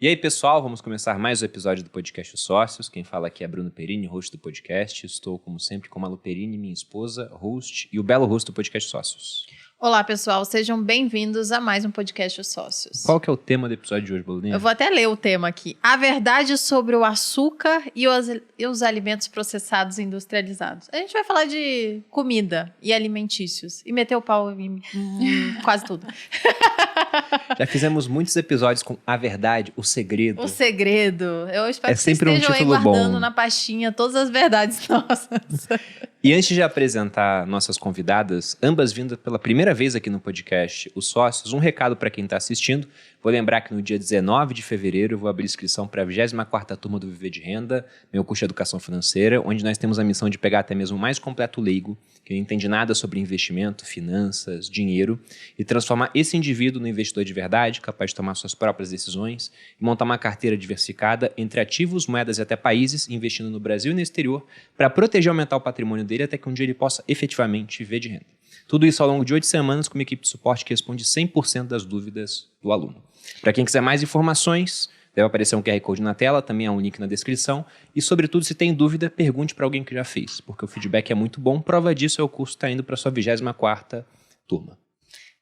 E aí, pessoal, vamos começar mais um episódio do podcast Os Sócios. Quem fala aqui é Bruno Perini, host do podcast. Estou, como sempre, com a Malu Perini, minha esposa, host, e o belo host do podcast Sócios. Olá, pessoal. Sejam bem-vindos a mais um podcast Os Sócios. Qual que é o tema do episódio de hoje, Baluninha? Eu vou até ler o tema aqui. A verdade sobre o açúcar e os alimentos processados e industrializados. A gente vai falar de comida e alimentícios. E meter o pau em quase tudo. Já fizemos muitos episódios com a verdade, o segredo. O segredo. Eu espero que sempre vocês estejam título aí guardando bom. na pastinha todas as verdades nossas. E antes de apresentar nossas convidadas, ambas vindas pela primeira vez aqui no podcast Os Sócios, um recado para quem está assistindo. Vou lembrar que no dia 19 de fevereiro eu vou abrir inscrição para a 24ª turma do Viver de Renda, meu curso de Educação Financeira, onde nós temos a missão de pegar até mesmo o mais completo leigo, que não entende nada sobre investimento, finanças, dinheiro, e transformar esse indivíduo no investidor de verdade, capaz de tomar suas próprias decisões e montar uma carteira diversificada entre ativos, moedas e até países, investindo no Brasil e no exterior, para proteger e aumentar o patrimônio dele até que um dia ele possa efetivamente viver de renda. Tudo isso ao longo de 8 semanas com uma equipe de suporte que responde 100% das dúvidas do aluno. Para quem quiser mais informações, deve aparecer um QR Code na tela, também há um link na descrição. E, sobretudo, se tem dúvida, pergunte para alguém que já fez, porque o feedback é muito bom. Prova disso é o curso que está indo para a sua 24ª turma.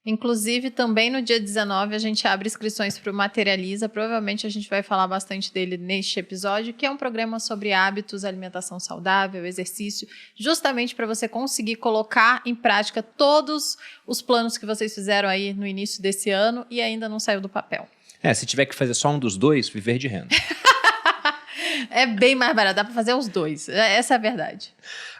Inclusive, também no dia 19, a gente abre inscrições para o Materializa. Provavelmente a gente vai falar bastante dele neste episódio, que é um programa sobre hábitos, alimentação saudável, exercício, justamente para você conseguir colocar em prática todos os planos que vocês fizeram aí no início desse ano e ainda não saiu do papel. Se tiver que fazer só um dos dois, viver de renda. É bem mais barato, dá para fazer os dois. Essa é a verdade.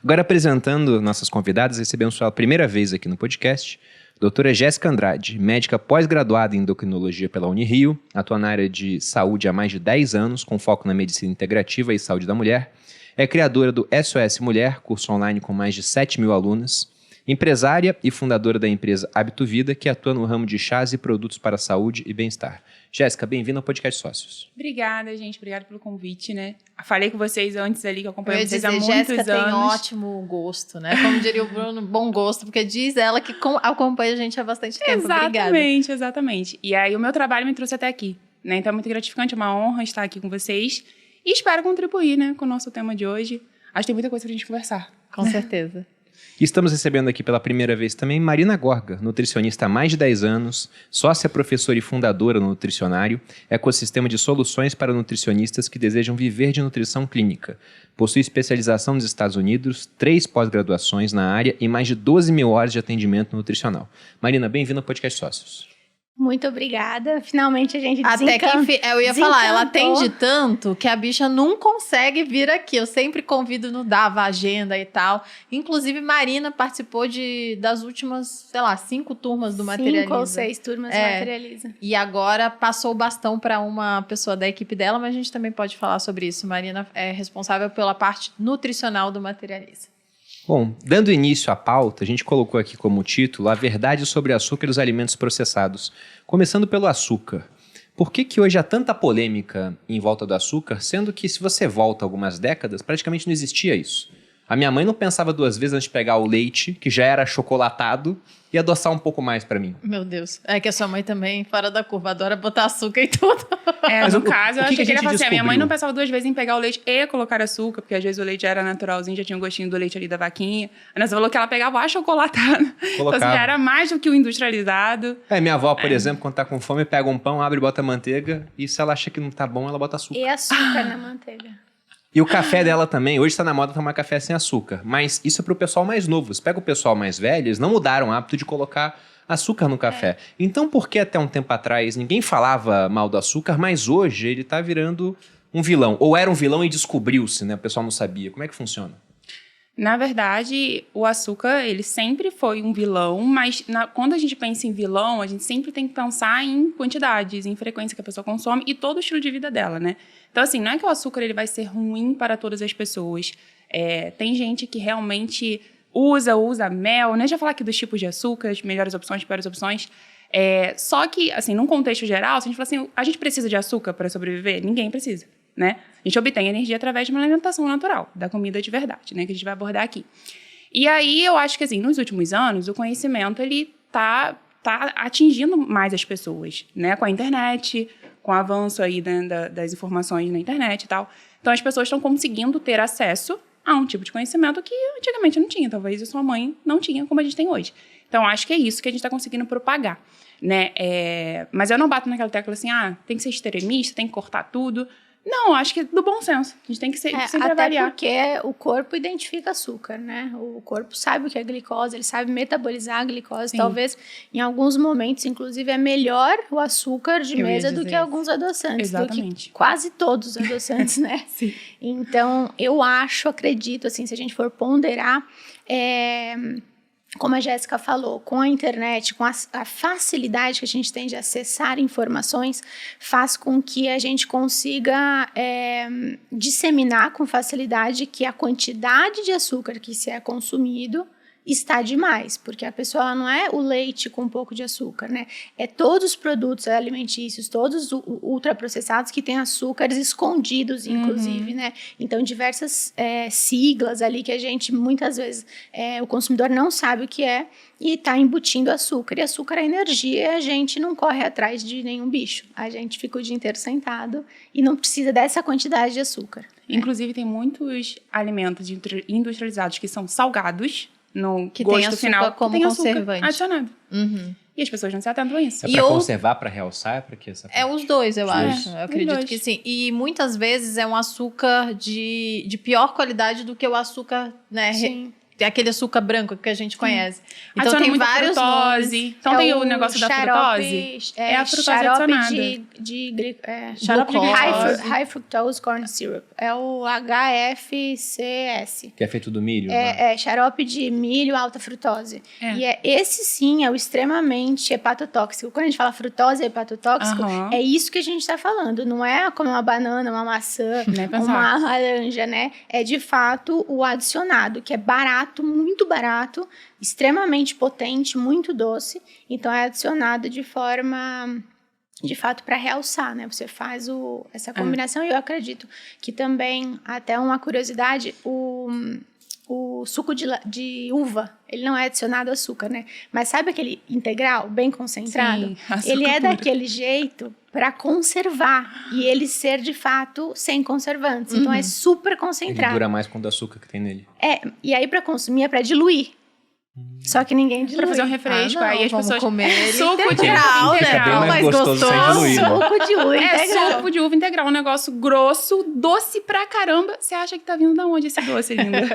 Agora, apresentando nossas convidadas, recebemos pela primeira vez aqui no podcast doutora Jéssica Andrade, médica pós-graduada em endocrinologia pela Unirio, atua na área de saúde há mais de 10 anos, com foco na medicina integrativa e saúde da mulher. É criadora do SOS Mulher, curso online com mais de 7.000 alunas. Empresária e fundadora da empresa Hábito Vida, que atua no ramo de chás e produtos para saúde e bem-estar. Jéssica, bem-vinda ao podcast Sócios. Obrigada, gente. Obrigada pelo convite, né? Falei com vocês antes ali, que eu acompanho vocês há muitos Jéssica anos. tem ótimo gosto, né? Como diria o Bruno, bom gosto, porque diz ela que acompanha a gente há bastante tempo. Exatamente, exatamente. E aí o meu trabalho me trouxe até aqui, né? Então é muito gratificante, é uma honra estar aqui com vocês. E espero contribuir, né, com o nosso tema de hoje. Acho que tem muita coisa pra gente conversar. Com certeza. E estamos recebendo aqui pela primeira vez também Marina Gorga, nutricionista há mais de 10 anos, sócia, professora e fundadora no Nutricionário, ecossistema de soluções para nutricionistas que desejam viver de nutrição clínica. Possui especialização nos Estados Unidos, 3 pós-graduações na área e mais de 12.000 horas de atendimento nutricional. Marina, bem-vinda ao podcast Sócios. Muito obrigada. Finalmente a gente Até que enfim, eu ia falar, ela atende tanto que a bicha não consegue vir aqui. Eu sempre convido no Dava agenda e tal. Inclusive, Marina participou das últimas, 5 turmas do Materializa. 5 ou 6 turmas do Materializa. E agora passou o bastão para uma pessoa da equipe dela, mas a gente também pode falar sobre isso. Marina é responsável pela parte nutricional do Materializa. Bom, dando início à pauta, a gente colocou aqui como título a verdade sobre açúcar e os alimentos processados. Começando pelo açúcar. Por que hoje há tanta polêmica em volta do açúcar, sendo que se você volta algumas décadas, praticamente não existia isso? A minha mãe não pensava 2 vezes antes de pegar o leite, que já era achocolatado, e adoçar um pouco mais pra mim. Meu Deus. É que a sua mãe também, fora da curva, adora botar açúcar e tudo. Mas no caso, eu achei que ele ia falar assim, a minha mãe não descobriu? pensava 2 vezes em pegar o leite e colocar açúcar, porque às vezes o leite já era naturalzinho, já tinha o gostinho do leite ali da vaquinha. A Ana falou que ela pegava o achocolatado. Então, assim, já era mais do que o industrializado. Minha avó, por exemplo, quando tá com fome, pega um pão, abre e bota manteiga, e se ela acha que não tá bom, ela bota açúcar. E açúcar na manteiga. E o café dela também, hoje está na moda tomar café sem açúcar, mas isso é pro pessoal mais novo. Você pega o pessoal mais velho, eles não mudaram o hábito de colocar açúcar no café. Então, por que até um tempo atrás ninguém falava mal do açúcar, mas hoje ele tá virando um vilão? Ou era um vilão e descobriu-se, né? O pessoal não sabia. Como é que funciona? Na verdade, o açúcar, ele sempre foi um vilão, mas quando a gente pensa em vilão, a gente sempre tem que pensar em quantidades, em frequência que a pessoa consome e todo o estilo de vida dela, né? Então, assim, não é que o açúcar ele vai ser ruim para todas as pessoas. Tem gente que realmente usa mel, né? Já falar aqui dos tipos de açúcar, melhores opções, piores opções. Só que, assim, num contexto geral, se a gente fala assim, a gente precisa de açúcar para sobreviver? Ninguém precisa, né? A gente obtém energia através de uma alimentação natural, da comida de verdade, né? Que a gente vai abordar aqui. E aí, eu acho que, assim, nos últimos anos, o conhecimento, ele tá atingindo mais as pessoas, né? Com a internet, com o avanço aí das informações na internet e tal. Então, as pessoas estão conseguindo ter acesso a um tipo de conhecimento que antigamente não tinha. Talvez a sua mãe não tinha, como a gente tem hoje. Então, acho que é isso que a gente está conseguindo propagar, né? Mas eu não bato naquela tecla assim, tem que ser extremista, tem que cortar tudo. Não, acho que é do bom senso. A gente tem que sempre avaliar. Até porque o corpo identifica açúcar, né? O corpo sabe o que é glicose, ele sabe metabolizar a glicose. Sim. Talvez, em alguns momentos, inclusive, é melhor o açúcar de mesa do que alguns adoçantes. Exatamente. Do que quase todos os adoçantes, né? Sim. Então, eu acredito, assim, se a gente for ponderar... Como a Jéssica falou, com a internet, com a facilidade que a gente tem de acessar informações, faz com que a gente consiga disseminar com facilidade que a quantidade de açúcar que se é consumido está demais, porque a pessoa ela não é o leite com um pouco de açúcar, né? É todos os produtos alimentícios, todos ultraprocessados que têm açúcares escondidos, inclusive, né? Então, diversas siglas ali que a gente, muitas vezes, o consumidor não sabe o que é e está embutindo açúcar. E açúcar é energia e a gente não corre atrás de nenhum bicho. A gente fica o dia inteiro sentado e não precisa dessa quantidade de açúcar. Inclusive, tem muitos alimentos industrializados que são salgados, no que gosto tem açúcar final, como tem conservante. açúcar adicionado. Uhum. E as pessoas não se atentam a isso. É pra conservar, pra realçar? É pra quê? É os dois, eu acho. Eu acredito dois. que sim. E muitas vezes é um açúcar de pior qualidade do que o açúcar, né? Sim. Aquele açúcar branco que a gente conhece. Então Adiciona tem muita vários frutose. nomes. Então tem o negócio da frutose. É a frutose xarope adicionada. xarope de glucose. high fructose corn syrup. É o HFCS. Que é feito do milho? Né? É xarope de milho alta frutose. É. E esse sim é o extremamente hepatotóxico. Quando a gente fala frutose e hepatotóxico, é isso que a gente está falando. Não é como uma banana, uma maçã, Nem pensar. uma laranja, né? É de fato o adicionado, que é barato, muito barato, extremamente potente, muito doce. Então é adicionado de forma... de fato, para realçar, né? Você faz essa combinação. E eu acredito que também, até uma curiosidade, o suco de uva, ele não é adicionado açúcar, né? Mas sabe aquele integral, bem concentrado? Sim, açúcar ele é puro. daquele jeito para conservar e ele ser, de fato, sem conservantes. Então, é super Ele concentrado. dura mais com o açúcar que tem nele. E aí, para consumir, é para diluir. Só que ninguém dilui. Pra fazer um refresco, não, aí as vamos pessoas... comer ele Suco de integral, uva né? Fica bem integral. mais gostoso sem diluir, né? Suco de uva integral. Suco de uva integral, um negócio grosso, doce pra caramba. Você acha que tá vindo de onde esse doce, linda?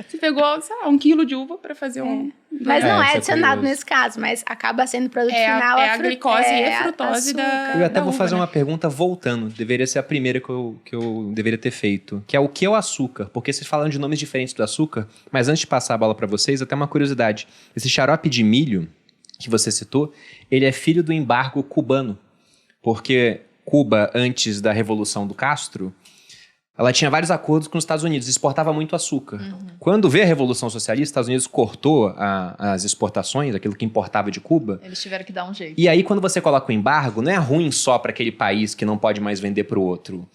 Você pegou, sei lá, 1 quilo de uva pra fazer um... Mas não isso é é adicionado curioso. nesse caso, mas acaba sendo produto É final. a glicose e a frutose açúcar. da... Eu até vou uva, fazer né? uma pergunta voltando. Deveria ser a primeira que eu deveria ter feito. Que é o que é o açúcar? Porque vocês falam de nomes diferentes do açúcar. Mas antes de passar a bola pra vocês, até uma curiosidade. Esse xarope de milho que você citou, ele é filho do embargo cubano. Porque Cuba, antes da Revolução do Castro, ela tinha vários acordos com os Estados Unidos, exportava muito açúcar. Quando veio a Revolução Socialista, os Estados Unidos cortou as exportações, aquilo que importava de Cuba. Eles tiveram que dar um jeito. E aí, quando você coloca o embargo, não é ruim só para aquele país que não pode mais vender para o outro.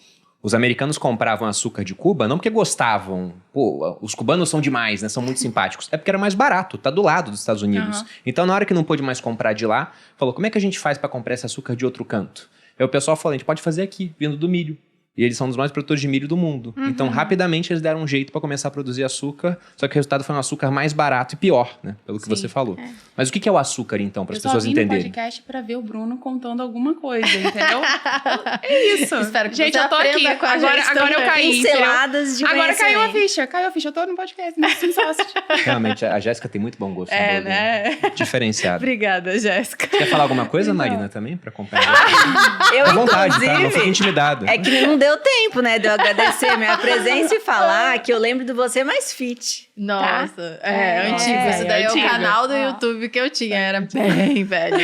Os americanos compravam açúcar de Cuba não porque gostavam. Pô, os cubanos são demais, né? São muito simpáticos. É porque era mais barato, tá do lado dos Estados Unidos. Então, na hora que não pôde mais comprar de lá, falou, como é que a gente faz para comprar esse açúcar de outro canto? Aí o pessoal falou, a gente pode fazer aqui, vindo do milho. E eles são um dos maiores produtores de milho do mundo. Então, rapidamente, eles deram um jeito para começar a produzir açúcar, só que o resultado foi um açúcar mais barato e pior, né? Pelo que você falou. Mas o que é o açúcar, então, para as pessoas entenderem? Eu só vim no podcast pra ver o Bruno contando alguma coisa, entendeu? É isso. Espero que gente, você eu tô aprenda aqui. com a gente Agora eu também. caí. Pinceladas de Agora caiu a conhecimento. ficha. Caiu a ficha. Eu tô no podcast. Não preciso sócio. Realmente, a Jéssica tem muito bom gosto. É, no bolo, né? Diferenciado. Obrigada, Jéssica. Quer falar alguma coisa, Marina, também, para acompanhar? Eu, À vontade, tá? Não fique inclusive, intimidada. é que não deu tempo, né, de eu agradecer minha presença e falar que eu lembro de você mais fit. Nossa, É, antigo. Isso daí é o antigo. canal do YouTube que eu tinha. Era bem velho.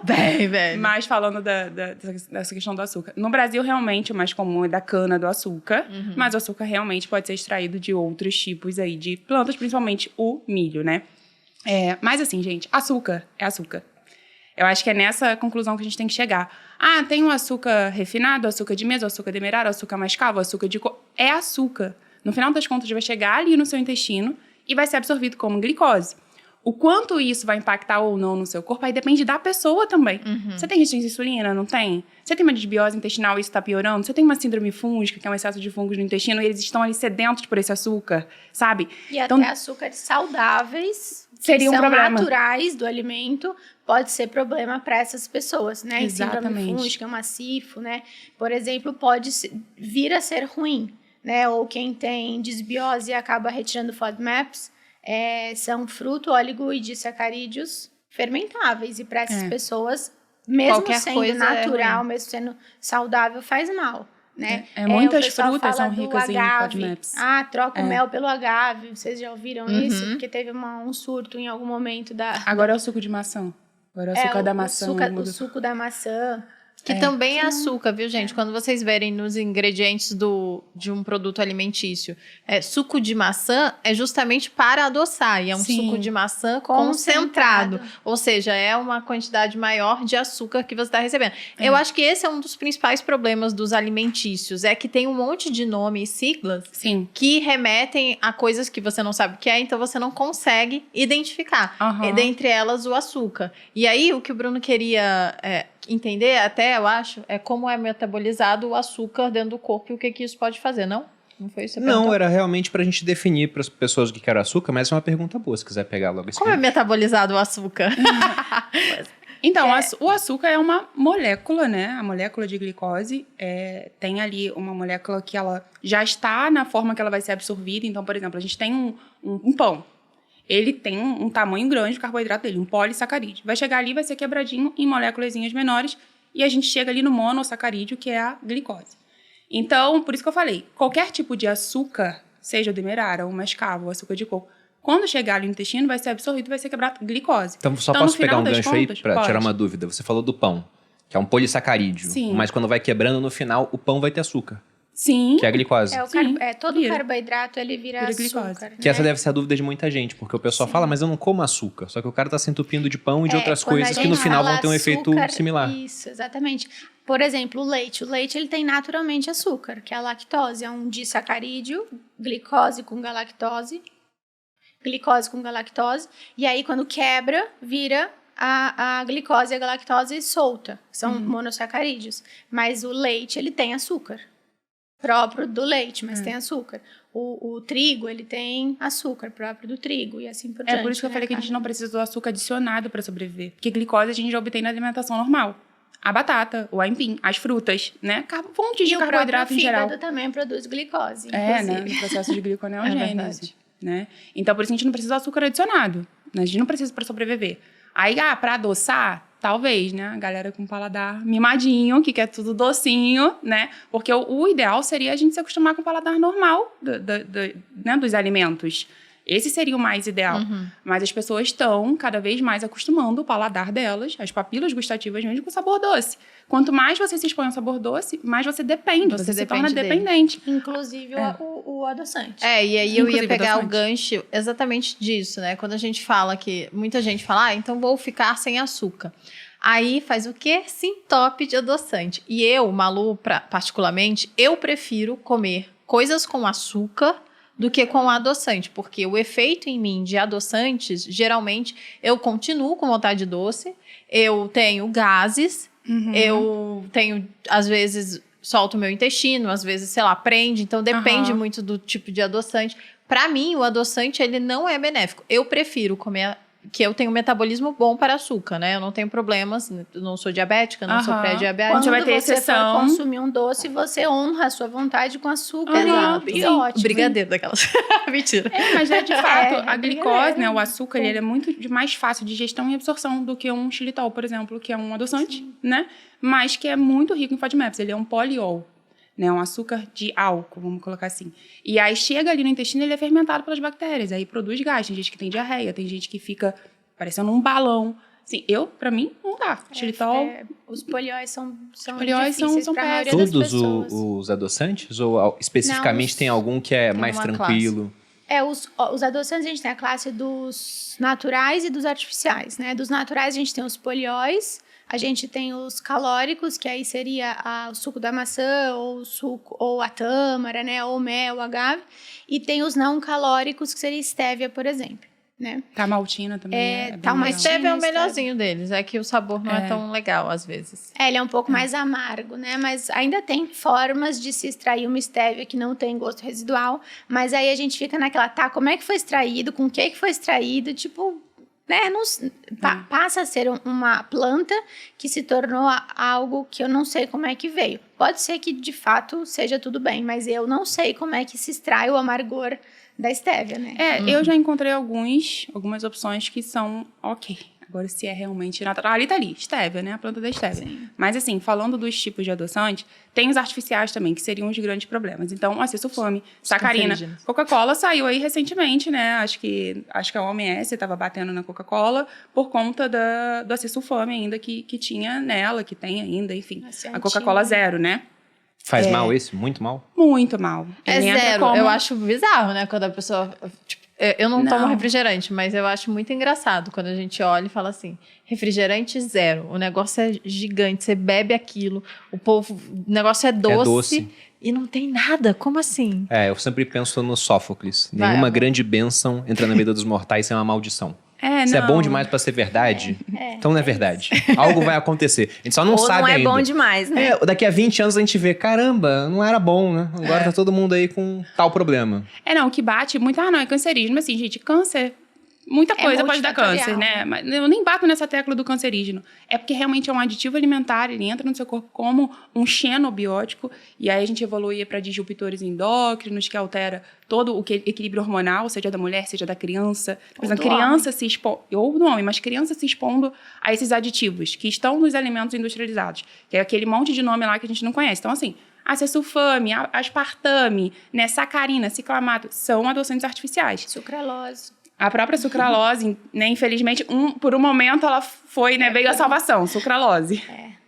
Bem velho. Mas falando dessa questão do açúcar. No Brasil, realmente, o mais comum é da cana do açúcar. Mas o açúcar realmente pode ser extraído de outros tipos aí de plantas, principalmente o milho, né? Mas assim, gente, açúcar é açúcar. Eu acho que é nessa conclusão que a gente tem que chegar. Ah, tem o açúcar refinado, açúcar de mesa, açúcar demerara, açúcar mascavo, açúcar de coco. É açúcar. No final das contas, vai chegar ali no seu intestino e vai ser absorvido como glicose. O quanto isso vai impactar ou não no seu corpo, aí depende da pessoa também. Você tem resistência à insulina? Não tem? Você tem uma desbiose intestinal e isso tá piorando? Você tem uma síndrome fúngica, que é um excesso de fungos no intestino, e eles estão ali sedentos por esse açúcar, sabe? E Então, até açúcares saudáveis, seria um que são problema. naturais do alimento, pode ser problema para essas pessoas, né? Síndrome Exatamente. fúngica, macifo, né? Por exemplo, pode vir a ser ruim, né? Ou quem tem desbiose e acaba retirando FODMAPs, são fruto, óleo e disacarídeos fermentáveis. E para essas pessoas, mesmo Qualquer sendo coisa natural, mesmo sendo saudável, faz mal. Né? Muitas o pessoal frutas fala são do ricas em agave. FODMAPs. Troca o mel pelo agave. Vocês já ouviram isso? Porque teve um surto em algum momento da... Agora é o suco de maçã. Agora é o açúcar da maçã. O suco da maçã. Que também é açúcar, viu, gente? Quando vocês verem nos ingredientes de um produto alimentício, suco de maçã é justamente para adoçar. E é um suco de maçã concentrado. Ou seja, é uma quantidade maior de açúcar que você está recebendo. Eu acho que esse é um dos principais problemas dos alimentícios. É que tem um monte de nome e siglas que remetem a coisas que você não sabe o que é, então você não consegue identificar. Dentre elas, o açúcar. E aí, o que o Bruno queria... entender até, eu acho, é como é metabolizado o açúcar dentro do corpo e o que isso pode fazer, não? Não foi isso que você perguntou? Não, era realmente pra gente definir para as pessoas o que era açúcar, mas é uma pergunta boa, se quiser pegar logo esse Como é metabolizado o açúcar? Então, o açúcar é uma molécula, né? A molécula de glicose tem ali uma molécula que ela já está na forma que ela vai ser absorvida. Então, por exemplo, a gente tem um pão. Ele tem um tamanho grande, o carboidrato dele, um polissacarídeo. Vai chegar ali, vai ser quebradinho em moléculazinhas menores e a gente chega ali no monossacarídeo, que é a glicose. Então, por isso que eu falei, qualquer tipo de açúcar, seja o demerara, o mascavo, o açúcar de coco, quando chegar ali no intestino, vai ser absorvido e vai ser quebrado glicose. Então, só no posso pegar final um das gancho aí contas, para pode. tirar uma dúvida. Você falou do pão, que é um polissacarídeo. Sim. Mas quando vai quebrando, no final, o pão vai ter açúcar, Sim. que é a glicose. Todo carboidrato, ele vira glicose. açúcar. Que essa deve ser a dúvida de muita gente, porque o pessoal fala, mas eu não como açúcar. Só que o cara tá se entupindo de pão e de outras quando a coisas que gente no final fala vão ter um efeito açúcar, similar. Isso, exatamente. Por exemplo, o leite. O leite, ele tem naturalmente açúcar, que é a lactose. É um disacarídeo, glicose com galactose. E aí, quando quebra, vira a glicose e a galactose solta. Que são monossacarídeos. Mas o leite, ele tem açúcar. Próprio do leite, mas tem açúcar. O trigo, ele tem açúcar próprio do trigo e assim por diante. É por isso que eu falei que a gente não precisa do açúcar adicionado para sobreviver. Porque glicose a gente já obtém na alimentação normal. A batata, o aipim, as frutas, né? Fontes de carboidrato em geral. E o próprio fígado também produz glicose, né? inclusive. No processo de gliconeogênese. Né? Então, por isso a gente não precisa do açúcar adicionado. Né? A gente não precisa para sobreviver. Aí, para adoçar, talvez, né? A galera com paladar mimadinho, que quer tudo docinho, né? Porque o ideal seria a gente se acostumar com o paladar normal né? Dos alimentos. Esse seria o mais ideal. Mas as pessoas estão cada vez mais acostumando o paladar delas, as papilas gustativas mesmo, com sabor doce. Quanto mais você se expõe ao sabor doce, mais você depende. Você se torna dependente. Inclusive o adoçante. E aí eu ia pegar adoçante. o gancho exatamente disso, né? Quando a gente fala que... Muita gente fala, então vou ficar sem açúcar. Aí faz o quê? Se entope de adoçante. E eu, Malu, particularmente, eu prefiro comer coisas com açúcar do que com adoçante, porque o efeito em mim de adoçantes, geralmente, eu continuo com vontade de doce, eu tenho gases, eu tenho, às vezes, solto o meu intestino, às vezes, sei lá, prende, então depende muito do tipo de adoçante. Para mim, o adoçante, ele não é benéfico. Eu prefiro comer... que eu tenho um metabolismo bom para açúcar, né? Eu não tenho problemas, não sou diabética, não sou pré-diabética. Quando você vai ter exceção. For consumir um doce, você honra a sua vontade com açúcar. Exato. E ótimo. Brigadeiro daquelas. Mentira. Mas de fato, a glicose, né, o açúcar, ele é muito mais fácil de digestão e absorção do que um xilitol, por exemplo, que é um adoçante, né? Mas que é muito rico em FODMAPs. Ele é um poliol. Né, um açúcar de álcool, vamos colocar assim. E aí chega ali no intestino, ele é fermentado pelas bactérias, aí produz gás. Tem gente que tem diarreia, tem gente que fica parecendo um balão. Assim, pra mim, não dá. Xilitol... Os polióis são polióis difíceis são para a maioria das Todos pessoas. os adoçantes? Ou especificamente tem algum que é mais uma tranquilo? Os adoçantes, a gente tem a classe dos naturais e dos artificiais, né? Dos naturais, a gente tem os polióis, a gente tem os calóricos, que aí seria o suco da maçã, ou a tâmara, né? Ou o mel, o agave. E tem os não calóricos, que seria a estévia, por exemplo. né? Tamaltina também é bem Talmaltina, legal. Stevia é o melhorzinho deles, é que o sabor não é tão legal às vezes. Ele é um pouco mais amargo, né? Mas ainda tem formas de se extrair uma estévia que não tem gosto residual. Mas aí a gente fica naquela, como é que foi extraído? Com o que foi extraído? Tipo, né? Passa a ser uma planta que se tornou algo que eu não sei como é que veio. Pode ser que, de fato, seja tudo bem, mas eu não sei como é que se extrai o amargor da estévia, né? Eu já encontrei algumas opções que são ok. Agora, se é realmente natural. Ali tá ali, estévia, né? A planta da estévia. Sim. Mas, assim, falando dos tipos de adoçante, tem os artificiais também, que seriam os grandes problemas. Então, acesulfame, sacarina. cancerígenos. Coca-Cola saiu aí recentemente, né? Acho que a OMS estava batendo na Coca-Cola por conta do acesulfame ainda que tinha nela, que tem ainda, enfim. A Coca-Cola zero, né? Faz mal esse? Muito mal? Muito mal. É Ele entra zero. como- Eu acho bizarro, né? Quando a pessoa... Tipo, eu não tomo Não. refrigerante, mas eu acho muito engraçado quando a gente olha e fala assim, refrigerante zero. O negócio é gigante, você bebe aquilo, o negócio é doce e não tem nada. Como assim? Eu sempre penso no Sófocles. Vai, Nenhuma amor. grande bênção entra na vida dos mortais sem uma maldição. Se é não. bom demais pra ser verdade, então não é verdade. Algo vai acontecer. A gente só não Ou sabe não é ainda. bom demais, né? Daqui a 20 anos a gente vê, caramba, não era bom, né? Agora tá todo mundo aí com tal problema. Não, o que bate muito, não, é cancerígeno. Mas assim, gente, câncer, muita coisa pode dar multifatorial. câncer, né? Mas eu nem bato nessa tecla do cancerígeno. É porque realmente é um aditivo alimentar, ele entra no seu corpo como um xenobiótico, e aí a gente evolui para disruptores endócrinos, que altera todo o equilíbrio hormonal, seja da mulher, seja da criança. Por exemplo, criança se expondo, ou do homem, mas criança se expondo a esses aditivos que estão nos alimentos industrializados, que é aquele monte de nome lá que a gente não conhece. Então, assim, acesulfame, aspartame, né, sacarina, ciclamato, são adoçantes artificiais. Sucralose. A própria sucralose, né, infelizmente, por um momento ela foi, né, veio a salvação, sucralose.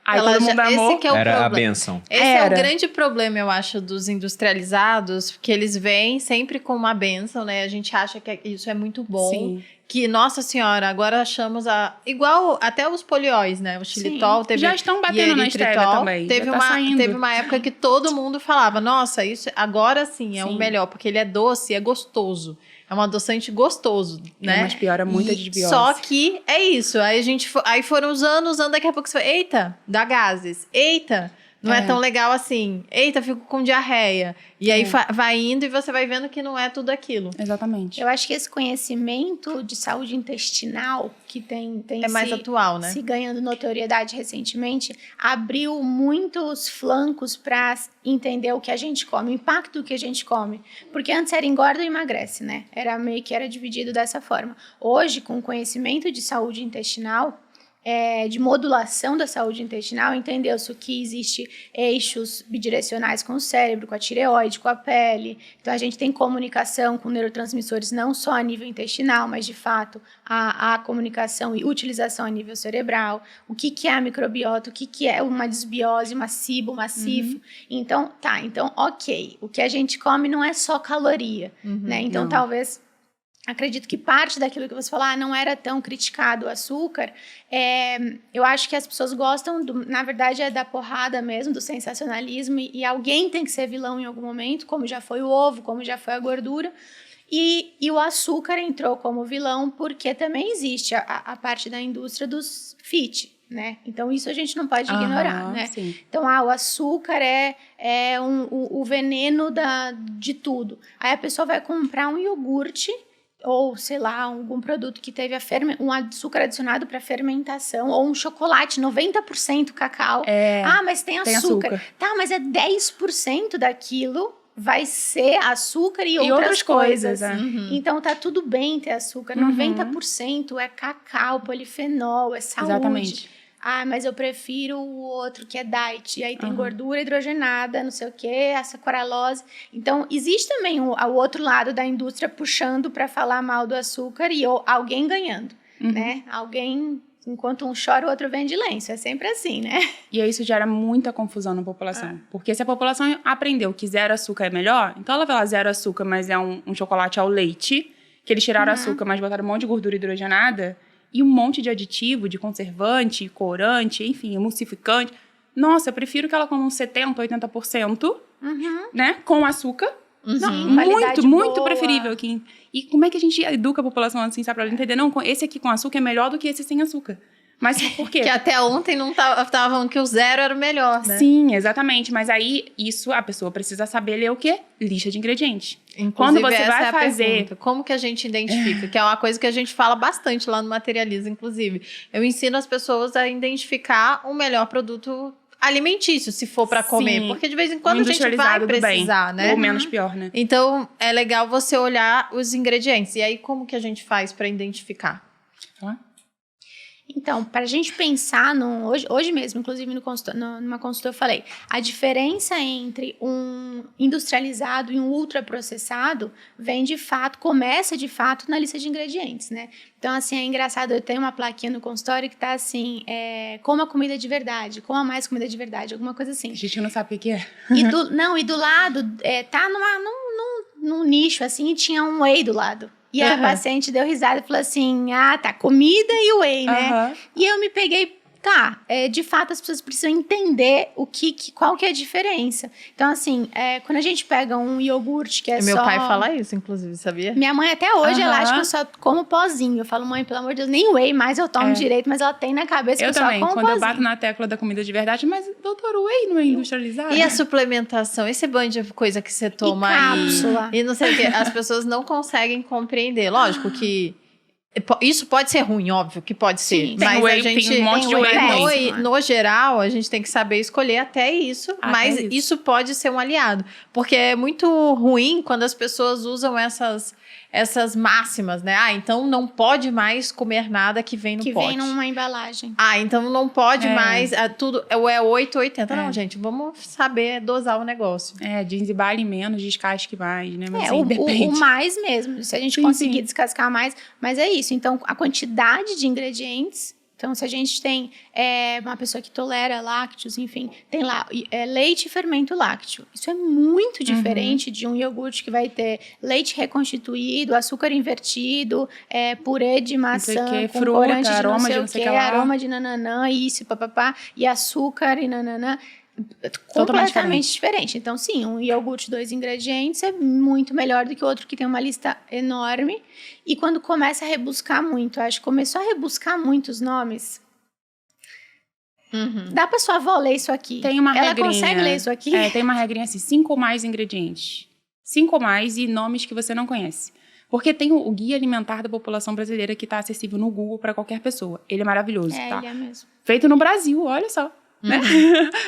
Aí Ela todo mundo já- amou. esse que é o Era a problema. bênção. Esse é o Era. grande problema, eu acho, dos industrializados, porque eles vêm sempre com uma bênção, né? A gente acha que isso é muito bom. Sim. Que, nossa senhora, agora achamos igual até os polióis, né? O xilitol teve... Já estão batendo e na eritritol. estévia também. Teve já tá saindo. teve uma época que todo mundo falava, nossa, isso agora sim é o Sim. melhor, porque ele é doce e é gostoso. É um adoçante gostoso, né? Mas piora muito a E desbiose. Só que é isso. Aí aí foram os anos, daqui a pouco você fala, eita, dá gases. Eita, não é tão legal assim. Eita, fico com diarreia. E aí vai indo e você vai vendo que não é tudo aquilo. Exatamente. Eu acho que esse conhecimento de saúde intestinal que tem É mais atual, né? se ganhando notoriedade recentemente, abriu muitos flancos para entender o que a gente come, o impacto do que a gente come. Porque antes era engorda ou emagrece, né? Era meio que era dividido dessa forma. Hoje, com o conhecimento de saúde intestinal, de modulação da saúde intestinal, entendeu-se que existe eixos bidirecionais com o cérebro, com a tireoide, com a pele. Então, a gente tem comunicação com neurotransmissores não só a nível intestinal, mas, de fato, a comunicação e utilização a nível cerebral. O que é a microbiota, o que é uma desbiose, uma SIBO, uma SIFO. Então, ok. O que a gente come não é só caloria, né? Então, não. talvez... Acredito que parte daquilo que você falou, não era tão criticado o açúcar, eu acho que as pessoas gostam, na verdade, é da porrada mesmo, do sensacionalismo, e alguém tem que ser vilão em algum momento, como já foi o ovo, como já foi a gordura, e o açúcar entrou como vilão porque também existe a parte da indústria dos fit, né? Então, isso a gente não pode ignorar, né? Sim. Então, o açúcar é o veneno de tudo. Aí a pessoa vai comprar um iogurte, ou, sei lá, algum produto que teve um açúcar adicionado para fermentação, ou um chocolate 90% cacau. Mas tem açúcar. Tá, mas 10% daquilo vai ser açúcar e outras coisas. Então, tá tudo bem ter açúcar. 90% é cacau, polifenol, é saúde. Exatamente. Mas eu prefiro o outro que é diet. E aí tem gordura hidrogenada, não sei o quê, a sacarose. Então, existe também o outro lado da indústria puxando para falar mal do açúcar e alguém ganhando, né? Alguém, enquanto um chora, o outro vende lenço. É sempre assim, né? E aí isso gera muita confusão na população. Porque se a população aprendeu que zero açúcar é melhor, então ela vai lá zero açúcar, mas é um chocolate ao leite, que eles tiraram açúcar, mas botaram um monte de gordura hidrogenada, e um monte de aditivo, de conservante, corante, enfim, emulsificante. Nossa, eu prefiro que ela coma uns 70%, 80%, né? Com açúcar, Não, Qualidade muito boa. preferível. E como é que a gente educa a população assim, sabe? Pra ela entender, não, esse aqui com açúcar é melhor do que esse sem açúcar. Mas por quê? Que até ontem não tava falando que o 0 era o melhor, né? Sim, exatamente. Mas aí, isso a pessoa precisa saber ler o quê? Lista de ingredientes. Inclusive, Quando você essa vai é a fazer... pergunta. Como que a gente identifica? Que é uma coisa que a gente fala bastante lá no Materializa, inclusive. Eu ensino as pessoas a identificar o melhor produto alimentício, se for para comer. Sim. Porque de vez em quando a gente vai Industrializado do bem. precisar, né? Ou menos pior, né? Então, é legal você olhar os ingredientes. E aí, como que a gente faz para identificar? Então, para a gente pensar, hoje mesmo, inclusive numa consulta eu falei, a diferença entre um industrializado e um ultraprocessado começa de fato na lista de ingredientes, né? Então, assim, é engraçado, eu tenho uma plaquinha no consultório que tá assim, coma comida de verdade, coma mais comida de verdade, alguma coisa assim. A gente não sabe o que é. E do lado, tá num nicho, assim, e tinha um whey do lado. E a paciente deu risada e falou assim, tá, comida e whey, né? E eu me peguei, de fato as pessoas precisam entender qual que é a diferença. Então, assim, quando a gente pega um iogurte que é Meu pai fala isso, inclusive, sabia? Minha mãe até hoje, ela acha que eu só como pozinho. Eu falo, mãe, pelo amor de Deus, nem whey mais eu tomo direito, mas ela tem na cabeça que eu também, só como quando pozinho. eu bato na tecla da comida de verdade, mas, doutor, o whey não é industrializado? E a suplementação? Esse bando de coisa que você toma cápsula. E não sei o que, as pessoas não conseguem compreender. Lógico que isso pode ser ruim, óbvio que pode ser. Sim, mas whey, a gente tem um monte de whey no geral, a gente tem que saber escolher até isso, mas isso pode ser um aliado. Porque é muito ruim quando as pessoas usam essas máximas, né? Então não pode mais comer nada que vem no pote. Que vem numa embalagem. Então não pode mais, tudo é 8 ou 80. Não, gente, vamos saber dosar o negócio. Desembale menos, descasque mais, né? Mas o mais mesmo, se a gente conseguir descascar mais, mas é isso. Então, a quantidade de ingredientes. Então, se a gente tem uma pessoa que tolera lácteos, enfim, tem lá leite e fermento lácteo. Isso é muito diferente de um iogurte que vai ter leite reconstituído, açúcar invertido, purê de maçã, com fruta, corante de aroma não sei o quê, aroma de nananã, isso, papapá, e açúcar e nananã. Completamente diferente. Então, sim, um iogurte 2 ingredientes é muito melhor do que o outro que tem uma lista enorme. E quando começa a rebuscar muito, acho que começou a rebuscar muito os nomes. Dá pra sua avó ler isso aqui? Tem uma regrinha. Ela consegue ler isso aqui? Tem uma regrinha assim, 5 ou mais ingredientes. 5 ou mais e nomes que você não conhece. Porque tem o Guia Alimentar da População Brasileira que está acessível no Google para qualquer pessoa. Ele é maravilhoso, tá? Ele é mesmo. Feito no Brasil, olha só. Né?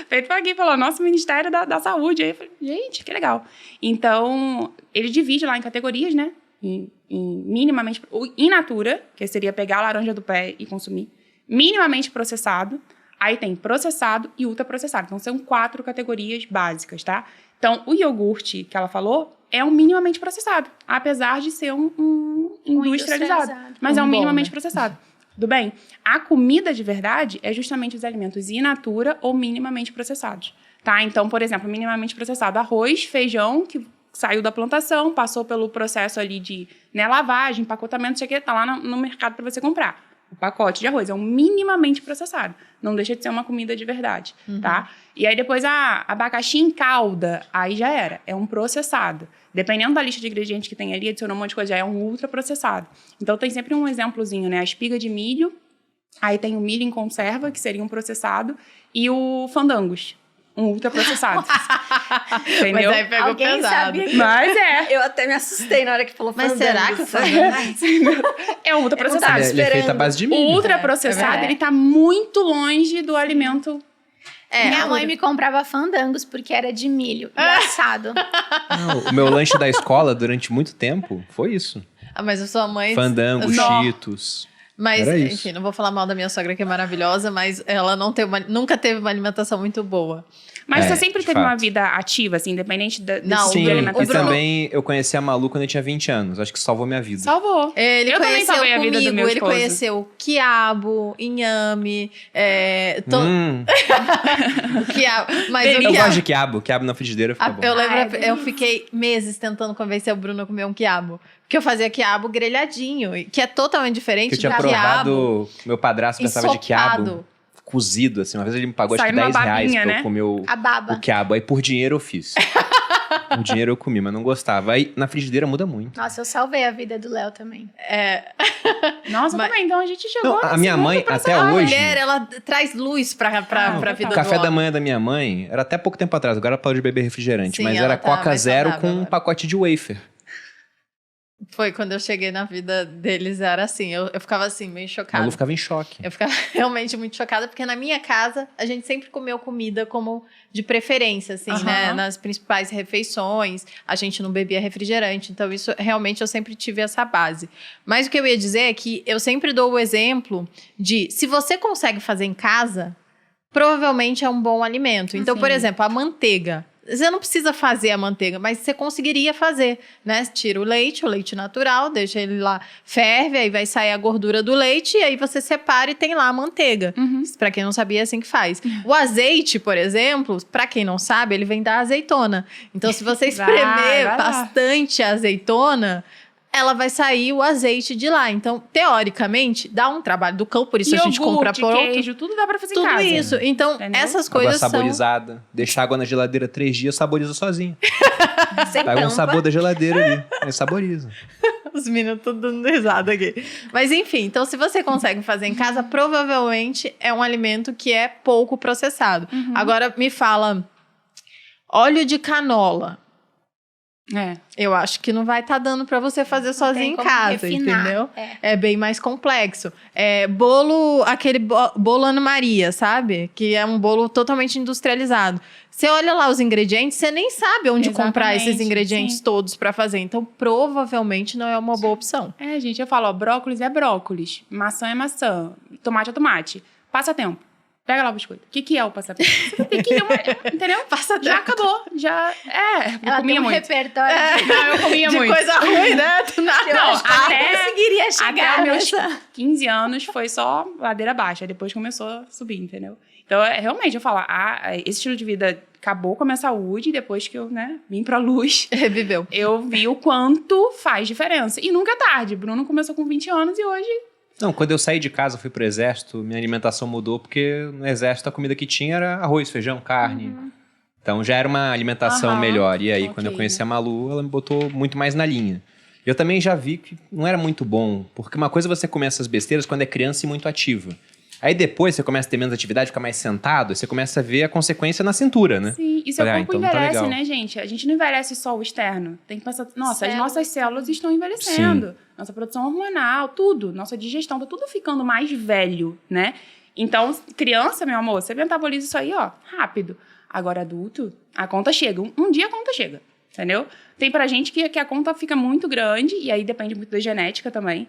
Feito por aqui, falou, nosso Ministério da Saúde. Aí eu falei, gente, que legal. Então, ele divide lá em categorias, né? Em minimamente, in natura, que seria pegar a laranja do pé e consumir. Minimamente processado. Aí tem processado e ultraprocessado. Então, são 4 categorias básicas, tá? Então, o iogurte que ela falou é um minimamente processado. Apesar de ser um industrializado. Mas é um minimamente processado. Tudo bem? A comida de verdade é justamente os alimentos in natura ou minimamente processados, tá? Então, por exemplo, minimamente processado, arroz, feijão, que saiu da plantação, passou pelo processo ali de lavagem, empacotamento, não sei o que, tá lá no mercado para você comprar. O pacote de arroz é um minimamente processado. Não deixa de ser uma comida de verdade, tá? E aí depois, abacaxi em calda, aí já era. É um processado. Dependendo da lista de ingredientes que tem ali, adicionou um monte de coisa, já é um ultraprocessado. Então tem sempre um exemplozinho, né? A espiga de milho, aí tem o milho em conserva, que seria um processado, e o fandangos, um ultraprocessado. Entendeu? Mas aí pegou Alguém pesado. sabia que... Mas Eu até me assustei na hora que falou Mas será que é um ultraprocessado. Ele é feito à base de milho. O ultraprocessado, ele tá muito longe do alimento. Minha mãe me comprava fandangos porque era de milho e assado. Não, o meu lanche da escola, durante muito tempo, foi isso. Mas a sua mãe... Fandango, Cheetos. Mas, Era isso. enfim, não vou falar mal da minha sogra, que é maravilhosa, mas ela nunca teve uma alimentação muito boa. Mas você sempre de teve fato. uma vida ativa, assim, independente da Não, Sim, de alimentação. e também eu conheci a Malu quando eu tinha 20 anos. Acho que salvou minha vida. Salvou. Ele Eu também conheceu salvei a vida do comigo, meu ele esposo. conheceu quiabo, inhame, o quiabo. Mas o Eu quiabo... gosto de quiabo. Quiabo na frigideira fica bom. Eu lembro, Ai, eu fiquei meses tentando convencer o Bruno a comer um quiabo. Porque eu fazia quiabo grelhadinho, que é totalmente diferente Que eu tinha do quiabo provado... Meu padrasto gostava de quiabo ensopado. cozido, assim. Uma vez ele me pagou, acho Sai que numa R$10 babinha, pra né? eu comer A baba. o quiabo. Aí por dinheiro eu fiz. O dinheiro eu comi, mas não gostava. Aí na frigideira muda muito. Nossa, eu salvei a vida do Léo também. Nossa, também. Então a gente chegou Não, a minha mãe, até A hoje... mulher, ela traz luz pra vida O do café da homem. manhã da minha mãe era até pouco tempo atrás. Agora ela pode beber refrigerante. Sim, mas ela era tá Coca mais Zero saudável com um agora. pacote de wafer. Foi quando eu cheguei na vida deles, era assim. Eu ficava assim, meio A chocada. Lu ficava em choque. Eu ficava realmente muito chocada, porque na minha casa, a gente sempre comeu comida como de preferência, assim, né? Nas principais refeições, a gente não bebia refrigerante. Então, isso, realmente, eu sempre tive essa base. Mas o que eu ia dizer é que eu sempre dou o exemplo de, se você consegue fazer em casa, provavelmente é um bom alimento. Então, por exemplo, a manteiga. Você não precisa fazer a manteiga, mas você conseguiria fazer, né? Tira o leite natural, deixa ele lá, ferve, aí vai sair a gordura do leite, e aí você separa e tem lá a manteiga. Pra quem não sabia, é assim que faz. O azeite, por exemplo, pra quem não sabe, ele vem da azeitona. Então, se você espremer vai lá. bastante a azeitona, ela vai sair o azeite de lá. Então, teoricamente, dá um trabalho do cão, por isso a gente compra pronto. queijo, tudo dá pra fazer em Tudo casa. isso. Então, Entendeu? essas Água coisas são... saborizada. Deixar água na geladeira 3 dias, saboriza sozinho. Sem Pega um tampa. sabor da geladeira ali. Aí saboriza. Os meninos tudo dando risada aqui. Mas enfim, então se você consegue fazer em casa, provavelmente é um alimento que é pouco processado. Agora me fala, óleo de canola. Eu acho que não vai estar dando pra você fazer sozinho em como casa, refinar, entendeu? É bem mais complexo. Bolo, aquele bolo Ana Maria, sabe? Que é um bolo totalmente industrializado. Você olha lá os ingredientes, você nem sabe onde comprar esses Exatamente, ingredientes sim. todos pra fazer. Então, provavelmente não é uma boa opção. Gente, eu falo, ó, brócolis é brócolis, maçã é maçã, tomate é tomate. Passatempo. Pega lá o biscoito. O que é o passatempo? Você tem que ver entendeu? Passatempo. Já acabou. Já. Eu Ela comia tem um muito. repertório Não, eu comia De muito. coisa ruim, né? Do nada. Não, eu conseguiria chegar até meus nessa. 15 anos foi só ladeira abaixo. Aí depois começou a subir, entendeu? Então, realmente, eu falo, esse estilo de vida acabou com a minha saúde. Depois que eu, vim pra luz, Reviveu. eu vi o quanto faz diferença. E nunca é tarde. Bruno começou com 20 anos e hoje... Não, quando eu saí de casa, fui pro exército, minha alimentação mudou, porque no exército a comida que tinha era arroz, feijão, carne. Então já era uma alimentação melhor. E aí, quando eu conheci a Malu, ela me botou muito mais na linha. Eu também já vi que não era muito bom, porque uma coisa é você comer essas besteiras quando é criança e muito ativa. Aí depois você começa a ter menos atividade, fica mais sentado, e você começa a ver a consequência na cintura, né? Sim, e seu Falei, corpo então não tá envelhece, legal. né, gente? A gente não envelhece só o externo. Tem que pensar, nossa, as nossas células estão envelhecendo. Sim. Nossa produção hormonal, tudo. Nossa digestão, tá tudo ficando mais velho, né? Então, criança, meu amor, você metaboliza isso aí, ó, rápido. Agora, adulto, a conta chega. Um dia a conta chega, entendeu? Tem pra gente que a conta fica muito grande, e aí depende muito da genética também.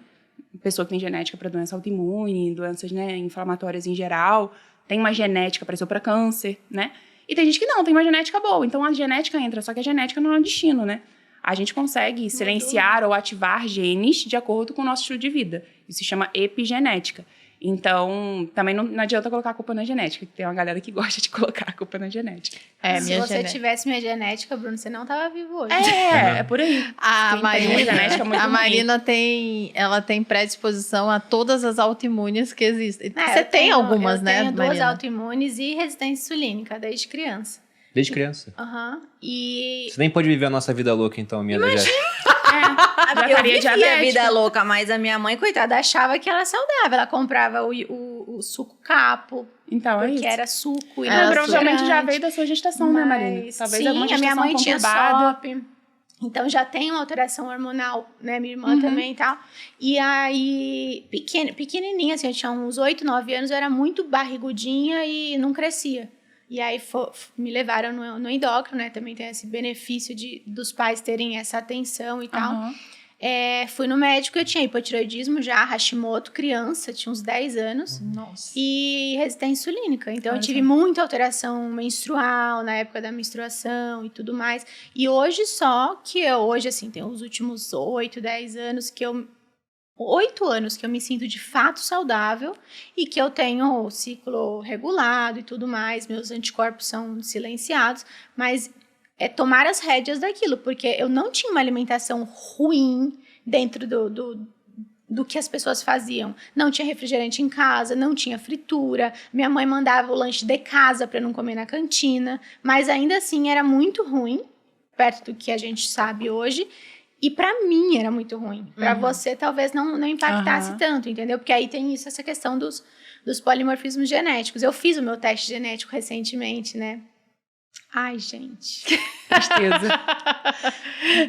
Pessoa que tem genética para doença autoimune, doenças, inflamatórias em geral, tem uma genética, apareceu para câncer, né? E tem gente que não, tem uma genética boa. Então a genética entra, só que a genética não é um destino, né? A gente consegue silenciar ou ativar genes de acordo com o nosso estilo de vida. Isso se chama epigenética. Então, também não adianta colocar a culpa na genética, que tem uma galera que gosta de colocar a culpa na genética. Se você tivesse minha genética, Bruno, você não tava vivo hoje. É por aí. A Tem uma genética muito ruim. Marina tem predisposição a todas as autoimunes que existem. É, Você tem algumas, né, Eu tenho duas Marina? autoimunes e resistência insulínica, desde criança. Desde criança. E Você nem pode viver a nossa vida louca, então, minha da Jéssica. Já Eu faria vivia a diabética. vida louca, mas a minha mãe, coitada, ela achava que era saudável. Ela comprava o suco capo, Então, é porque isso. era suco e Ela não Mas provavelmente já refrigerante. veio da sua gestação, né, Marina? Mas, Talvez sim, alguma a minha gestação mãe tinha conturbada. SOP. Então já tem uma alteração hormonal, né? Minha irmã também e tal. E aí, pequenininha, assim, eu tinha uns 8, 9 anos, eu era muito barrigudinha e não crescia. E aí me levaram no endócrino, né? Também tem esse benefício dos pais terem essa atenção e tal. Aham. Fui no médico, eu tinha hipotireoidismo já, Hashimoto, criança, tinha uns 10 anos. Nossa. E resistência insulínica. Então, Olha eu tive muita alteração menstrual na época da menstruação e tudo mais. E hoje hoje, assim, tem os últimos 8, 10 anos 8 anos que eu me sinto de fato saudável e que eu tenho o ciclo regulado e tudo mais. Meus anticorpos são silenciados, mas é tomar as rédeas daquilo, porque eu não tinha uma alimentação ruim dentro do que as pessoas faziam. Não tinha refrigerante em casa, não tinha fritura, minha mãe mandava o lanche de casa para não comer na cantina, mas ainda assim era muito ruim. perto do que a gente sabe hoje. E pra mim era muito ruim. Pra você talvez não impactasse tanto, entendeu? Porque aí tem essa questão dos polimorfismos genéticos. Eu fiz o meu teste genético recentemente, né? Ai, gente. Tristeza.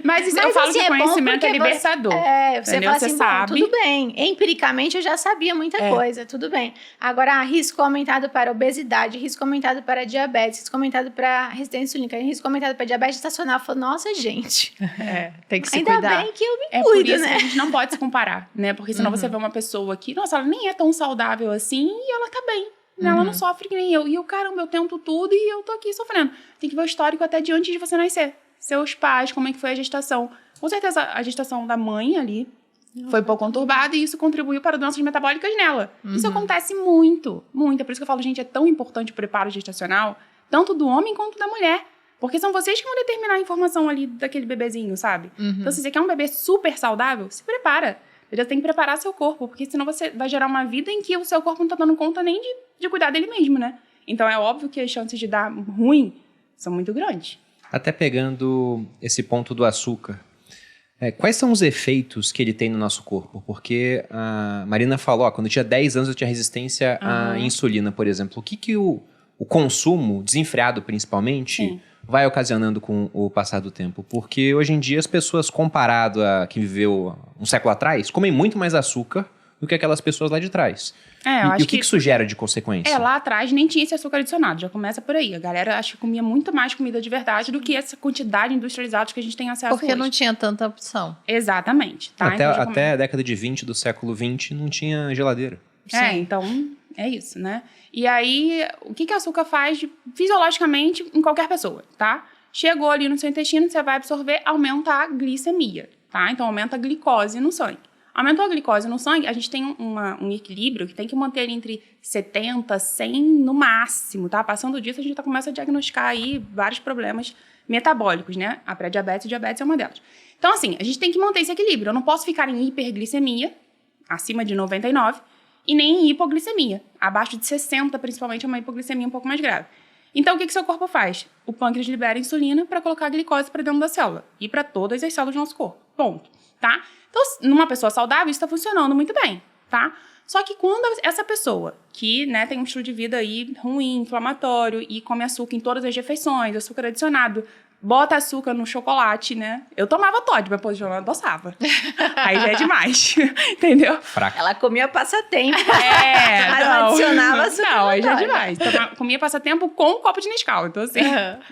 Mas eu falo assim, que o conhecimento é libertador. Você fala assim, sabe. Tudo bem. Empiricamente eu já sabia muita coisa, tudo bem. Agora, risco aumentado para obesidade, risco aumentado para diabetes, risco aumentado para resistência insulínica, risco aumentado para diabetes gestacional. Eu falo, nossa, gente. Tem que se Ainda cuidar. bem que eu me É cuido, por isso né? que a gente não pode se comparar, né? Porque senão você vê uma pessoa que, nossa, ela nem é tão saudável assim e ela tá bem. Ela não sofre que nem eu. E eu, caramba, eu tento tudo e eu tô aqui sofrendo. Tem que ver o histórico até de antes de você nascer. Seus pais, como é que foi a gestação. Com certeza, a gestação da mãe ali foi pouco conturbada e isso contribuiu para doenças metabólicas nela. Isso acontece muito, muito. É por isso que eu falo, gente, é tão importante o preparo gestacional, tanto do homem quanto da mulher. Porque são vocês que vão determinar a informação ali daquele bebezinho, sabe? Então, se você quer um bebê super saudável, se prepara. Você já tem que preparar seu corpo, porque senão você vai gerar uma vida em que o seu corpo não tá dando conta nem de cuidar dele mesmo, né? Então é óbvio que as chances de dar ruim são muito grandes. Até pegando esse ponto do açúcar, quais são os efeitos que ele tem no nosso corpo? Porque a Marina falou, quando eu tinha 10 anos eu tinha resistência à insulina, por exemplo. O que o consumo, desenfreado principalmente, vai ocasionando com o passar do tempo? Porque hoje em dia as pessoas, comparado a quem viveu um século atrás, comem muito mais açúcar do que aquelas pessoas lá de trás. E o que isso gera de consequência? Lá atrás nem tinha esse açúcar adicionado, já começa por aí. A galera acho que comia muito mais comida de verdade do que essa quantidade industrializada que a gente tem acesso Porque hoje. não tinha tanta opção. Exatamente. Tá? Até a década de 20 do século 20 não tinha geladeira. Então é isso, né? E aí, o que o açúcar faz fisiologicamente em qualquer pessoa, tá? Chegou ali no seu intestino, você vai absorver, aumenta a glicemia, tá? Então, aumenta a glicose no sangue. Aumentou a glicose no sangue, a gente tem um equilíbrio que tem que manter ali entre 70, 100 no máximo, tá? Passando disso, a gente começa a diagnosticar aí vários problemas metabólicos, né? A pré-diabetes e diabetes é uma delas. Então, assim, a gente tem que manter esse equilíbrio. Eu não posso ficar em hiperglicemia, acima de 99, e nem em hipoglicemia. Abaixo de 60, principalmente, é uma hipoglicemia um pouco mais grave. Então, o que seu corpo faz? O pâncreas libera insulina para colocar a glicose para dentro da célula e para todas as células do nosso corpo. Ponto. Tá? Então, numa pessoa saudável, isso está funcionando muito bem, tá? Só que quando essa pessoa que, né, tem um estilo de vida aí ruim, inflamatório e come açúcar em todas as refeições, açúcar adicionado, bota açúcar no chocolate, né? Eu tomava Toddy, mas depois eu não adoçava. Aí já é demais, entendeu? Fraca. Ela comia passatempo. Mas não adicionava açúcar. Não, aí já é demais. Comia passatempo com um copo de Nescau. Então, assim,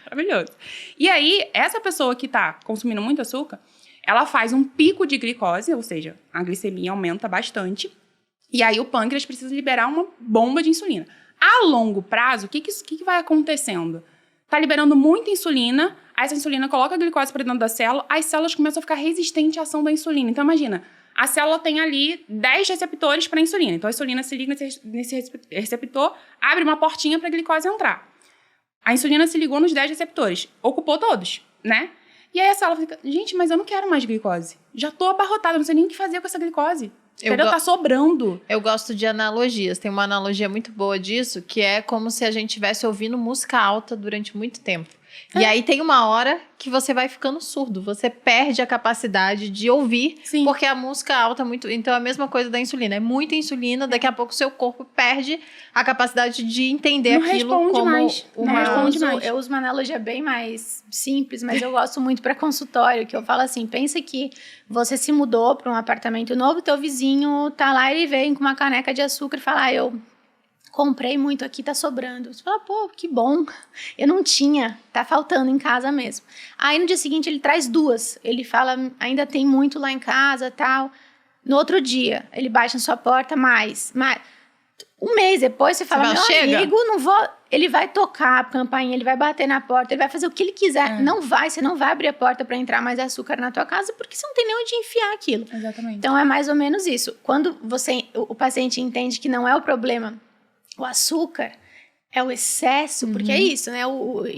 maravilhoso. E aí, essa pessoa que tá consumindo muito açúcar, ela faz um pico de glicose, ou seja, a glicemia aumenta bastante. E aí, o pâncreas precisa liberar uma bomba de insulina. A longo prazo, o que vai acontecendo? Tá liberando muita insulina, aí essa insulina coloca a glicose para dentro da célula, as células começam a ficar resistentes à ação da insulina. Então, imagina, a célula tem ali 10 receptores para insulina. Então, a insulina se liga nesse receptor, abre uma portinha para a glicose entrar. A insulina se ligou nos 10 receptores, ocupou todos, né? E aí a célula fica, gente, mas eu não quero mais glicose. Já tô abarrotada, não sei nem o que fazer com essa glicose. Entendeu? Tá sobrando. Eu gosto de analogias. Tem uma analogia muito boa disso, que é como se a gente estivesse ouvindo música alta durante muito tempo. E aí tem uma hora que você vai ficando surdo. Você perde a capacidade de ouvir, porque a música alta é muito... Então é a mesma coisa da insulina. É muita insulina, daqui a pouco o seu corpo perde a capacidade de entender aquilo como Eu uso uma analogia bem mais simples, mas eu gosto muito para consultório, que eu falo assim, pensa que você se mudou para um apartamento novo, teu vizinho tá lá, ele vem com uma caneca de açúcar e fala, eu comprei muito aqui, tá sobrando. Você fala, pô, que bom. Eu não tinha, tá faltando em casa mesmo. Aí no dia seguinte ele traz 2. Ele fala, ainda tem muito lá em casa, tal. No outro dia, ele baixa na sua porta, mais. Um mês depois você fala, meu amigo, não vou... Ele vai tocar a campainha, ele vai bater na porta, ele vai fazer o que ele quiser. Você não vai abrir a porta para entrar mais açúcar na tua casa, porque você não tem nem onde enfiar aquilo. Exatamente. Então é mais ou menos isso. Quando o paciente entende que não é o problema o açúcar, é o excesso, porque é isso, né?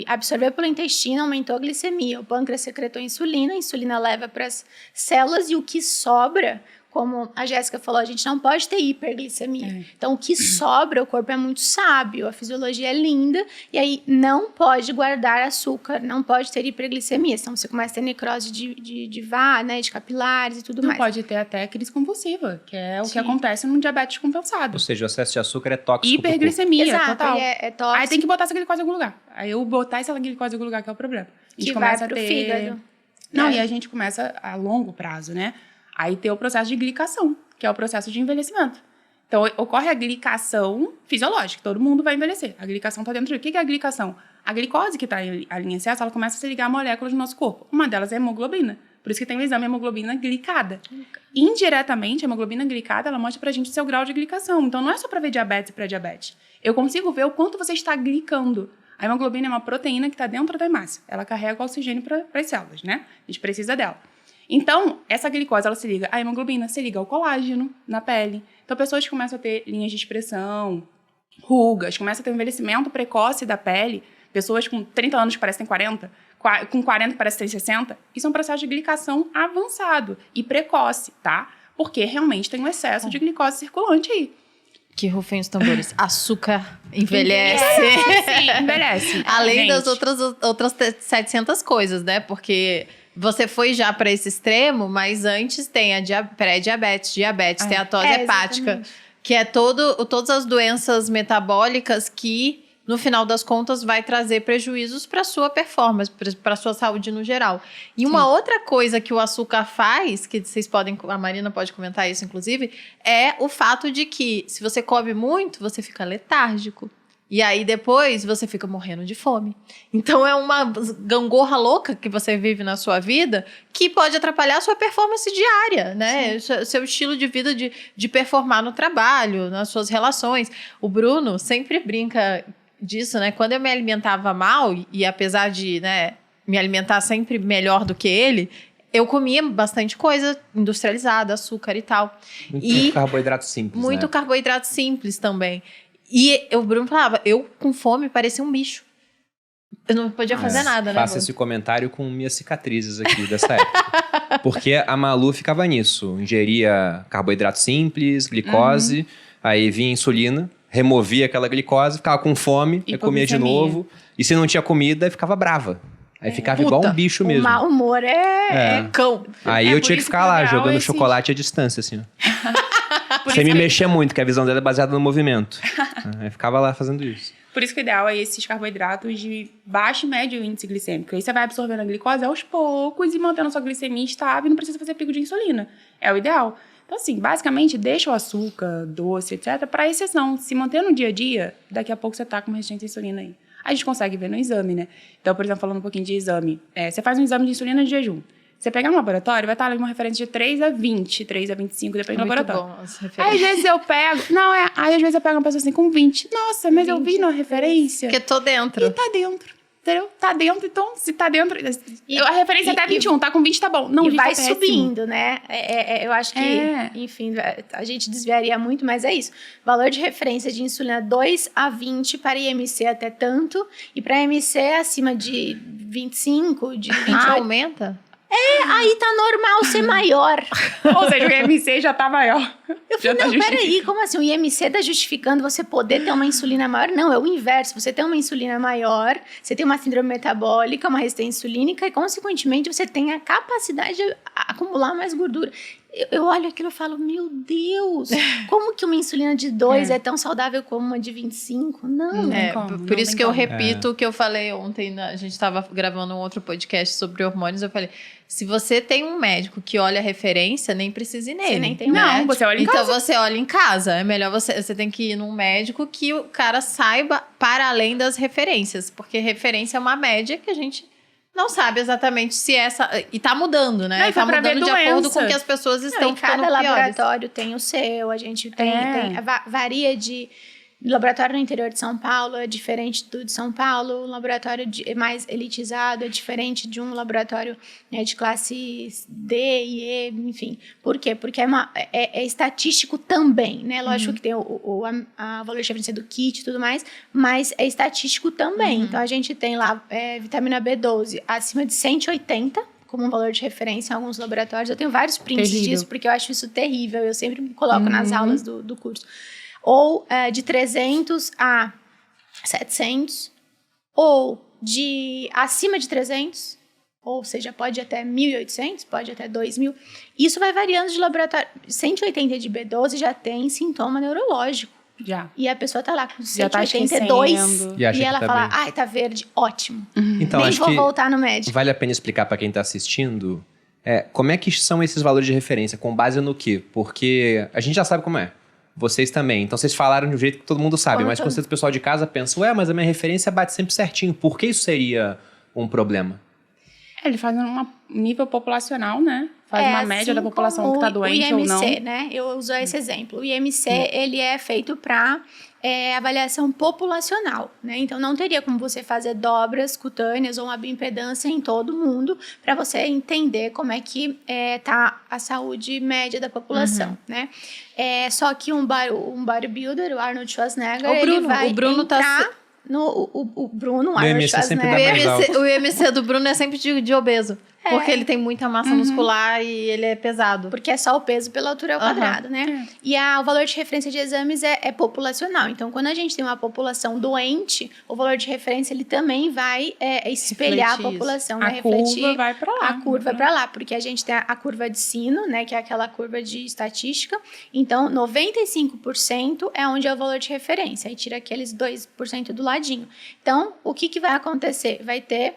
Absorver pelo intestino aumentou a glicemia, o pâncreas secretou insulina, a insulina leva para as células e o que sobra como a Jéssica falou, a gente não pode ter hiperglicemia. Então, o que sobra, o corpo é muito sábio, a fisiologia é linda, e aí não pode guardar açúcar, não pode ter hiperglicemia. Então, você começa a ter necrose de né, de capilares e tudo Não mais. pode ter até crise convulsiva, que é o que acontece num diabetes compensado. Ou seja, o excesso de açúcar é tóxico pro corpo. Hiperglicemia, Exato, total. é tóxico. Aí tem que botar essa glicose em algum lugar. Aí eu botar essa glicose em algum lugar que é o problema. A gente Que vai começa pro a ter... fígado. Não, É. e a gente começa a longo prazo, né? Aí tem o processo de glicação, que é o processo de envelhecimento. Então, ocorre a glicação fisiológica, todo mundo vai envelhecer. A glicação está dentro de... O que é a glicação? A glicose que está ali em excesso, ela começa a se ligar a moléculas do nosso corpo. Uma delas é a hemoglobina. Por isso que tem o exame hemoglobina glicada. Indiretamente, a hemoglobina glicada, ela mostra pra gente o seu grau de glicação. Então, não é só para ver diabetes e pré-diabetes. Eu consigo ver o quanto você está glicando. A hemoglobina é uma proteína que está dentro da hemácia. Ela carrega o oxigênio para as células, né? A gente precisa dela. Então, essa glicose, ela se liga à hemoglobina, se liga ao colágeno na pele. Então, pessoas que começam a ter linhas de expressão, rugas, começam a ter um envelhecimento precoce da pele, pessoas com 30 anos que parecem ter 40, com 40 que parecem ter 60, isso é um processo de glicação avançado e precoce, tá? Porque realmente tem um excesso de glicose circulante aí. Que rufem os tambores. Açúcar envelhece. Sim, envelhece. Além Gente, das outras 700 coisas, né? Porque você foi já para esse extremo, mas antes tem a pré-diabetes, diabetes, tem a tosse hepática, exatamente. que é todas as doenças metabólicas que, no final das contas, vai trazer prejuízos para sua performance, para sua saúde no geral. E uma outra coisa que o açúcar faz, que vocês podem, a Marina pode comentar isso, inclusive, é o fato de que, se você come muito, você fica letárgico. E aí, depois, você fica morrendo de fome. Então, é uma gangorra louca que você vive na sua vida que pode atrapalhar a sua performance diária, né? Seu estilo de vida de performar no trabalho, nas suas relações. O Bruno sempre brinca disso, né? Quando eu me alimentava mal, e apesar de, né, me alimentar sempre melhor do que ele, eu comia bastante coisa industrializada, açúcar e tal. Muito carboidrato simples, Muito né? carboidrato simples também. E o Bruno falava, eu com fome parecia um bicho. Eu não podia fazer nada, né? Faça Bruno? esse comentário com minhas cicatrizes aqui dessa época. Porque a Malu ficava nisso. Ingeria carboidrato simples, glicose, aí vinha insulina, removia aquela glicose, ficava com fome, aí comia de Hipoglicemia. novo. E se não tinha comida, aí ficava brava. Aí ficava igual um bicho O mesmo. mau humor é Cão. Aí É eu por tinha que isso ficar que o lá, grau jogando existe. chocolate à distância, assim. Ó. Por Sem isso me que- mexer muito, que a visão dela é baseada no movimento. Aí ficava lá fazendo isso. Por isso que o ideal é esses carboidratos de baixo e médio índice glicêmico. Aí você vai absorvendo a glicose aos poucos e mantendo a sua glicemia estável e não precisa fazer pico de insulina. É o ideal. Então, assim, basicamente, deixa o açúcar, doce, etc., para exceção. Se manter no dia a dia, daqui a pouco você tá com uma resistência à insulina aí. A gente consegue ver no exame, né? Então, por exemplo, falando um pouquinho de exame. Você faz um exame de insulina de jejum. Você pegar no laboratório, vai estar ali uma referência de 3 a 20, 3 a 25, depende do Muito laboratório. bom as Aí, referências. às vezes eu pego... Aí, às vezes eu pego uma pessoa assim com 20. Nossa, mas eu vi na referência. Porque tô dentro. E tá dentro. Entendeu? Tá dentro, então, se tá dentro... a referência é até 21, tá com 20, tá bom. Não, e gente, vai tá péssimo. subindo, né? Eu acho que, enfim, a gente desviaria muito, mas é isso. Valor de referência de insulina 2 a 20 para IMC até tanto, e para IMC acima de 25, de 28. Aumenta? Aí tá normal ser maior. Ou seja, o IMC já tá maior. Eu Já falei, tá não, justificado. peraí, como assim? O IMC tá justificando você poder ter uma insulina maior? Não, é o inverso. Você tem uma insulina maior, você tem uma síndrome metabólica, uma resistência insulínica e, consequentemente, você tem a capacidade de acumular mais gordura. Eu olho aquilo e falo, meu Deus, como que uma insulina de 2 é tão saudável como uma de 25? Não. tem como, por não isso tem que eu como. repito o que eu falei ontem, a gente estava gravando um outro podcast sobre hormônios, eu falei, se você tem um médico que olha a referência, nem precisa ir nele. nem tem né? Não, você olha em então casa. você olha em casa, é melhor você tem que ir num médico que o cara saiba para além das referências, porque referência é uma média que a gente não sabe exatamente se essa... E tá mudando, né? Não, e E tá foi pra ver mudando de acordo doença. com o que as pessoas estão Não, e ficando cada piores. laboratório tem o seu, a gente tem varia de... O laboratório no interior de São Paulo é diferente do de São Paulo, o laboratório mais elitizado é diferente de um laboratório, né, de classe D e E, enfim. Por quê? Porque é estatístico também, né? Lógico que tem a valor de referência do kit e tudo mais, mas é estatístico também. Então, a gente tem lá vitamina B12 acima de 180, como um valor de referência em alguns laboratórios. Eu tenho vários prints Terrível. disso, porque eu acho isso terrível. Eu sempre me coloco nas aulas do curso. Ou de 300 a 700, ou de acima de 300, ou seja, pode ir até 1.800, pode ir até 2.000. Isso vai variando de laboratório. 180 de B12 já tem sintoma neurológico. Já. E a pessoa tá lá com Já tá 182 esquecendo. E acha e ela que tá fala, bem. ai, tá verde, ótimo. Então, Nem acho vou que voltar no médico. vale a pena explicar para quem está assistindo como é que são esses valores de referência, com base no quê? Porque a gente já sabe como é. Vocês também. Então, vocês falaram de um jeito que todo mundo sabe. Como Mas todo- quando vocês, o pessoal de casa pensa, mas a minha referência bate sempre certinho. Por que isso seria um problema? Ele faz um nível populacional, né? Faz uma média da assim população como que tá doente o ou não. IMC, né? Eu uso esse exemplo. O IMC, ele é feito para avaliação populacional, né? Então, não teria como você fazer dobras cutâneas ou uma bioimpedância em todo mundo para você entender como é que tá a saúde média da população, né? Só que um bodybuilder, o Arnold Schwarzenegger, ele vai o Bruno tá entrar o Bruno, o O Arnold IMC sempre dá Schwarzenegger. mais alto. O IMC do Bruno é sempre de obeso. Porque ele tem muita massa muscular e ele é pesado. Porque é só o peso pela altura ao Aham. quadrado, né? E o valor de referência de exames é populacional. Então, quando a gente tem uma população doente, o valor de referência ele também vai espelhar Refletir a população, A né? curva vai pra lá. A curva vai para lá, porque a gente tem a curva de sino, né? Que é aquela curva de estatística. Então, 95% é onde é o valor de referência. Aí tira aqueles 2% do ladinho. Então, o que vai acontecer? Vai ter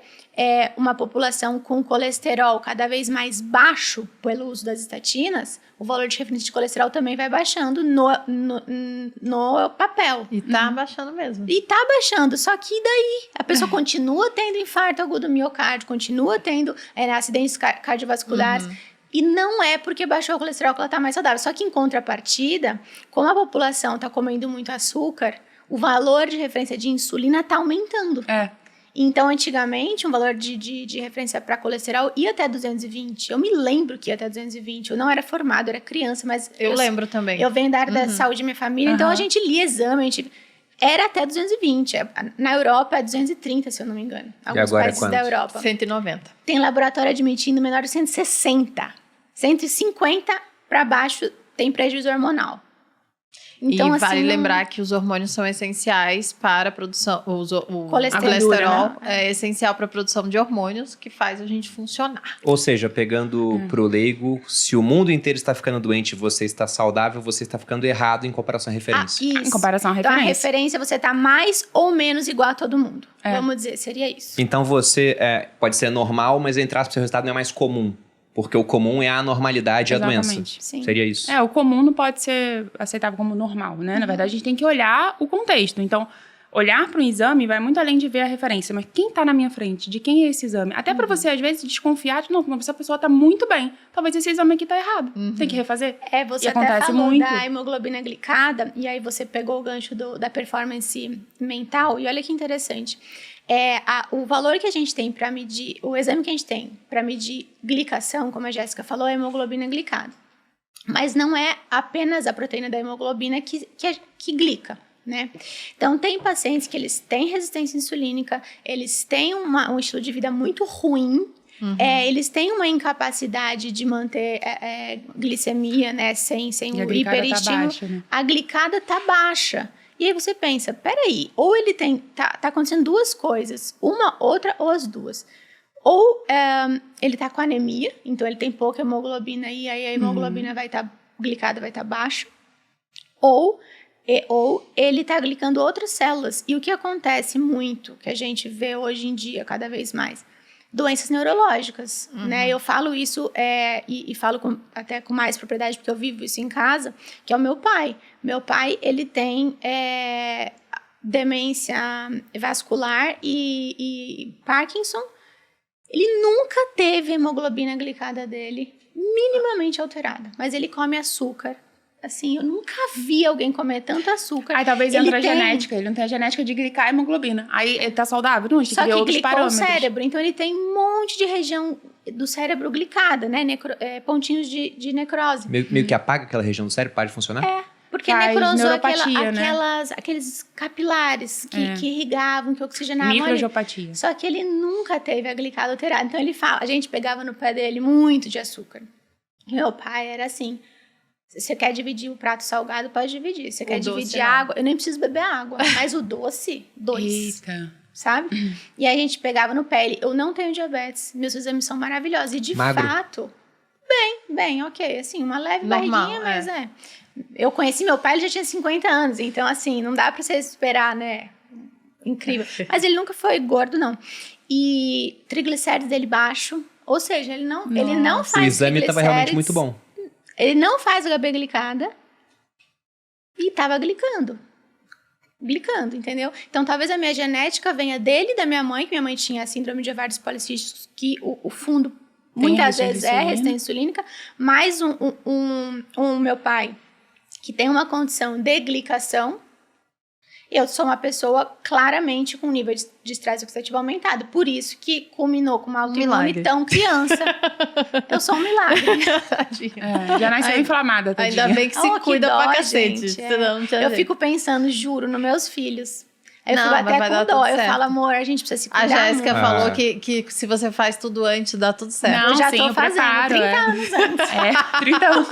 uma população com colesterol cada vez mais baixo pelo uso das estatinas, o valor de referência de colesterol também vai baixando no papel. E tá baixando mesmo. E tá baixando, só que daí a pessoa continua tendo infarto agudo do miocárdio, continua tendo acidentes cardiovasculares. E não é porque baixou o colesterol que ela tá mais saudável. Só que em contrapartida, como a população tá comendo muito açúcar, o valor de referência de insulina tá aumentando. Então, antigamente, um valor de referência para colesterol ia até 220. Eu me lembro que ia até 220. Eu não era formada, eu era criança, mas... Eu lembro também. Eu venho da área da saúde da minha família, então a gente lia exame, era até 220. Na Europa é 230, se eu não me engano. Alguns agora é países quanto? da Europa. 190. Tem laboratório admitindo menor de 160. 150 para baixo tem prejuízo hormonal. Então, e assim, vale não- lembrar que os hormônios são essenciais para a produção. O Colesterol, colesterol né? é essencial para a produção de hormônios que faz a gente funcionar. Ou seja, pegando pro leigo, se o mundo inteiro está ficando doente e você está saudável, você está ficando errado em comparação à referência. Isso. Em comparação à Então, a referência. referência você tá mais ou menos igual a todo mundo. Vamos dizer, seria isso. Então você pode ser normal, mas entre aspas, seu resultado não é mais comum. Porque o comum é a anormalidade e a doença. Exatamente. Sim. Seria isso. O comum não pode ser aceitável como normal, né? Na verdade, a gente tem que olhar o contexto. Então, olhar para um exame vai muito além de ver a referência. Mas quem está na minha frente? De quem é esse exame? Até para você, às vezes, desconfiar de, não, essa pessoa está muito bem. Talvez esse exame aqui está errado. Tem que refazer. Você E até acontece falou muito. da hemoglobina glicada, e aí você pegou o gancho da performance mental, e olha que interessante. O valor que a gente tem para medir, o exame que a gente tem para medir glicação, como a Jéssica falou, é a hemoglobina glicada. Mas não é apenas a proteína da hemoglobina que glica, né? Então, tem pacientes que eles têm resistência insulínica, eles têm um estilo de vida muito ruim, eles têm uma incapacidade de manter glicemia, né, sem E a o glicada tá hiperestímulo. baixa, né? A glicada tá baixa. E aí você pensa, peraí, ou ele tá acontecendo duas coisas, uma, outra ou as duas. Ou ele tá com anemia, então ele tem pouca hemoglobina e aí a hemoglobina glicada vai estar baixa. Ou ele tá glicando outras células. E o que acontece muito, que a gente vê hoje em dia cada vez mais, doenças neurológicas, né? Eu falo isso e falo até com mais propriedade, porque eu vivo isso em casa, que é o meu pai. Meu pai, ele tem demência vascular e Parkinson. Ele nunca teve a hemoglobina glicada dele minimamente alterada, mas ele come açúcar. Assim, eu nunca vi alguém comer tanto açúcar. Aí talvez Ele entre a tem- genética. Ele não tem a genética de glicar a hemoglobina. Aí ele tá saudável? Não, a gente Só tem que ver que outros glicou o parâmetros. cérebro, então ele tem um monte de região do cérebro glicada, né? Pontinhos de necrose. Meio que apaga aquela região do cérebro, para de funcionar? Porque Faz necrosou neuropatia, né? aqueles capilares que irrigavam, que oxigenavam. Microangiopatia. Só que ele nunca teve a glicada alterada. Então ele fala, a gente pegava no pé dele muito de açúcar. Meu pai era assim, se você quer dividir o prato salgado, pode dividir. Se você quer dividir água, eu nem preciso beber água, mas o doce, 2. Eita. Sabe? E aí a gente pegava no pé. Eu não tenho diabetes, meus exames são maravilhosos. E de fato, bem, ok. Assim, uma leve barriguinha, mas Eu conheci meu pai, ele já tinha 50 anos. Então, assim, não dá pra você esperar, né? Incrível. Mas ele nunca foi gordo, não. E triglicéridos dele baixo. Ou seja, ele não faz o exame estava realmente muito bom. Ele não faz HB glicada e estava glicando, entendeu? Então, talvez a minha genética venha dele e da minha mãe, que minha mãe tinha síndrome de ovários policísticos, que o fundo muitas vezes é resistência insulínica, mais um meu pai, que tem uma condição de glicação. Eu sou uma pessoa claramente com nível de estresse oxidativo aumentado. Por isso que culminou com uma autoimune tão criança. Eu sou um milagre. Já nasceu inflamada, tadinha. Ainda bem que se cuida dó, pra cacete. gente, Senão não tinha eu jeito. fico pensando, juro, nos meus filhos. Aí eu Não, fico mas vai até dar com dó. tudo Eu certo. falo, amor, a gente precisa se cuidar. A Jéssica muito. falou que se você faz tudo antes, dá tudo certo. Não, Eu já sim, tô eu fazendo preparo, 30 anos antes. 30 anos.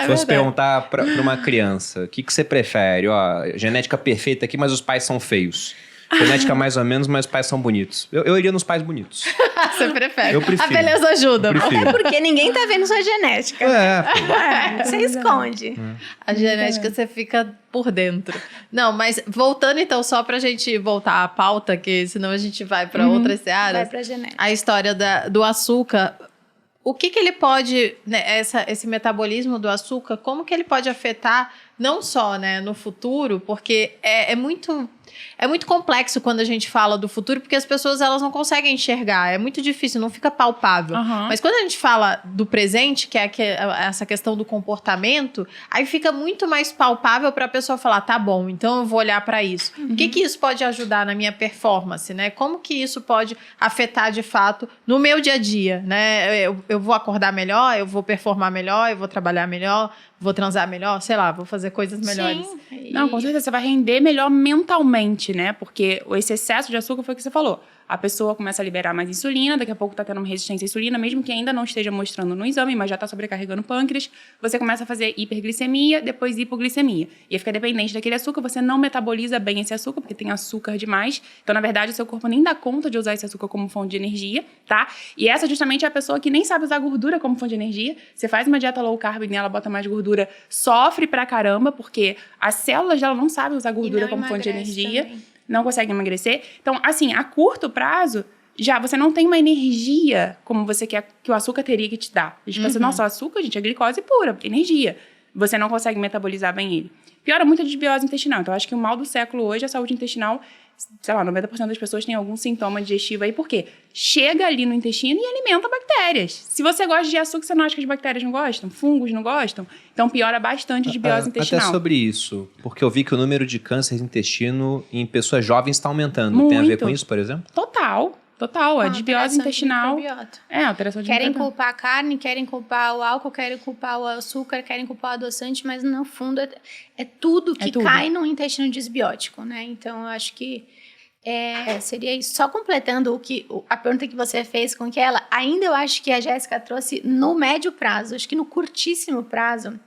Se fosse perguntar pra uma criança, o que você prefere? Ó, genética perfeita aqui, mas os pais são feios. Genética mais ou menos, mas os pais são bonitos. Eu iria nos pais bonitos. Você prefere. Eu prefiro. A beleza ajuda. Eu prefiro. É porque ninguém tá vendo sua genética. Você esconde. A genética você fica por dentro. Não, mas voltando então, só pra gente voltar à pauta, que senão a gente vai pra outras searas. Vai pra genética. A história do açúcar. O que ele pode, né, esse metabolismo do açúcar, como que ele pode afetar, não só, né, no futuro, porque é muito complexo quando a gente fala do futuro, porque as pessoas elas não conseguem enxergar, é muito difícil, não fica palpável. Mas quando a gente fala do presente, que é essa questão do comportamento, aí fica muito mais palpável para a pessoa falar, tá bom, então eu vou olhar para isso. O que isso pode ajudar na minha performance, né? Como que isso pode afetar de fato no meu dia a dia, né? Eu vou acordar melhor, eu vou performar melhor, eu vou trabalhar melhor, vou transar melhor, sei lá, vou fazer coisas melhores. Sim. Não, com certeza, você vai render melhor mentalmente, né? Porque esse excesso de açúcar foi o que você falou. A pessoa começa a liberar mais insulina, daqui a pouco tá tendo uma resistência à insulina, mesmo que ainda não esteja mostrando no exame, mas já tá sobrecarregando o pâncreas. Você começa a fazer hiperglicemia, depois hipoglicemia. E aí fica dependente daquele açúcar, você não metaboliza bem esse açúcar, porque tem açúcar demais. Então, na verdade, o seu corpo nem dá conta de usar esse açúcar como fonte de energia, tá? E essa justamente é a pessoa que nem sabe usar gordura como fonte de energia. Você faz uma dieta low carb e nela bota mais gordura, sofre pra caramba, porque as células dela não sabem usar gordura como fonte de energia. Também. Não consegue emagrecer. Então, assim, a curto prazo, já você não tem uma energia como você quer que o açúcar teria que te dar. A gente pensa, nossa, o açúcar, gente, é glicose pura, energia. Você não consegue metabolizar bem ele. Piora muito a desbiose intestinal. Então, eu acho que o mal do século hoje é a saúde intestinal. Sei lá, 90% das pessoas têm algum sintoma digestivo aí. Por quê? Chega ali no intestino e alimenta bactérias. Se você gosta de açúcar, você não acha que as bactérias não gostam? Fungos não gostam? Então, piora bastante a desbiose intestinal. Até sobre isso, porque eu vi que o número de câncer de intestino em pessoas jovens está aumentando. Muito. Tem a ver com isso, por exemplo? Total. A desbiose intestinal. Alteração de Querem microbiota. culpar a carne, querem culpar o álcool, querem culpar o açúcar, querem culpar o adoçante, mas no fundo é tudo que cai no intestino desbiótico, né? Então, eu acho que seria isso. Só completando a pergunta que você fez com que ainda eu acho que a Jéssica trouxe no médio prazo, acho que no curtíssimo prazo,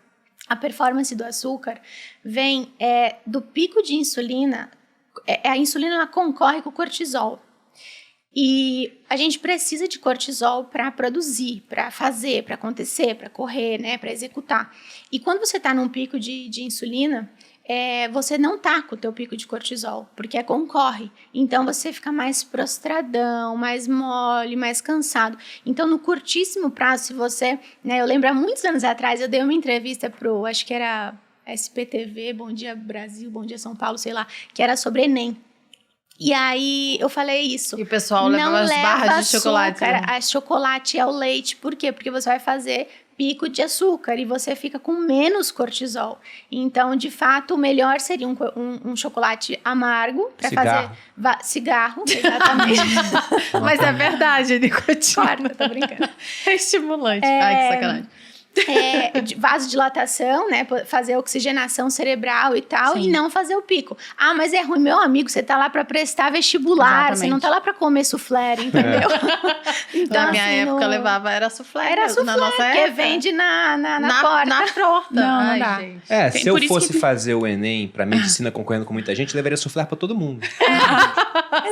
a performance do açúcar vem do pico de insulina. A insulina ela concorre com o cortisol. E a gente precisa de cortisol para produzir, para fazer, para acontecer, para correr, né, para executar. E quando você está num pico de insulina, você não tá com o teu pico de cortisol, porque concorre. Então, você fica mais prostradão, mais mole, mais cansado. Então, no curtíssimo prazo, se você... né, eu lembro, há muitos anos atrás, eu dei uma entrevista acho que era SPTV, Bom Dia Brasil, Bom Dia São Paulo, sei lá, que era sobre Enem. E aí, eu falei isso. E o pessoal leva umas barras de chocolate. A chocolate é o leite. Por quê? Porque você vai fazer pico de açúcar e você fica com menos cortisol. Então, de fato, o melhor seria um chocolate amargo para fazer cigarro, exatamente. Mas é verdade, nicotina. Claro, eu tô brincando. É estimulante. Ai, que sacanagem. vasodilatação, né? Fazer oxigenação cerebral e tal, Sim. e não fazer o pico. Ah, mas é ruim, meu amigo, você tá lá pra prestar vestibular, você não tá lá pra comer soufflé, entendeu? Então, na minha assim, época, levava, era soufflé. Era mesmo, soufflé, na nossa porque época. vende na porta. Na porta. Não Ai, dá. gente. Se eu Por isso fosse que- fazer o Enem pra medicina concorrendo com muita gente, eu levaria soufflé pra todo mundo.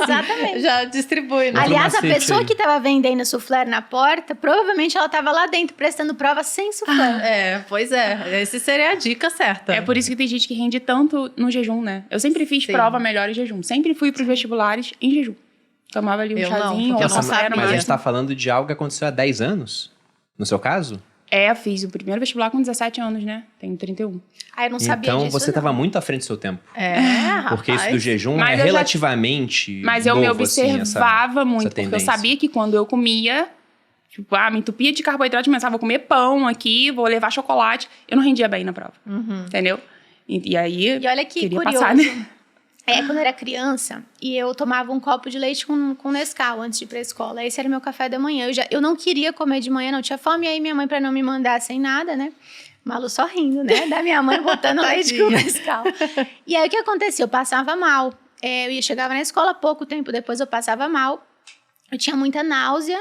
Exatamente. Já distribui, né? Ali- Aliás, a macete pessoa aí. que tava vendendo soufflé na porta, provavelmente ela tava lá dentro prestando prova sem soufflé. Pois é. Essa seria a dica certa. É por isso que tem gente que rende tanto no jejum, né? Eu sempre fiz Sim. prova melhor em jejum. Sempre fui pros vestibulares em jejum. Tomava ali um Eu não, chazinho, porque ou eu não café sabia. no Mas a gente máximo. tá falando de algo que aconteceu há 10 anos? No seu caso? Eu fiz o primeiro vestibular com 17 anos, né? Tenho 31. Ah, eu não sabia Então disso, você não. tava muito à frente do seu tempo. Porque isso do rapaz. jejum Mas é eu já- relativamente Mas eu me novo, assim, observava muito, essa porque eu tendência. sabia que quando eu comia, tipo, me entupia de carboidrato, começava a comer pão aqui, vou levar chocolate, eu não rendia bem na prova, entendeu? E aí, E olha que queria curioso. passar, né? Quando eu era criança, e eu tomava um copo de leite com Nescau antes de ir pra escola. Esse era meu café da manhã. Eu não queria comer de manhã, não tinha fome. E aí minha mãe, pra não me mandar sem nada, né? Malu só rindo, né? Da minha mãe botando leite com Nescau. E aí o que acontecia? Eu passava mal. Chegava na escola, pouco tempo depois eu passava mal. Eu tinha muita náusea,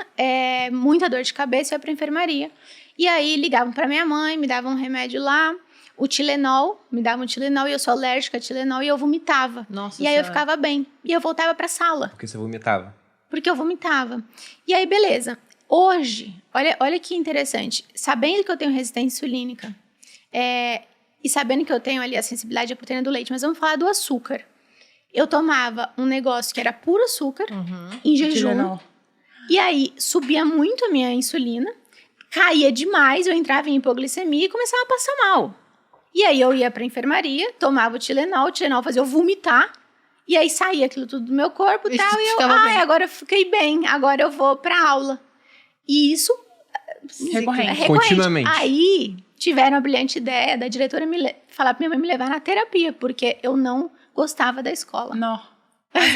muita dor de cabeça, eu ia pra enfermaria. E aí ligavam pra minha mãe, me davam um remédio lá. O Tilenol, me dava um Tilenol e eu sou alérgica a Tilenol e eu vomitava. Nossa E aí eu Senhora. ficava bem. E eu voltava pra sala, Porque você vomitava. porque eu vomitava. E aí, beleza. Hoje, olha que interessante. Sabendo que eu tenho resistência insulínica e sabendo que eu tenho ali a sensibilidade à proteína do leite, mas vamos falar do açúcar. Eu tomava um negócio que era puro açúcar, em jejum. Tilenol. E aí, subia muito a minha insulina, caía demais, eu entrava em hipoglicemia e começava a passar mal. E aí eu ia pra enfermaria, tomava o Tilenol fazia eu vomitar, e aí saía aquilo tudo do meu corpo e E tal, e eu, ficava bem. agora eu fiquei bem, agora eu vou pra aula. E isso... Recorrente. Continuamente. Aí, tiveram a brilhante ideia da diretora falar pra minha mãe me levar na terapia, porque eu não gostava da escola. Não. Mas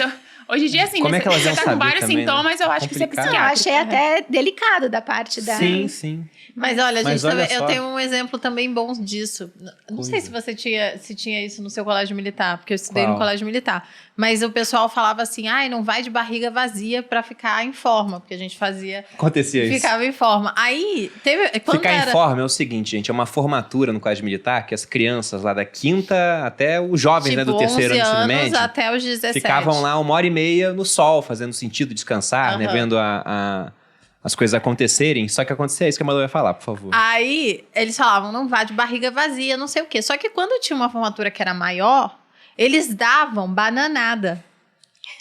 hoje em dia, assim, Como né, é que elas você iam tá com saber vários também, né? sintomas, eu acho que você é Complicado. Eu psiquiátrico. achei até delicado da parte da... Sim. Mas olha, Mas gente, olha também, eu só. tenho um exemplo também bom disso. Não sei se você tinha isso no seu colégio militar, porque eu estudei Qual? no colégio militar. Mas o pessoal falava assim, não vai de barriga vazia pra ficar em forma, porque a gente Acontecia isso. ficava em forma. Aí, quando Ficar era... em forma é o seguinte, gente, é uma formatura no colégio militar que as crianças lá da quinta até os jovens, né, do terceiro ano do 11 ensino anos médio, até os 17. ficavam lá 1h30 no sol, fazendo sentido, descansar, né, Aham. vendo as coisas acontecerem. Só que acontecia isso que a Malu ia falar, por favor. Aí, eles falavam, não vá de barriga vazia, não sei o quê. Só que quando tinha uma formatura que era maior, eles davam bananada.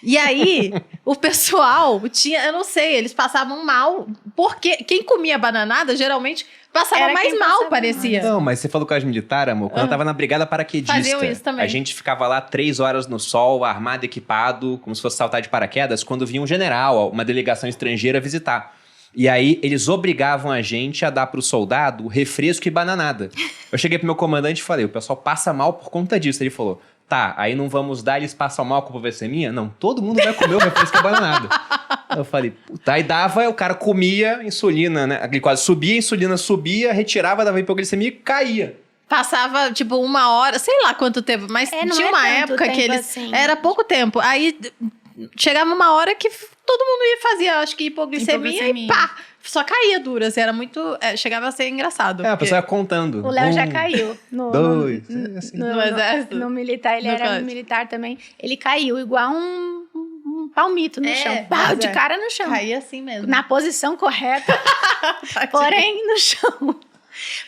E aí, o pessoal tinha, eu não sei, eles passavam mal. Porque quem comia bananada, geralmente, passava Era mais quem mal, passava parecia. Não, mas você falou colégio militar, amor, quando eu tava na brigada paraquedista. Faziam isso também. A gente ficava lá 3 horas no sol, armado, equipado, como se fosse saltar de paraquedas, quando vinha um general, uma delegação estrangeira visitar. E aí, eles obrigavam a gente a dar pro soldado refresco e bananada. Eu cheguei pro meu comandante e falei, o pessoal passa mal por conta disso. Ele falou, tá, aí não vamos dar, eles passam mal, a culpa vai ser minha? Não, todo mundo vai comer o refresco e a bananada. Eu falei, puta, aí dava, o cara comia insulina, né? A glicose subia, a insulina subia, retirava, dava hipoglicemia e caía. Passava, tipo, 1 hora, sei lá quanto tempo, mas não tinha é uma tanto época que tempo eles... assim. Era pouco tempo. Aí, chegava uma hora que todo mundo ia fazer, acho que hipoglicemia. E pá! Só caía duro, assim, era muito... chegava a ser engraçado. A porque- pessoa ia contando. O Léo já 1, caiu. 2, assim. No exército? No militar, ele No era colégio. militar também. Ele caiu igual um palmito no chão. Pau, mas de cara no chão. Caía assim mesmo. Na posição correta, porém no chão.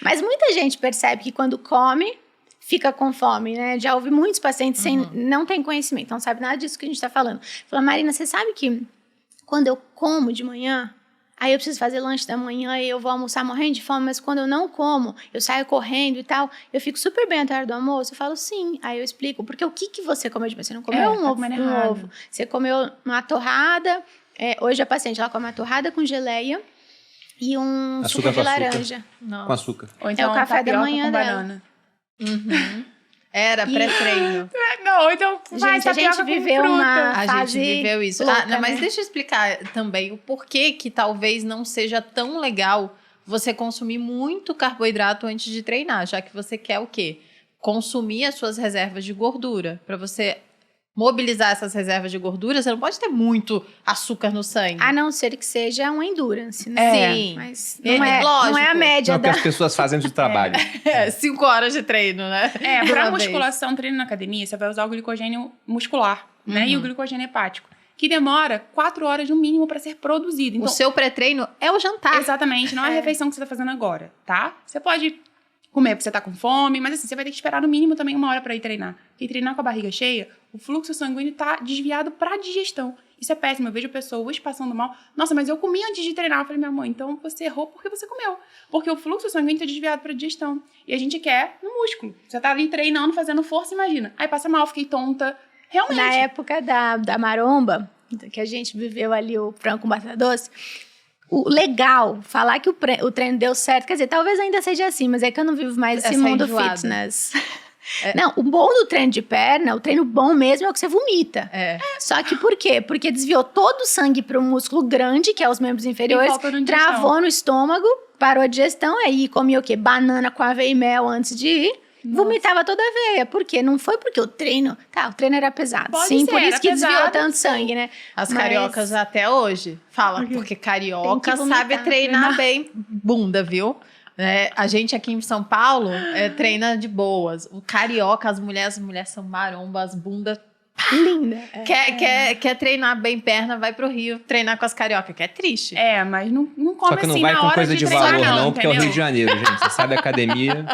Mas muita gente percebe que quando come, fica com fome, né? Já ouvi muitos pacientes não tem conhecimento, não sabe nada disso que a gente tá falando. Fala, Marina, você sabe que quando eu como de manhã, aí eu preciso fazer lanche da manhã e eu vou almoçar morrendo de fome, mas quando eu não como, eu saio correndo e tal, eu fico super bem até a hora do almoço. Eu falo, sim. Aí eu explico, porque o que você comeu de manhã? Você não comeu tá comendo um errado. ovo. Você comeu uma torrada. Hoje a paciente, ela come uma torrada com geleia e um Açúcar suco com de açúcar. laranja. Com açúcar. Ou então É o café da tapioca manhã com dela. banana. Era pré-treino. Não, ou então Gente, a gente viveu uma A fase gente viveu isso. louca, Não, mas né? deixa eu explicar também o porquê que talvez não seja tão legal você consumir muito carboidrato antes de treinar, já que você quer o quê? Consumir as suas reservas de gordura. Para você mobilizar essas reservas de gordura, você não pode ter muito açúcar no sangue. A não ser que seja um endurance, né? Sim. Mas É, não é lógico. a média Não, porque da... as pessoas fazem de trabalho. 5 horas de treino, né? De Pra uma vez. musculação, treino na academia, você vai usar o glicogênio muscular, né? E o glicogênio hepático, que demora 4 horas no mínimo para ser produzido. Então, O seu pré-treino é o jantar. exatamente, não é a refeição que você tá fazendo agora, tá? Você pode comer porque você tá com fome, mas assim, você vai ter que esperar no mínimo também 1 hora para ir treinar. Porque treinar com a barriga cheia, o fluxo sanguíneo tá desviado pra digestão. Isso é péssimo. Eu vejo pessoas passando mal. Nossa, mas eu comi antes de treinar. Eu falei, minha mãe, então você errou porque você comeu. Porque o fluxo sanguíneo tá desviado pra digestão. E a gente quer no músculo. Você tá ali treinando, fazendo força, imagina. Aí passa mal, fiquei tonta. Realmente. Na época da maromba, que a gente viveu ali o frango com batata doce, o legal, falar que o treino deu certo, quer dizer, talvez ainda seja assim, mas é que eu não vivo mais esse Essa mundo enjoada. fitness. Não, o bom do treino de perna, o treino bom mesmo é o que você vomita. Só que por quê? Porque desviou todo o sangue para o músculo grande, que é os membros inferiores, faltou na digestão. travou no estômago, parou a digestão, aí comia o quê? Banana com aveia e mel antes de ir. Vomitava toda a veia. Por quê? Não foi porque o treino era pesado. Pode Sim, ser, por isso era que desviou pesado, tanto sangue, né? As Mas- cariocas até hoje falam, porque carioca Tem que vomitar, sabe treinar bem bunda, viu? A gente aqui em São Paulo treina de boas. O carioca, as mulheres são marombas, bunda. Linda. Quer treinar bem perna, vai pro Rio treinar com as cariocas, que é triste. Mas não come Só que não assim vai na com hora coisa de treinar, valor, não, porque é o entendeu? Rio de Janeiro, gente. Você sabe, a academia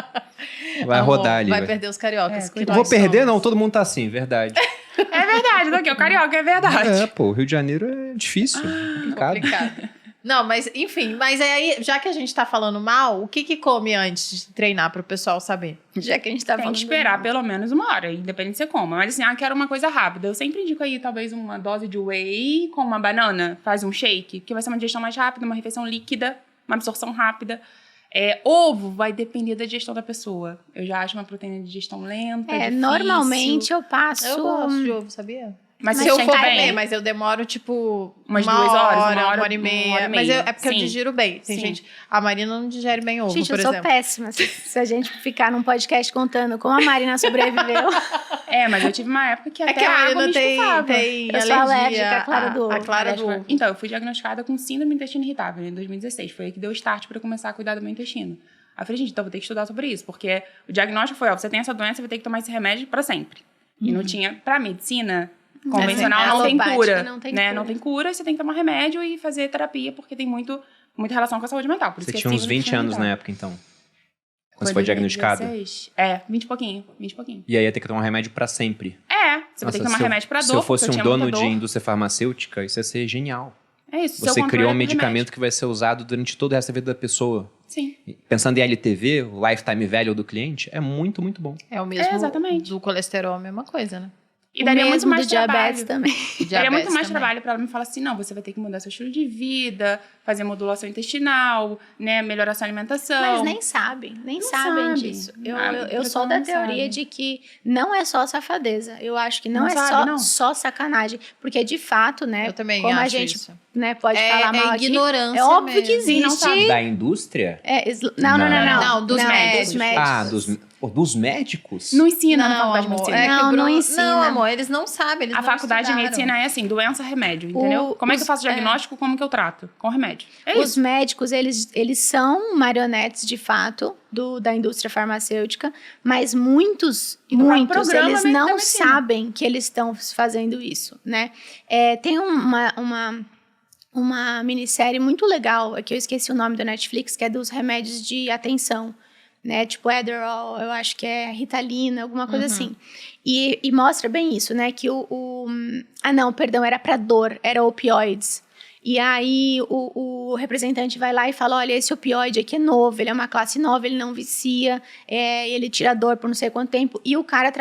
vai Amor, rodar ali. Vai perder os cariocas. que cuidado. Vou nós perder, somos. não, todo mundo tá assim, verdade. É verdade, daqui, o carioca, é verdade. Pô, o Rio de Janeiro é difícil, complicado. Complicado. Não, mas enfim, mas aí, já que a gente tá falando mal, o que come antes de treinar pro pessoal saber? Já que a gente tá Tem falando... que esperar pelo menos 1 hora, independente de você coma. Mas assim, quero uma coisa rápida. Eu sempre indico aí, talvez, uma dose de whey com uma banana. Faz um shake, que vai ser uma digestão mais rápida, uma refeição líquida, uma absorção rápida. Ovo vai depender da digestão da pessoa. Eu já acho uma proteína de digestão lenta, difícil. Normalmente eu passo... Eu gosto de ovo, sabia? Mas Se você eu sente for bem. comer, mas eu demoro, tipo, Umas uma 2 horas, hora, uma hora, uma hora e meia. uma hora e Mas meia. é porque eu Sim. digiro bem. Tem Sim. gente... A Marina não digere bem ovo, Gente, por eu sou exemplo. péssima. Se a gente ficar num podcast contando como a Marina sobreviveu, Mas eu tive uma época que É até que a a água Marina me estufava. tem Eu sou alergia alérgica à clara do ovo. à clara do ovo. Então, eu fui diagnosticada com síndrome do intestino irritável em 2016. Foi aí que deu o start para começar a cuidar do meu intestino. Aí eu falei, gente, então eu vou ter que estudar sobre isso. Porque o diagnóstico foi, você tem essa doença, você vai ter que tomar esse remédio para sempre. E não tinha, pra medicina convencional, não tem alopática, cura. não tem né? cura. Não tem cura, você tem que tomar remédio e fazer terapia, porque tem muita relação com a saúde mental. Por Você isso que tinha é uns síndrome do 20 anos intestino na irritável. época, então. Quando você foi diagnosticado. 2016. 20 e pouquinho. E aí ia ter que tomar um remédio pra sempre. Você vai ter que tomar se eu- remédio pra dor. Se eu fosse porque um tinha muita dono de dor. indústria farmacêutica, isso ia ser genial. É isso. seu Você controle criou é um com medicamento remédio. que vai ser usado durante todo o resto da vida da pessoa. Sim. Pensando em LTV, o lifetime value do cliente, é muito, muito bom. É o mesmo exatamente. do colesterol, a mesma coisa, né? E daria o muito mesmo mais do diabetes trabalho. também. Daria Diabetes muito mais também. trabalho pra ela me falar assim, não, você vai ter que mudar seu estilo de vida, fazer modulação intestinal, né, melhorar sua alimentação. Mas nem sabem sabem. disso. Eu A sou da pessoa não teoria sabe. de que não é só safadeza. Eu acho que não, Não é sabe, não. só sacanagem. Porque, de fato, né? Eu também como a acho gente isso. né, pode falar mal aqui. ignorância É óbvio que mesmo. Sim, não existe. sabe. Da indústria? Não, dos médicos. Dos médicos? Não ensina na Não, faculdade de amor. medicina. É que Não, o Bruno- não ensina. Não, amor, eles não sabem. Eles A não faculdade de estudaram. medicina é assim, doença-remédio, entendeu? Como é que eu faço diagnóstico, como que eu trato? Com remédio. É Os isso. médicos, eles são marionetes, de fato, da indústria farmacêutica, mas muitos, E do próprio eles programa da não medicina. sabem que eles estão fazendo isso, né? Tem uma minissérie muito legal, que eu esqueci o nome do Netflix, que é dos remédios de atenção, né? Tipo Adderall, eu acho que é Ritalina, alguma coisa assim. E mostra bem isso, né? Que era para dor, era opioides. E aí o representante vai lá e fala, olha, esse opioide aqui é novo, ele é uma classe nova, ele não vicia, ele tira dor por não sei quanto tempo. E o cara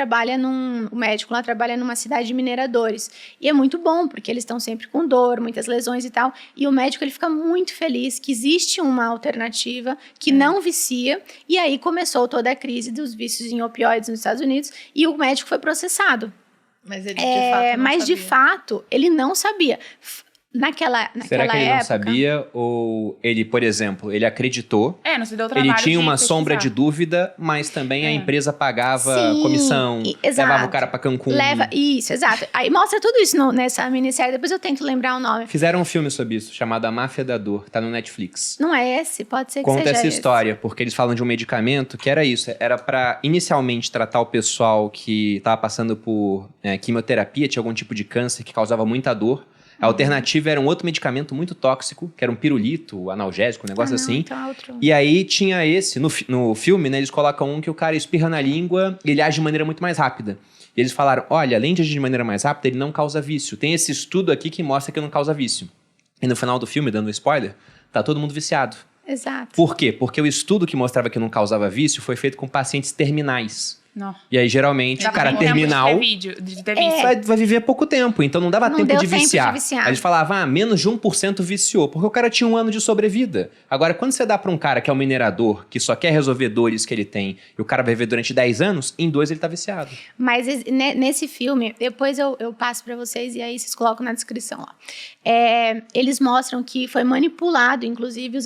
o médico lá trabalha numa cidade de mineradores. E é muito bom, porque eles estão sempre com dor, muitas lesões e tal. E o médico, ele fica muito feliz que existe uma alternativa que não vicia. E aí começou toda a crise dos vícios em opioides nos Estados Unidos e o médico foi processado. Mas ele de fato não Mas, de sabia. fato, ele não sabia. naquela Será que ele época, não sabia? Ou ele, por exemplo, ele acreditou, Não se deu trabalho ele tinha de uma sombra de pesquisar. dúvida, mas também a empresa pagava Sim, comissão, exato. levava o cara pra Cancún. Isso, exato. Aí mostra tudo isso nessa minissérie, depois eu tento lembrar o nome. Fizeram um filme sobre isso, chamado A Máfia da Dor, tá no Netflix. Não é esse? Pode ser que Conta seja essa esse. história, porque eles falam de um medicamento que era isso, era pra inicialmente tratar o pessoal que tava passando por quimioterapia, tinha algum tipo de câncer que causava muita dor. A alternativa era um outro medicamento muito tóxico, que era um pirulito, analgésico, um negócio Não, assim. então é outro. E aí tinha esse, no filme, né, eles colocam um que o cara espirra na língua e ele age de maneira muito mais rápida. E eles falaram, olha, além de agir de maneira mais rápida, ele não causa vício. Tem esse estudo aqui que mostra que não causa vício. E no final do filme, dando um spoiler, tá todo mundo viciado. Exato. Por quê? Porque o estudo que mostrava que não causava vício foi feito com pacientes terminais. Não. E aí, geralmente, Dá o cara pra ter tempo terminal de ter vício. vai viver pouco tempo, então não dava Não tempo deu de tempo de viciar. viciar. Aí eles falavam, menos de 1% viciou, porque o cara tinha 1 ano de sobrevida. Agora, quando você dá pra um cara que é um minerador, que só quer resolver dores que ele tem, e o cara vai viver durante 10 anos, em 2 ele tá viciado. Mas nesse filme, depois eu passo para vocês e aí vocês colocam na descrição lá. Eles mostram que foi manipulado, inclusive,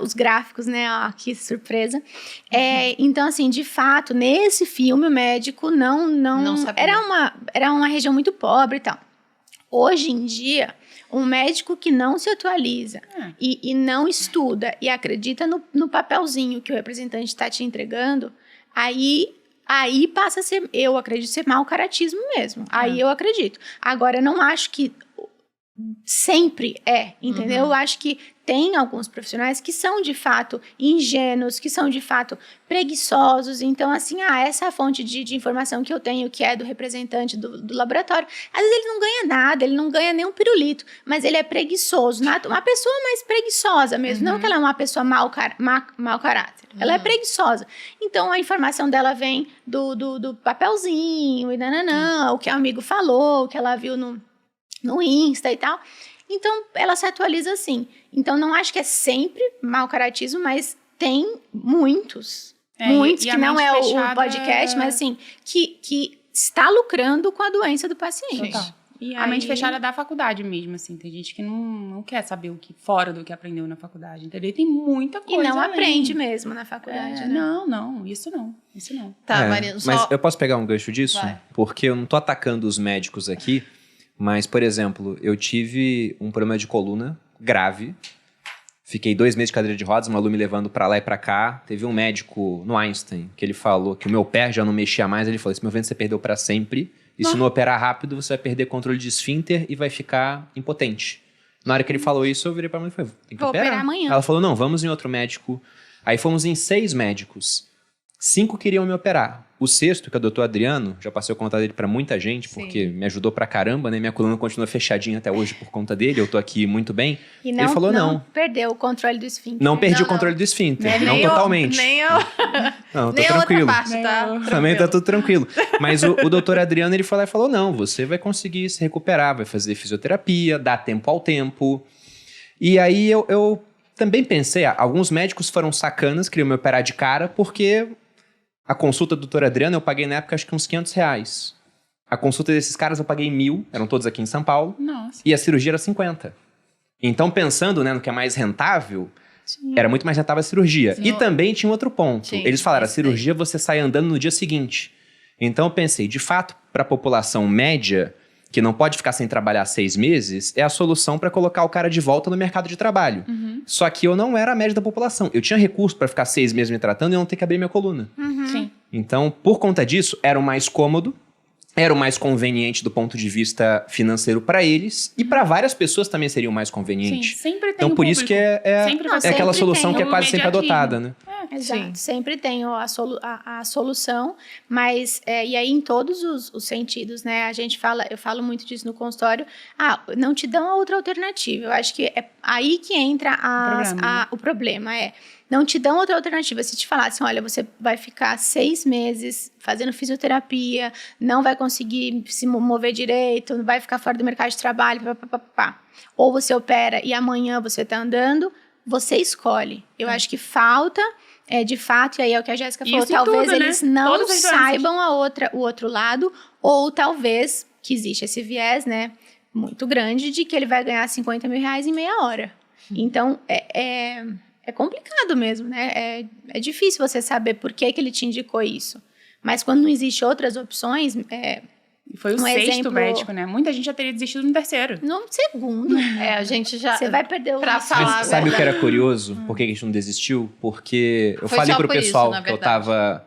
os gráficos, né? Ah, que surpresa. Então, assim, de fato, nesse filme, o médico não sabia. era uma região muito pobre e tal. Hoje em dia, um médico que não se atualiza e não estuda e acredita no papelzinho que o representante está te entregando, aí passa a ser, eu acredito, ser mau caratismo mesmo. Aí eu acredito. Agora, eu não acho que sempre entendeu? Eu acho que tem alguns profissionais que são, de fato, ingênuos, que são, de fato, preguiçosos. Então, assim, essa é a fonte de informação que eu tenho, que é do representante do laboratório. Às vezes ele não ganha nada, ele não ganha nem um pirulito, mas ele é preguiçoso. Uma pessoa mais preguiçosa mesmo, não que ela é uma pessoa mau caráter. Ela é preguiçosa. Então, a informação dela vem do papelzinho, e nananã, o que o amigo falou, o que ela viu no Insta e tal. Então, ela se atualiza assim. Então, não acho que é sempre mau caratismo, mas tem muitos. Muitos, e que a não mente é fechada... o podcast, mas assim, que está lucrando com a doença do paciente. Total. E A aí- mente fechada da faculdade mesmo, assim. Tem gente que não quer saber o que fora do que aprendeu na faculdade, entendeu? E tem muita E coisa não além. aprende mesmo na faculdade, né? Não, isso não. Tá, Marina, Mas só... eu posso pegar um gancho disso? Vai. Porque eu não tô atacando os médicos aqui, mas, por exemplo, eu tive um problema de coluna grave. Fiquei 2 meses de cadeira de rodas, uma Lu me levando pra lá e pra cá. Teve um médico no Einstein que ele falou que o meu pé já não mexia mais. Ele falou, esse meu vento você perdeu pra sempre. E se não operar rápido, você vai perder controle de esfíncter e vai ficar impotente. Na hora que ele falou isso, eu virei pra mãe e falei, tem que Vou operar amanhã. Ela falou, não, vamos em outro médico. Aí fomos em 6 médicos. 5 queriam me operar. O 6º, que é o doutor Adriano, já passei o contato dele pra muita gente, porque me ajudou pra caramba, né? Minha coluna continua fechadinha até hoje por conta dele, eu tô aqui muito bem. E Ele falou, não. perdeu o controle do esfíncter. Não perdi Não, o controle do esfíncter, não nem eu- totalmente. Nem eu... Não, tô nem a outra tranquilo. parte, tá? Também tá tudo tranquilo. Mas o doutor Adriano, ele foi lá e falou, não, você vai conseguir se recuperar, vai fazer fisioterapia, dá tempo ao tempo. E aí eu também pensei, alguns médicos foram sacanas, queriam me operar de cara, porque a consulta do doutor Adriano eu paguei na época acho que uns R$500. A consulta desses caras eu paguei 1.000, eram todos aqui em São Paulo, Nossa. e a cirurgia era 50. Então, pensando, né, no que é mais rentável, era muito mais rentável a cirurgia. Sim. E também tinha um outro ponto. Sim, Eles falaram, a isso daí. cirurgia você sai andando no dia seguinte. Então eu pensei, de fato, para a população média, que não pode ficar sem trabalhar 6 meses, é a solução para colocar o cara de volta no mercado de trabalho. Só que eu não era a média da população. Eu tinha recurso para ficar 6 meses me tratando e eu não ter que abrir minha coluna. Sim. Então, por conta disso, era o mais cômodo, era o mais conveniente do ponto de vista financeiro para eles, e para várias pessoas também seria o mais Sim, conveniente. sempre tem Então, um por isso que público. Sempre vai é ser. aquela sempre solução tem que é o quase sempre imediatismo. adotada, né? Exato, Sim. sempre tem a solução, mas e aí em todos os sentidos, né? Eu falo muito disso no consultório. Não te dão a outra alternativa. Eu acho que é aí que entra o problema. Não te dão outra alternativa. Se te falassem, olha, você vai ficar 6 meses fazendo fisioterapia, não vai conseguir se mover direito, não vai ficar fora do mercado de trabalho, ou você opera e amanhã você está andando, você escolhe. Eu acho que falta, de fato, e aí é o que a Jéssica falou, Isso em talvez tudo, né? eles não Todas as doenças. saibam o outro lado, ou talvez, que existe esse viés, né? muito grande de que ele vai ganhar 50 mil reais em meia hora. Então, é complicado mesmo, né? É difícil você saber por que ele te indicou isso. Mas quando não existe outras opções... E foi o sexto médico, né? Muita gente já teria desistido no terceiro. No segundo. A gente já... Você vai perder o... Pra falar Mas sabe o que era curioso? Por que a gente não desistiu? Porque eu falei pro pessoal que eu tava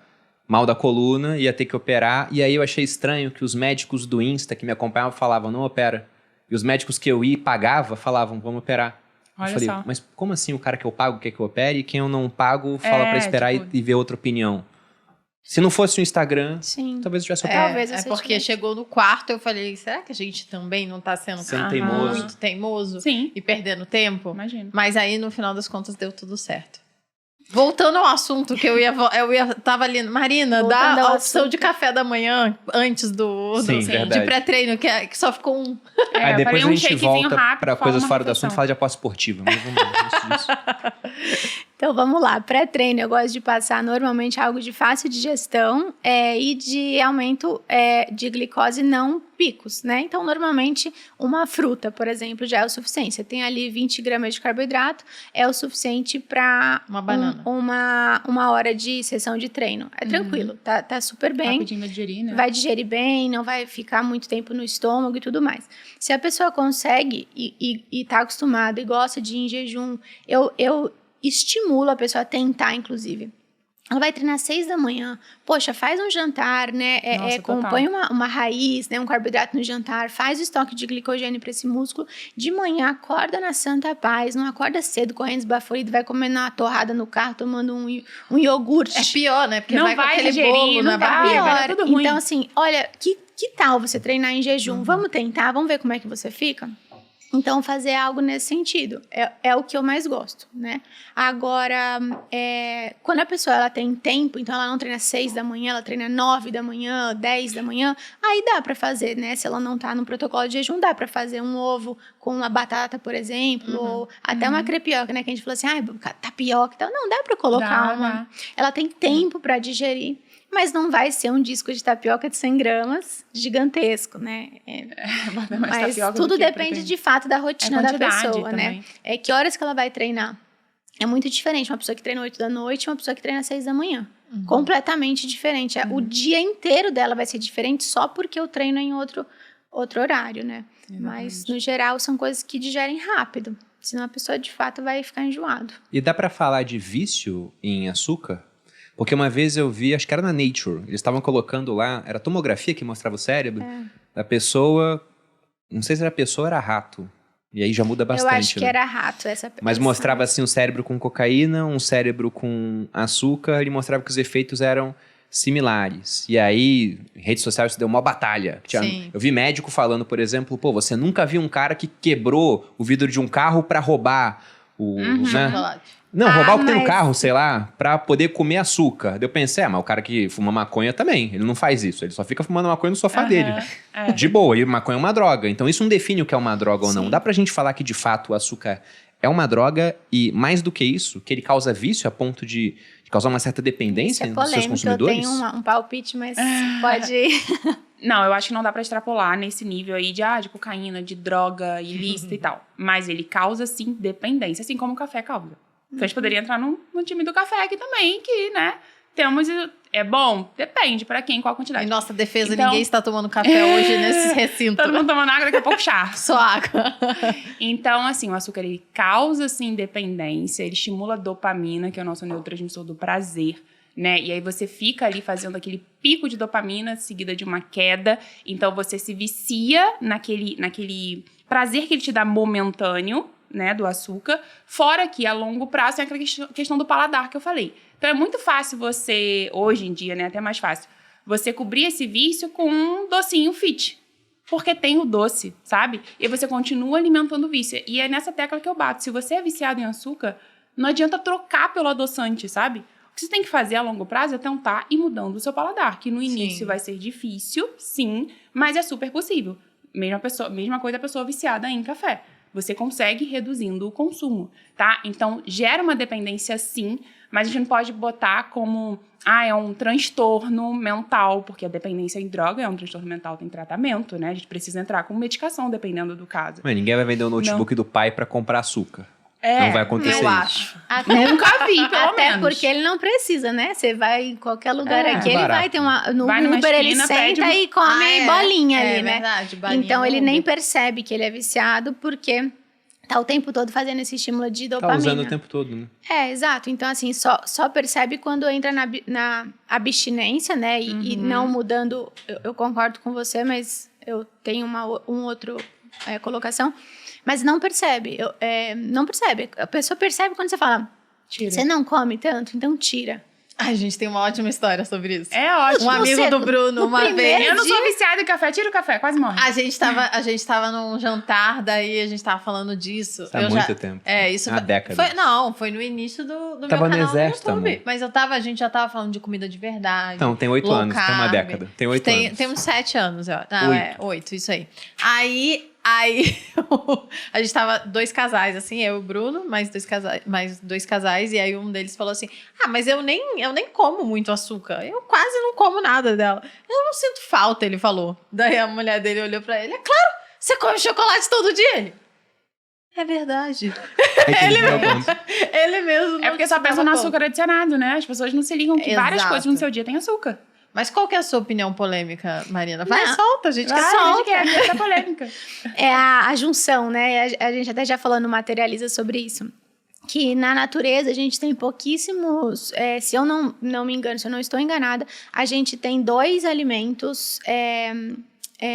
mal da coluna, ia ter que operar, e aí eu achei estranho que os médicos do Insta que me acompanhavam falavam, não opera. E os médicos que eu ia e pagava falavam, vamos operar. Olha eu falei, só. mas como assim o cara que eu pago quer que eu opere e quem eu não pago fala pra esperar tipo... e ver outra opinião? Se não fosse o Instagram, Sim. talvez eu tivesse operado. Talvez É você porque tivesse. chegou no quarto, eu falei, será que a gente também não tá sendo teimoso. muito teimoso? Sim, E perdendo tempo? imagino. Mas aí, no final das contas, deu tudo certo. Voltando ao assunto que eu tava ali, Marina, Voltando dá ao a opção assunto. de café da manhã antes Sim, de verdade. pré-treino, que só ficou um. Aí eu depois falei a um gente shakezinho volta rápido, pra fala coisas uma fora do refeição. assunto e fala de aposta esportiva. Mas vamos lá, isso. Então, vamos lá. Pré-treino, eu gosto de passar normalmente algo de fácil digestão e de aumento de glicose não picos, né? Então, normalmente, uma fruta, por exemplo, já é o suficiente. Você tem ali 20 gramas de carboidrato, é o suficiente para Uma banana. uma hora de sessão de treino. É tranquilo, tá super bem. Rapidinho vai digerir, né? Vai digerir bem, não vai ficar muito tempo no estômago e tudo mais. Se a pessoa consegue e tá acostumada e gosta de ir em jejum, eu estimulo a pessoa a tentar, inclusive. Ela vai treinar às 6 da manhã. Poxa, faz um jantar, né? Nossa, total. Compõe uma raiz, né? Um carboidrato no jantar. Faz o estoque de glicogênio para esse músculo. De manhã, acorda na santa paz. Não acorda cedo, correndo esbaforido. Vai comendo uma torrada no carro, tomando um iogurte. É pior, né? Porque Não vai com vai aquele digerir, bolo não na vai, barriga. vai dar tudo ruim. Então, assim, olha, que tal você treinar em jejum? Vamos tentar? Vamos ver como é que você fica? Então, fazer algo nesse sentido é o que eu mais gosto, né? Agora, quando a pessoa ela tem tempo, então ela não treina 6 da manhã, ela treina 9 da manhã, 10 da manhã, aí dá pra fazer, né? Se ela não tá no protocolo de jejum, dá pra fazer um ovo com uma batata, por exemplo, ou até uma crepioca, né? Que a gente falou assim, tapioca e tal. Não, dá pra colocar Dá. Ela tem tempo pra digerir. Mas não vai ser um disco de tapioca de 100 gramas gigantesco, né? Mas tudo depende de fato da rotina da pessoa, também. né? Que horas que ela vai treinar? É muito diferente uma pessoa que treina 8 da noite e uma pessoa que treina 6 da manhã. Completamente diferente. O dia inteiro dela vai ser diferente só porque eu treino em outro horário, né? Exatamente. Mas, no geral, são coisas que digerem rápido. Senão a pessoa, de fato, vai ficar enjoado. E dá pra falar de vício em açúcar? Porque uma vez eu vi, acho que era na Nature, eles estavam colocando lá, era tomografia que mostrava o cérebro da pessoa, não sei se era pessoa ou era rato, e aí já muda bastante. Eu acho que era rato essa pessoa. Mas mostrava assim um cérebro com cocaína, um cérebro com açúcar, ele mostrava que os efeitos eram similares. E aí, em redes sociais, isso deu uma batalha. Sim. Eu vi médico falando, por exemplo, você nunca viu um cara que quebrou o vidro de um carro pra roubar o... né? Chocolate. Não, roubar o que tem no mas- carro, sei lá, pra poder comer açúcar. Daí eu pensei, mas o cara que fuma maconha também, ele não faz isso. Ele só fica fumando maconha no sofá dele. De boa, e maconha é uma droga. Então isso não define o que é uma droga ou não. Sim. Dá pra gente falar que de fato o açúcar é uma droga e mais do que isso, que ele causa vício a ponto de causar uma certa Isso dependência é dos seus polêmico, eu consumidores? tenho um palpite, mas pode... Não, eu acho que não dá pra extrapolar nesse nível aí de cocaína, de droga ilícita e tal. Mas ele causa, sim, dependência, assim como o café causa. Vocês poderiam entrar no time do café aqui também, que, né, temos... É bom? Depende, pra quem, qual a quantidade. Em nossa defesa, Então- ninguém está tomando café hoje nesse recinto. Todo mundo tomando água, daqui a pouco chá. Só água. Então, assim, o açúcar, ele causa, assim, dependência, ele estimula a dopamina, que é o nosso neurotransmissor do prazer, né? E aí você fica ali fazendo aquele pico de dopamina seguida de uma queda. Então, você se vicia naquele prazer que ele te dá momentâneo, né, do açúcar. Fora que, a longo prazo, tem aquela questão do paladar que eu falei. Então, é muito fácil você, hoje em dia, né, até mais fácil, você cobrir esse vício com um docinho fit. Porque tem o doce, sabe? E você continua alimentando o vício. E é nessa tecla que eu bato. Se você é viciado em açúcar, não adianta trocar pelo adoçante, sabe? O que você tem que fazer a longo prazo é tentar ir mudando o seu paladar. Que no início Sim. vai ser difícil, sim, mas é super possível. Mesma coisa a pessoa viciada em café. Você consegue reduzindo o consumo, tá? Então, gera uma dependência, sim, mas a gente não pode botar como é um transtorno mental, porque a dependência em droga é um transtorno mental, tem tratamento, né? A gente precisa entrar com medicação, dependendo do caso. Mas ninguém vai vender o notebook do pai pra comprar açúcar. É, Não vai acontecer Eu isso. acho. Nunca vi, pelo Até menos. porque ele não precisa, né? Você vai em qualquer lugar É, aqui, ele barato. vai ter uma... No Vai numa Uber, ele esquina, senta pede um- e come bolinha ali, né? Verdade, balinha Então, ele no nem Uber. percebe que ele é viciado, porque tá o tempo todo fazendo esse estímulo de Tá dopamina. usando o tempo todo, né? Exato. Então, assim, só percebe quando entra na abstinência, né? E não mudando... Eu concordo com você, mas eu tenho um outro colocação. Mas não percebe. Não percebe. A pessoa percebe quando você fala, Tira. você não come tanto, então tira. Ai, gente, tem uma ótima história sobre isso. É ótimo. Um amigo Você- do Bruno, no uma primeiro vez... Eu não sou viciada em café, tira o café, quase morre. A gente tava num jantar, daí a gente tava falando disso. Há muito tempo. Isso Há décadas. Foi no início do Tava no meu canal exército, no YouTube. amor. Mas a gente já tava falando de comida de verdade. Então, tem 8 low anos, tem uma carb. década. Tem 8 anos. Tem uns 7 anos, ó. Não, 8, isso aí. Aí a gente tava 2 casais, assim, eu e o Bruno, mais dois casais, e aí um deles falou assim: mas eu nem como muito açúcar, eu quase não como nada dela. Eu não sinto falta, ele falou. Daí a mulher dele olhou pra ele: é claro, você come chocolate todo dia? Ele: é verdade. Aí que ele deu conta. Ele mesmo não É porque só se pensa dava no conta. açúcar adicionado, né? As pessoas não se ligam que várias Exato. coisas no seu dia têm açúcar. Mas qual que é a sua opinião polêmica, Marina? Vai, Não. solta, a gente quer Vai, solta. a gente quer essa polêmica. É a junção, né? A gente até já falou no Materializa sobre isso. Que na natureza a gente tem pouquíssimos... se eu não me engano, se eu não estou enganada, a gente tem 2 alimentos...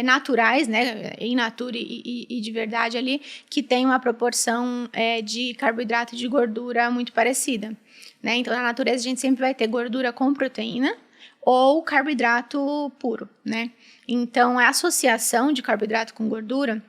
naturais, né, in natura e de verdade ali, que tem uma proporção de carboidrato e de gordura muito parecida, né? Então, na natureza a gente sempre vai ter gordura com proteína ou carboidrato puro, né? Então, a associação de carboidrato com gordura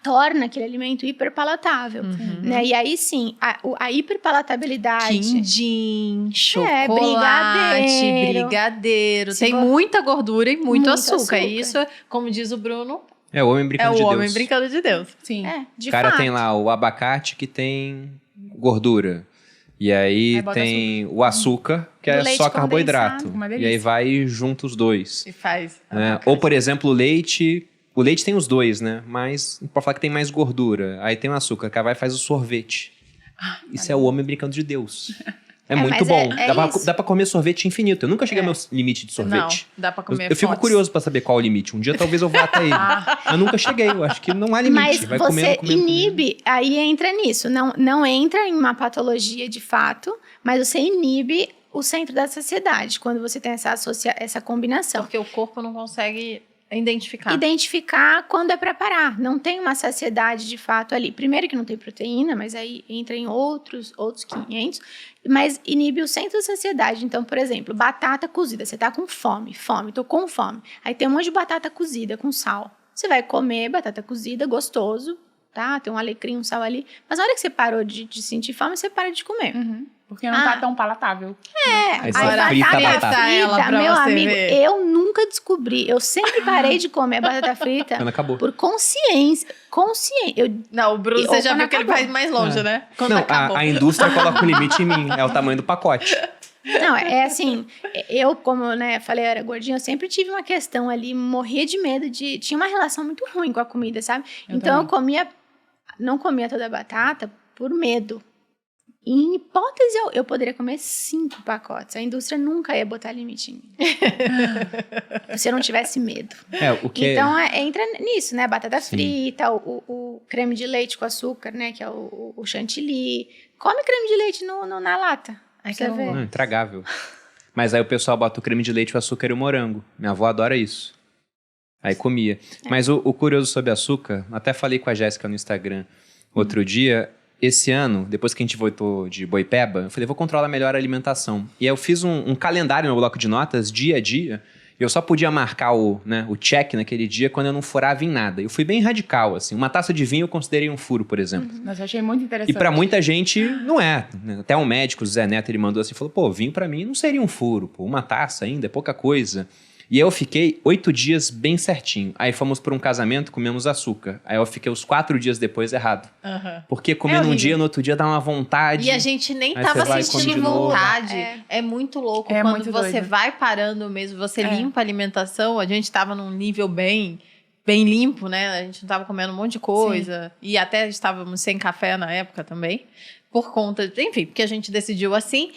torna aquele alimento hiperpalatável, né? E aí sim, a hiperpalatabilidade... Quindim, chocolate, brigadeiro. Se Tem for- muita gordura e muito Muito açúcar. açúcar. E isso, como diz o Bruno, É o homem é brincando o de homem Deus. brincando de Deus. Sim. de O cara fato. tem lá o abacate que tem gordura. E aí Aí bota tem o açúcar, que Do é leite só carboidrato. condensado, uma E aí delícia. vai junto os dois. E faz. Né? abacate. Ou, por exemplo, o leite. O leite tem os dois, né? Mas pode falar que tem mais gordura. Aí tem o açúcar, que vai e faz o sorvete. Isso é o homem brincando de Deus. É muito mas bom. é dá, isso. dá pra comer sorvete infinito. Eu nunca cheguei ao meu limite de sorvete. Não, dá pra comer Eu fico fontes. curioso pra saber qual é o limite. Um dia talvez eu vá até ele. Eu nunca cheguei. Eu acho que não há limite. Mas vai você comendo, comendo, inibe, aí entra nisso. Não entra em uma patologia de fato, mas você inibe o centro da saciedade quando você tem essa combinação. Porque o corpo não consegue identificar. Identificar quando é para parar. Não tem uma saciedade de fato ali. Primeiro que não tem proteína, mas aí entra em outros 500, mas inibe o centro da saciedade. Então, por exemplo, batata cozida. Você tá com fome, tô com fome. Aí tem um monte de batata cozida com sal. Você vai comer batata cozida, gostoso, tá? Tem um alecrim, um sal ali. Mas na hora que você parou de sentir fome, você para de comer. Porque não tá tão palatável. Aí você Agora, frita a frita batata. ela pra meu você amigo, ver. eu nunca descobri. Eu sempre parei de comer batata frita Quando acabou. por consciência. Não, o Bruno, Ou você já quando viu que ele acabou. vai mais longe, né? Quando Não, acabou. a indústria coloca o limite em mim. É o tamanho do pacote. Não, é assim, eu, como falei, eu era gordinha, eu sempre tive uma questão ali, morria de medo de... Tinha uma relação muito ruim com a comida, sabe? Então eu não comia toda a batata por medo. Em hipótese, eu poderia comer 5 pacotes. A indústria nunca ia botar limite em mim. Se eu não tivesse medo. O que Então, entra nisso, né? Batata frita, o creme de leite com açúcar, né? Que é o chantilly. Come creme de leite na lata. Ai, Você que vê. Não, intragável. Mas aí o pessoal bota o creme de leite, o açúcar e o morango. Minha avó adora isso. Aí comia. Mas o curioso sobre açúcar, até falei com a Jéssica no Instagram outro dia. Esse ano, depois que a gente voltou de Boipeba, eu falei, vou controlar melhor a alimentação. E aí eu fiz um calendário no bloco de notas, dia a dia. Eu só podia marcar o check naquele dia quando eu não furava em nada. Eu fui bem radical, assim. Uma taça de vinho eu considerei um furo, por exemplo. Mas eu achei muito interessante. E pra muita gente, não é. Até um médico, o Zé Neto, ele mandou assim, falou, pô, vinho pra mim não seria um furo. Pô, uma taça ainda é pouca coisa. E aí eu fiquei 8 dias bem certinho. Aí fomos para um casamento, comemos açúcar. Aí eu fiquei os 4 dias depois errado. Porque comer num dia, no outro dia dá uma vontade. E a gente nem Aí tava você vai, sentindo come de novo. vontade. É muito louco. É Quando muito você doido. vai parando mesmo, você limpa a alimentação. A gente tava num nível bem limpo, né? A gente não tava comendo um monte de coisa. E até estávamos sem café na época também. Por conta, enfim, porque a gente decidiu assim.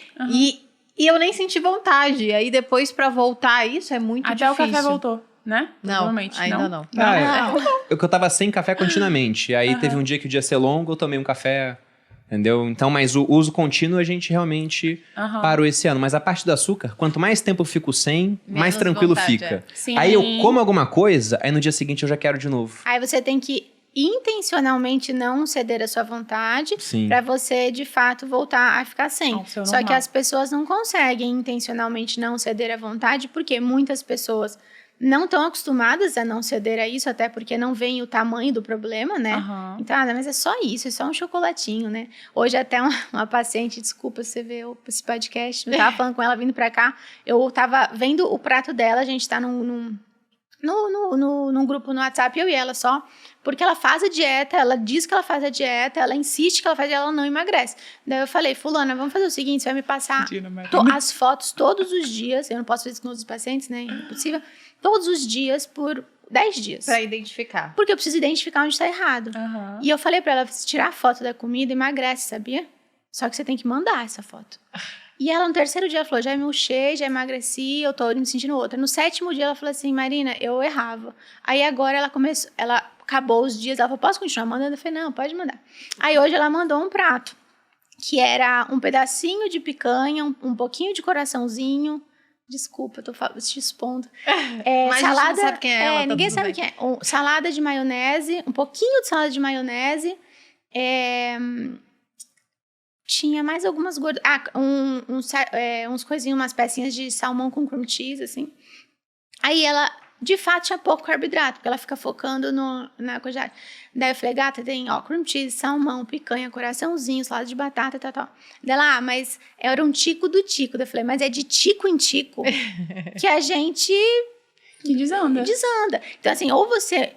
E eu nem senti vontade. E aí depois pra voltar a isso é muito Até difícil. o café voltou, né? Não, Provavelmente. ainda não. Eu tava sem café continuamente. Aí teve um dia que o dia ia ser longo, eu tomei um café, entendeu? Então, mas o uso contínuo a gente realmente parou esse ano. Mas a parte do açúcar, quanto mais tempo eu fico sem, mais Menos tranquilo vontade, fica. Sim. Aí eu como alguma coisa, aí no dia seguinte eu já quero de novo. Aí você tem que intencionalmente não ceder à sua vontade Sim. para você, de fato, voltar a ficar sem. Ao seu Só que normal. as pessoas não conseguem intencionalmente não ceder à vontade, porque muitas pessoas não estão acostumadas a não ceder a isso, até porque não veem o tamanho do problema, né? Então, mas é só isso, é só um chocolatinho, né? Hoje até uma paciente, desculpa se você vê esse podcast, eu tava falando com ela vindo pra cá, eu tava vendo o prato dela, a gente tá num grupo no WhatsApp, eu e ela só, porque ela faz a dieta, ela diz que ela faz a dieta, ela insiste que ela faz a dieta, ela não emagrece. Daí eu falei, fulana, vamos fazer o seguinte, você vai me passar as fotos todos os dias, eu não posso fazer isso com outros pacientes, né, impossível, todos os dias por 10 dias. Pra identificar. Porque eu preciso identificar onde tá errado. E eu falei pra ela, se tirar a foto da comida, emagrece, sabia? Só que você tem que mandar essa foto. E ela, no terceiro dia, ela falou, já murchei, já emagreci, eu tô me sentindo outra. No 7º dia, ela falou assim, Marina, eu errava. Aí agora ela acabou os dias, ela falou, posso continuar mandando? Eu falei, não, pode mandar. Aí hoje ela mandou um prato, que era um pedacinho de picanha, um pouquinho de coraçãozinho. Desculpa, eu tô te expondo. Mas salada, a gente não sabe quem é ela, tá ninguém tudo sabe bem. quem é. Salada de maionese, um pouquinho de salada de maionese. Tinha mais algumas gorduras. Uns coisinhos, umas pecinhas de salmão com cream cheese, assim. Aí ela, de fato, tinha pouco carboidrato, porque ela fica focando na quantidade. Daí eu falei, gata, tem cream cheese, salmão, picanha, coraçãozinho, salada de batata, tal. Dela, mas era um tico do tico. Daí eu falei, mas é de tico em tico que a gente Que desanda. Então, assim, ou você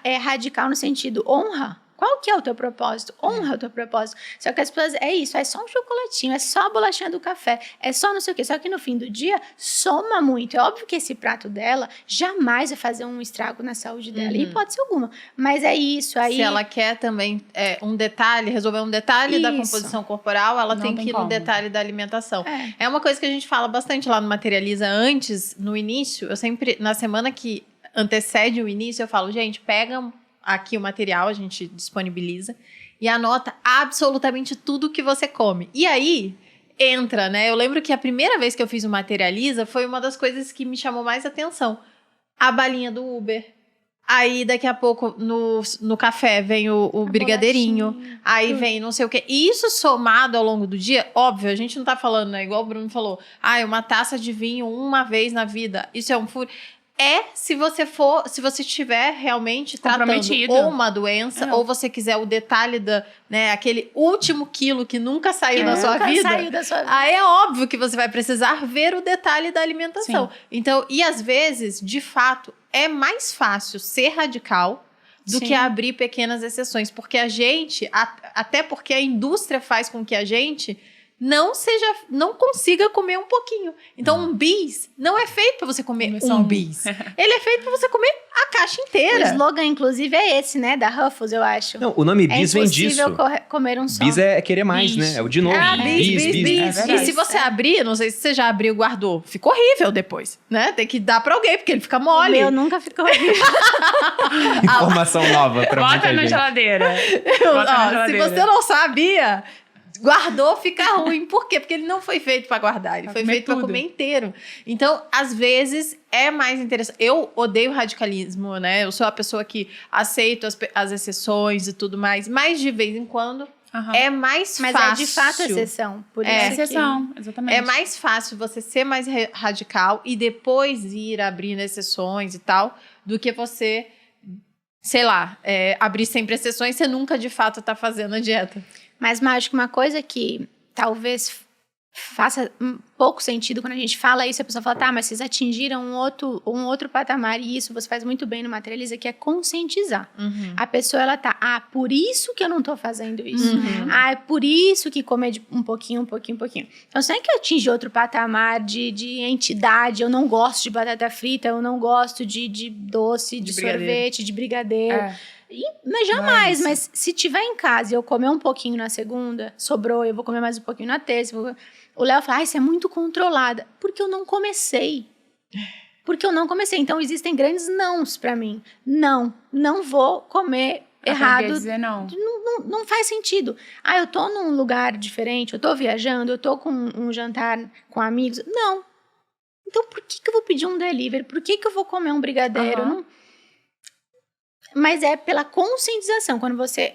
é radical no sentido honra. Qual que é o teu propósito? Honra o teu propósito. Só que as pessoas, é isso, é só um chocolatinho, é só a bolachinha do café, é só não sei o quê. Só que no fim do dia, soma muito. É óbvio que esse prato dela jamais vai fazer um estrago na saúde dela, em hipótese alguma. Mas é isso aí. Se ela quer também um detalhe, resolver um detalhe da Isso. composição corporal, ela Não tem tem que ir no como. detalhe da alimentação. É uma coisa que a gente fala bastante lá no Materializa antes, no início. Eu sempre, na semana que antecede o início, eu falo, gente, pega aqui o material, a gente disponibiliza, e anota absolutamente tudo que você come. E aí, entra, né? Eu lembro que a primeira vez que eu fiz o Materializa foi uma das coisas que me chamou mais atenção. A balinha do Uber. Aí, daqui a pouco, no café, vem o brigadeirinho. bolachinha. Aí vem não sei o quê. E isso somado ao longo do dia, óbvio, a gente não tá falando, né? Igual o Bruno falou. Uma taça de vinho uma vez na vida. Isso é um furo. Se você estiver realmente tratando Comprometido. ou uma doença, ou você quiser o detalhe aquele último quilo que nunca saiu da sua vida. Saiu da sua vida. Aí é óbvio que você vai precisar ver o detalhe da alimentação. Sim. Então, e às vezes, de fato, é mais fácil ser radical do Sim. que abrir pequenas exceções. Porque a gente, até porque a indústria faz com que a gente não consiga comer um pouquinho. Então, um bis não é feito para você comer Comer só um um. bis. Ele é feito para você comer a caixa O inteira. slogan, inclusive, é esse, né? Da Ruffles, eu acho. Não, o nome bis vem disso. É impossível comer um só. Bis é querer mais, Bis. né? É o de novo. Bis. É E verdade. se você abrir, não sei se você já abriu e guardou, fica horrível depois, né? Tem que dar pra alguém, porque ele fica O mole. meu nunca ficou horrível. Informação nova pra muita Bota na gente. geladeira. Ó, Bota na se geladeira. você não sabia, guardou, fica ruim. Por quê? Porque ele não foi feito pra guardar, ele Pra foi comer feito pra tudo. comer inteiro. Então, às vezes, é mais interessante. Eu odeio radicalismo, né? Eu sou a pessoa que aceito as exceções e tudo mais, mas de vez em quando Aham. é mais Mas fácil. é de fato exceção. Por É. isso que- Exceção, exatamente. É mais fácil você ser mais radical e depois ir abrindo exceções e tal, do que você, sei lá, abrir sempre exceções, você nunca de fato tá fazendo a dieta. Mas, Mágico, uma coisa que talvez faça um pouco sentido quando a gente fala isso, a pessoa fala, tá, mas vocês atingiram um outro patamar, e isso você faz muito bem no Materializa, que é conscientizar. A pessoa, ela tá, por isso que eu não tô fazendo isso. É por isso que comer um pouquinho. Então, se é que eu atingir outro patamar de entidade, eu não gosto de batata frita, eu não gosto de doce, de sorvete, de brigadeiro. Mas jamais, mas se tiver em casa e eu comer um pouquinho na segunda, sobrou, eu vou comer mais um pouquinho na terça, o Léo fala, você é muito controlada, porque eu não comecei. Então existem grandes nãos pra mim. Não vou comer errado. Quer dizer não. Não faz sentido. Eu tô num lugar diferente, eu tô viajando, eu tô com um jantar com amigos. Não. Então por que eu vou pedir um delivery? Por que eu vou comer um brigadeiro? Não. Mas é pela conscientização, quando você...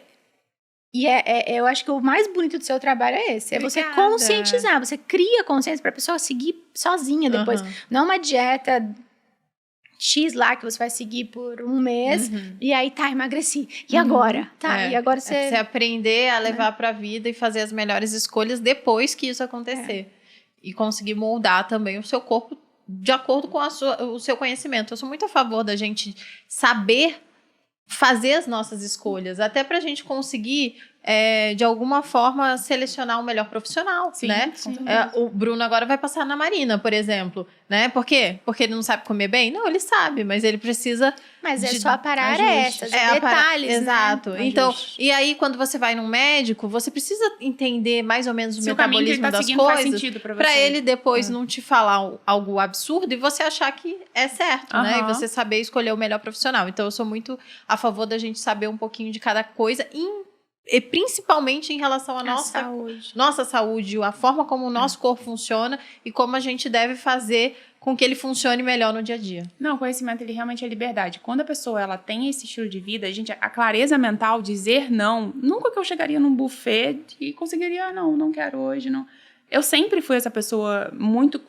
E eu acho que o mais bonito do seu trabalho é esse. É você conscientizar. Você cria consciência para a pessoa seguir sozinha depois. Não uma dieta X lá que você vai seguir por um mês. E aí, emagreci. E agora? E agora você... É você aprender a levar para a vida e fazer as melhores escolhas depois que isso acontecer. E conseguir moldar também o seu corpo de acordo com o seu conhecimento. Eu sou muito a favor da gente saber fazer as nossas escolhas, até pra gente conseguir, de alguma forma, selecionar o melhor profissional, né? O Bruno agora vai passar na Marina, por exemplo, né? Por quê? Porque ele não sabe comer bem? Não, ele sabe, mas ele precisa... Mas é só parar arestas, detalhes, exato. Né? Então, e aí, quando você vai num médico, você precisa entender mais ou menos o metabolismo das coisas, faz sentido pra ele depois não te falar algo absurdo e você achar que é certo, né? E você saber escolher o melhor profissional. Então, eu sou muito a favor da gente saber um pouquinho de cada coisa, e principalmente em relação à nossa saúde, a forma como o nosso corpo funciona e como a gente deve fazer com que ele funcione melhor no dia a dia. Não, o conhecimento, ele realmente é liberdade. Quando a pessoa ela tem esse estilo de vida, a clareza mental, dizer não, nunca que eu chegaria num buffet e conseguiria, não quero hoje, não. Eu sempre fui essa pessoa muito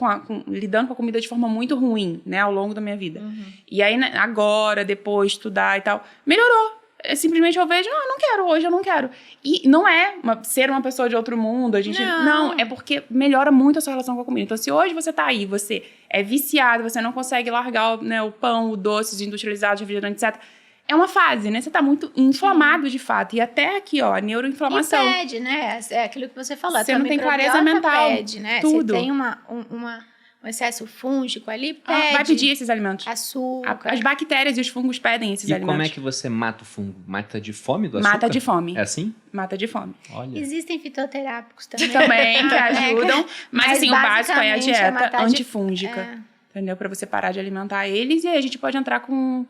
lidando com a comida de forma muito ruim, né, ao longo da minha vida. E aí, agora, depois, estudar e tal, melhorou. Simplesmente eu vejo, não quero, hoje eu não quero. E não é ser uma pessoa de outro mundo, a gente... Não, é porque melhora muito a sua relação com a comida. Então, se hoje você tá aí, você é viciado, você não consegue largar o pão, o doces industrializados, refrigerante, etc., é uma fase, né? Você tá muito inflamado, de fato. E até aqui, a neuroinflamação. E pede, né? É aquilo que você falou. Você não tem clareza mental. Pede, né? Tudo. Você tem um excesso fúngico ali, pede. Vai pedir esses alimentos. Açúcar. As bactérias e os fungos pedem esses alimentos. E como é que você mata o fungo? Mata de fome do açúcar? Mata de fome. É assim? Mata de fome. Olha. Existem fitoterápicos também. Também, que ajudam. Mas assim, o básico é a dieta antifúngica. Entendeu? Pra você parar de alimentar eles. E aí a gente pode entrar com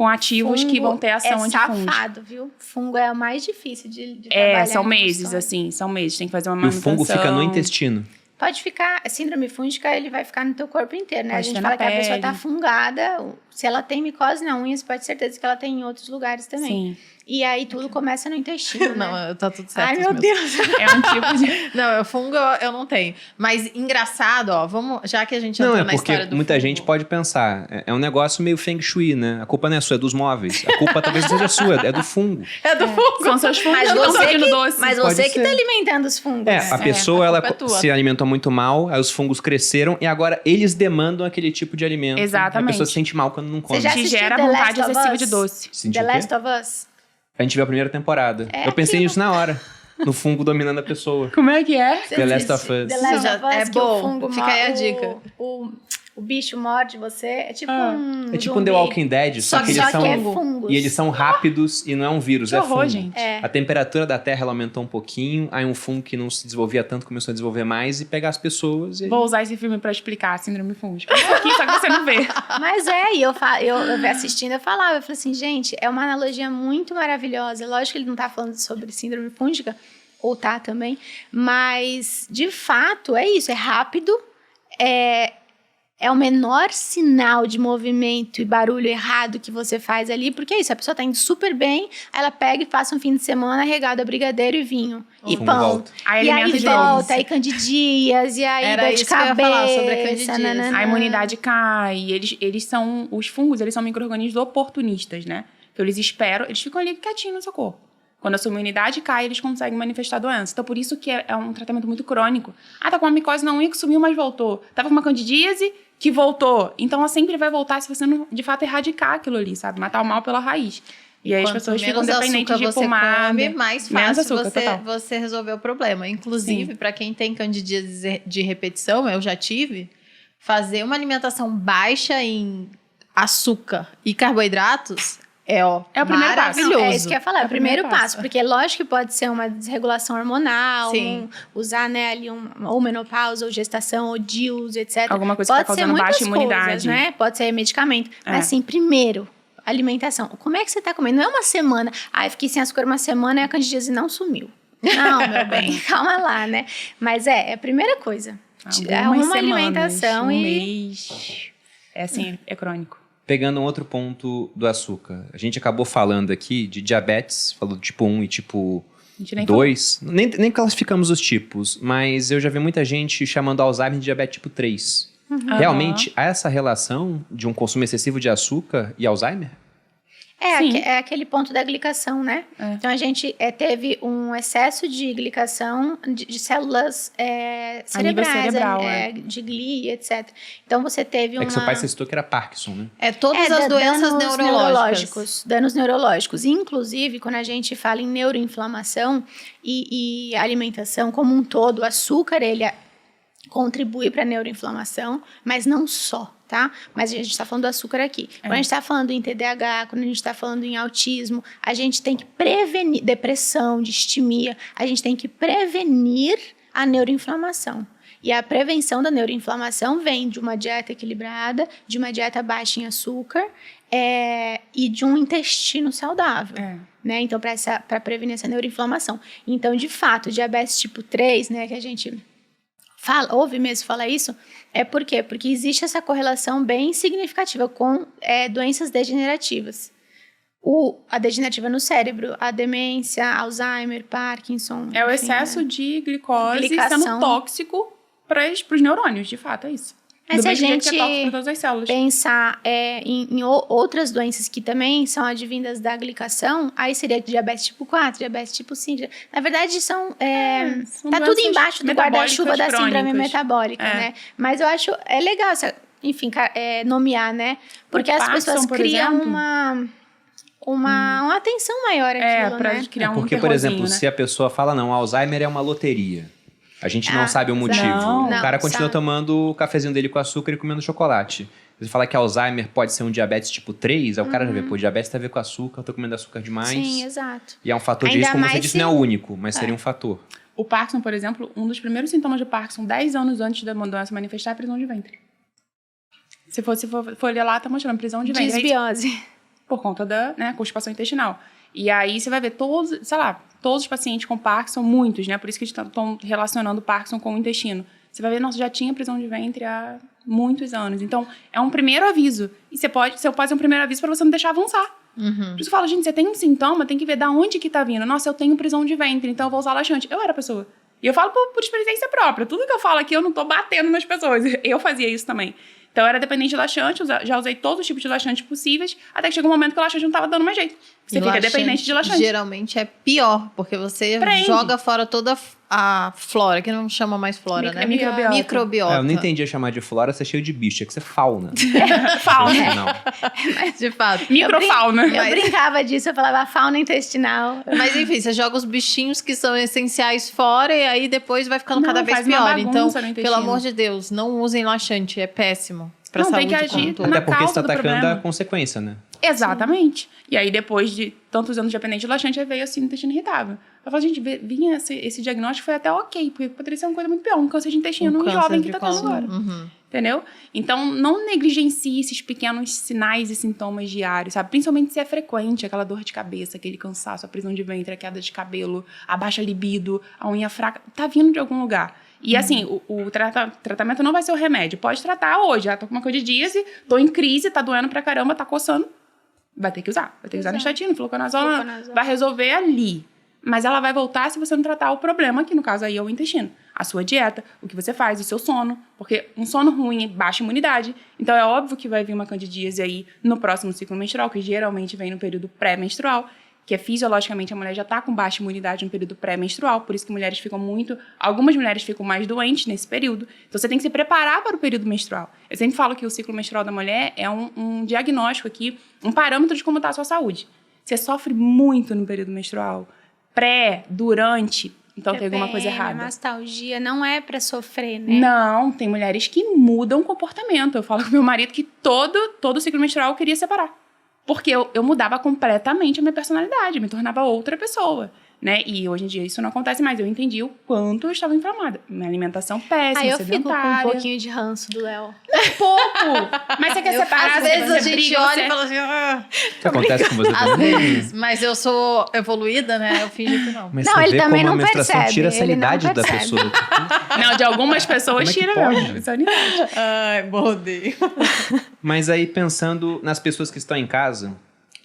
ativos que vão ter ação antifúngica. É safado, viu? Fungo é o mais difícil de trabalhar. São meses, assim. São meses. Tem que fazer uma manutenção. E o fungo fica no intestino. Pode ficar, síndrome fúngica, ele vai ficar no teu corpo inteiro, né? Pode a gente fala que a pessoa tá fungada, se ela tem micose na unha, você pode ter certeza que ela tem em outros lugares também. Sim. E aí tudo começa no intestino, né? Não, tá tudo certo. Ai, meu Deus. É um tipo de... Não, fungo eu não tenho. Mas engraçado, vamos, já que a gente entrou na história do muita fungo. gente pode pensar, é um negócio meio feng shui, né? A culpa não é sua, é dos móveis. A culpa talvez seja sua, é do fungo. É do fungo. São seus fungos, Mas você Pode que tá ser. alimentando os fungos. A pessoa, ela culpa é tua. se alimentou muito mal, aí os fungos cresceram e agora eles demandam aquele tipo de alimento. Exatamente. A pessoa se sente mal quando não come. Você já Que assistiu gera The vontade Last of excessiva Us? de doce. Sentiu The o quê? Last of Us. A gente viu a primeira temporada. Eu pensei nisso na hora. No fungo dominando a pessoa. Como é que é? The Last of Us. The Last of Us, É que bom. o fungo Fica aí a dica. O bicho morde você, é tipo um É tipo um zumbi. The Walking Dead, só que eles Só são... que é fungos. E eles são rápidos e não é um vírus, Que é horror, fungo. gente. É. A temperatura da Terra ela aumentou um pouquinho, aí um fungo que não se desenvolvia tanto começou a desenvolver mais e pegar as pessoas. E... Vou usar esse filme pra explicar a síndrome fúngica. Isso aqui, só que você não vê. Mas e eu assistindo, eu falei assim, gente, é uma analogia muito maravilhosa. Lógico que ele não tá falando sobre síndrome fúngica, ou tá também, mas, de fato, é isso, é rápido, é o menor sinal de movimento e barulho errado que você faz ali, porque é isso, a pessoa tá indo super bem, aí ela pega e passa um fim de semana regado a brigadeiro e vinho, e fungo pão. volta. Aí E alimenta aí de novo. volta, aí candidias, e aí Era dor de isso que eu ia cabeça. falar sobre a candidíase. nananã. A imunidade cai. Eles são... Os fungos, eles são micro-organismos oportunistas, né? Então, eles esperam... Eles ficam ali quietinhos no seu corpo. Quando a sua imunidade cai, eles conseguem manifestar a doença. Então, por isso que é um tratamento muito crônico. Ah, tá com uma micose na unha que sumiu, mas voltou. Tava com uma candidíase que voltou. Então, ela sempre vai voltar se você não, de fato, erradicar aquilo ali, sabe? Matar o mal pela raiz. E aí as pessoas ficam dependentes de pomada. Come, mais fácil você resolver o problema. Inclusive, para quem tem candidíase de repetição, eu já tive, fazer uma alimentação baixa em açúcar e carboidratos é o primeiro passo. Não, é isso que eu ia falar, é o primeiro passo. Porque lógico que pode ser uma desregulação hormonal, usar, né, ali ou menopausa, ou gestação, ou DIUs, etc. Alguma coisa que está causando baixa imunidade. Coisas, né? Pode ser medicamento. Mas assim, primeiro, alimentação. Como é que você tá comendo? Não é uma semana. Eu fiquei sem açúcar uma semana e a candidíase não sumiu. Não, meu bem, calma lá, né? Mas é a primeira coisa. Uma alimentação mês. É assim, é crônico. Pegando um outro ponto do açúcar. A gente acabou falando aqui de diabetes, falou do tipo 1 e tipo 2. Nem classificamos os tipos, mas eu já vi muita gente chamando Alzheimer de diabetes tipo 3. Realmente, há essa relação de um consumo excessivo de açúcar e Alzheimer? É aquele ponto da glicação, né? Então, a gente teve um excesso de glicação de células cerebrais, de glia, etc. Então, você teve que seu pai citou que era Parkinson, né? Todas as doenças neurológicas. Danos neurológicos. Inclusive, quando a gente fala em neuroinflamação e alimentação como um todo, o açúcar, ele contribui para a neuroinflamação, mas não só, tá? Mas a gente está falando do açúcar aqui. Quando a gente está falando em TDAH, quando a gente está falando em autismo, a gente tem que prevenir depressão, distimia, a gente tem que prevenir a neuroinflamação. E a prevenção da neuroinflamação vem de uma dieta equilibrada, de uma dieta baixa em açúcar e de um intestino saudável. Né? Então, para prevenir essa neuroinflamação. Então, de fato, diabetes tipo 3, né, que a gente ouve mesmo falar isso, por quê? Porque existe essa correlação bem significativa com doenças degenerativas. A degenerativa no cérebro, a demência, Alzheimer, Parkinson. É o excesso de glicose sendo tóxico para os neurônios, de fato, é isso. Mas se a gente pensar em outras doenças que também são advindas da glicação, aí seria diabetes tipo 4, diabetes tipo 5. Na verdade, tá tudo embaixo do guarda-chuva da síndrome metabólica, né? Mas eu acho legal, enfim, nomear, né? Porque as pessoas criam uma atenção maior àquilo, né? Criar porque, por exemplo, se a pessoa fala, não, Alzheimer é uma loteria. A gente não sabe o motivo. O cara continua tomando o cafezinho dele com açúcar e comendo chocolate. Você fala que Alzheimer pode ser um diabetes tipo 3, aí o cara já vê, diabetes tem a ver com açúcar, eu tô comendo açúcar demais. Sim, exato. E é um fator de risco, como você disse, não é o único, mas seria um fator. O Parkinson, por exemplo, um dos primeiros sintomas do Parkinson, 10 anos antes da doença manifestar, é prisão de ventre. Se for olhar lá, tá mostrando prisão de ventre. Desbiose. Por conta da constipação intestinal. E aí você vai ver todos os pacientes com Parkinson, muitos, né? Por isso que eles estão relacionando o Parkinson com o intestino. Você vai ver, nossa, já tinha prisão de ventre há muitos anos. Então, é um primeiro aviso. E você pode ser um primeiro aviso para você não deixar avançar. Por isso eu falo, gente, você tem um sintoma, tem que ver da onde que tá vindo. Nossa, eu tenho prisão de ventre, então eu vou usar laxante. Eu era a pessoa. E eu falo por experiência própria. Tudo que eu falo aqui, eu não tô batendo nas pessoas. Eu fazia isso também. Então, eu era dependente de laxante, já usei todos os tipos de laxantes possíveis, até que chegou um momento que o laxante não estava dando mais jeito. Você fica dependente de laxante. Geralmente é pior, porque você joga fora toda a flora, que não chama mais flora, né? Microbiota. Eu não entendi chamar de flora, você é cheio de bicho, tinha que ser fauna. Fauna. Não. Mas, de fato. Microfauna. Eu brincava disso, eu falava fauna intestinal. Mas, enfim, você joga os bichinhos que são essenciais fora e aí depois vai ficando cada vez pior. Então, pelo amor de Deus, não usem laxante, é péssimo. Pra saúde, tem que agir até porque você está atacando a consequência, né? Exatamente. E aí, depois de tantos anos de dependente de laxante, veio assim, intestino irritável. Eu falo, gente, vinha esse diagnóstico, foi até ok, porque poderia ser uma coisa muito pior, um câncer de intestino num jovem que tá tendo agora. Entendeu? Então, não negligencie esses pequenos sinais e sintomas diários, sabe? Principalmente se é frequente, aquela dor de cabeça, aquele cansaço, a prisão de ventre, a queda de cabelo, a baixa libido, a unha fraca, tá vindo de algum lugar. E assim, o tratamento não vai ser o remédio. Pode tratar hoje. Tô com uma candidíase, tô em crise, tá doendo pra caramba, tá coçando. Vai ter que usar. Vai ter que usar estatina, fluconazol. Vai resolver ali. Mas ela vai voltar se você não tratar o problema, que no caso aí é o intestino. A sua dieta, o que você faz, o seu sono. Porque um sono ruim, baixa imunidade. Então é óbvio que vai vir uma candidíase aí no próximo ciclo menstrual, que geralmente vem no período pré-menstrual, que fisiologicamente a mulher já está com baixa imunidade no período pré-menstrual, por isso que algumas mulheres ficam mais doentes nesse período. Então, você tem que se preparar para o período menstrual. Eu sempre falo que o ciclo menstrual da mulher é um diagnóstico aqui, um parâmetro de como está a sua saúde. Você sofre muito no período menstrual, durante, então tem alguma coisa errada. Mastalgia não é para sofrer, né? Não, tem mulheres que mudam o comportamento. Eu falo com meu marido que todo ciclo menstrual eu queria separar. Porque eu mudava completamente a minha personalidade, me tornava outra pessoa, né? E hoje em dia isso não acontece mais. Eu entendi o quanto eu estava inflamada. Minha alimentação péssima, eu fico com sedentária. um pouquinho de ranço do Léo. Pouco! Mas você quer separar? Às vezes a gente briga, olha e fala assim... O que acontece com você Às também? vezes, mas eu sou evoluída, né? Eu fingi que não. Mas Não, você ele vê também como não a menstruação percebe, tira a ele não sanidade da percebe. pessoa. Não, de algumas pessoas Como é que tira pode? mesmo. Sanidade. Ai, bordei. Mas aí, pensando nas pessoas que estão em casa,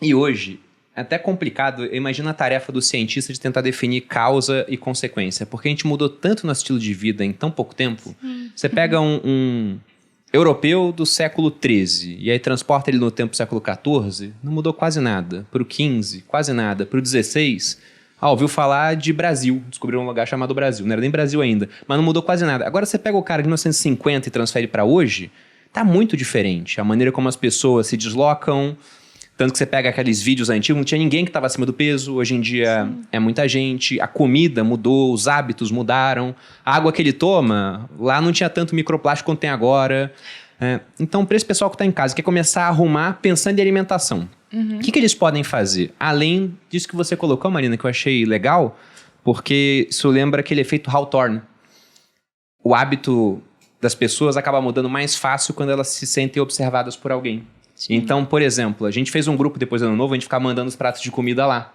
e hoje, é até complicado, eu imagino a tarefa do cientista de tentar definir causa e consequência, porque a gente mudou tanto nosso estilo de vida em tão pouco tempo. Você pega um europeu do século XIII, e aí transporta ele no tempo do século XIV, não mudou quase nada. Para o XV, quase nada. Para o XVI, ouviu falar de Brasil, descobriu um lugar chamado Brasil, não era nem Brasil ainda, mas não mudou quase nada. Agora você pega o cara de 1950 e transfere para hoje, tá muito diferente. A maneira como as pessoas se deslocam, tanto que você pega aqueles vídeos antigos, não tinha ninguém que estava acima do peso, hoje em dia é muita gente, a comida mudou, os hábitos mudaram, a água que ele toma, lá não tinha tanto microplástico quanto tem agora. Então, para esse pessoal que está em casa, quer começar a arrumar pensando em alimentação, o que eles podem fazer? Além disso que você colocou, Marina, que eu achei legal, porque isso lembra aquele efeito Hawthorne. O hábito das pessoas acaba mudando mais fácil quando elas se sentem observadas por alguém. Sim. Então, por exemplo, a gente fez um grupo depois do Ano Novo, a gente ficava mandando os pratos de comida lá.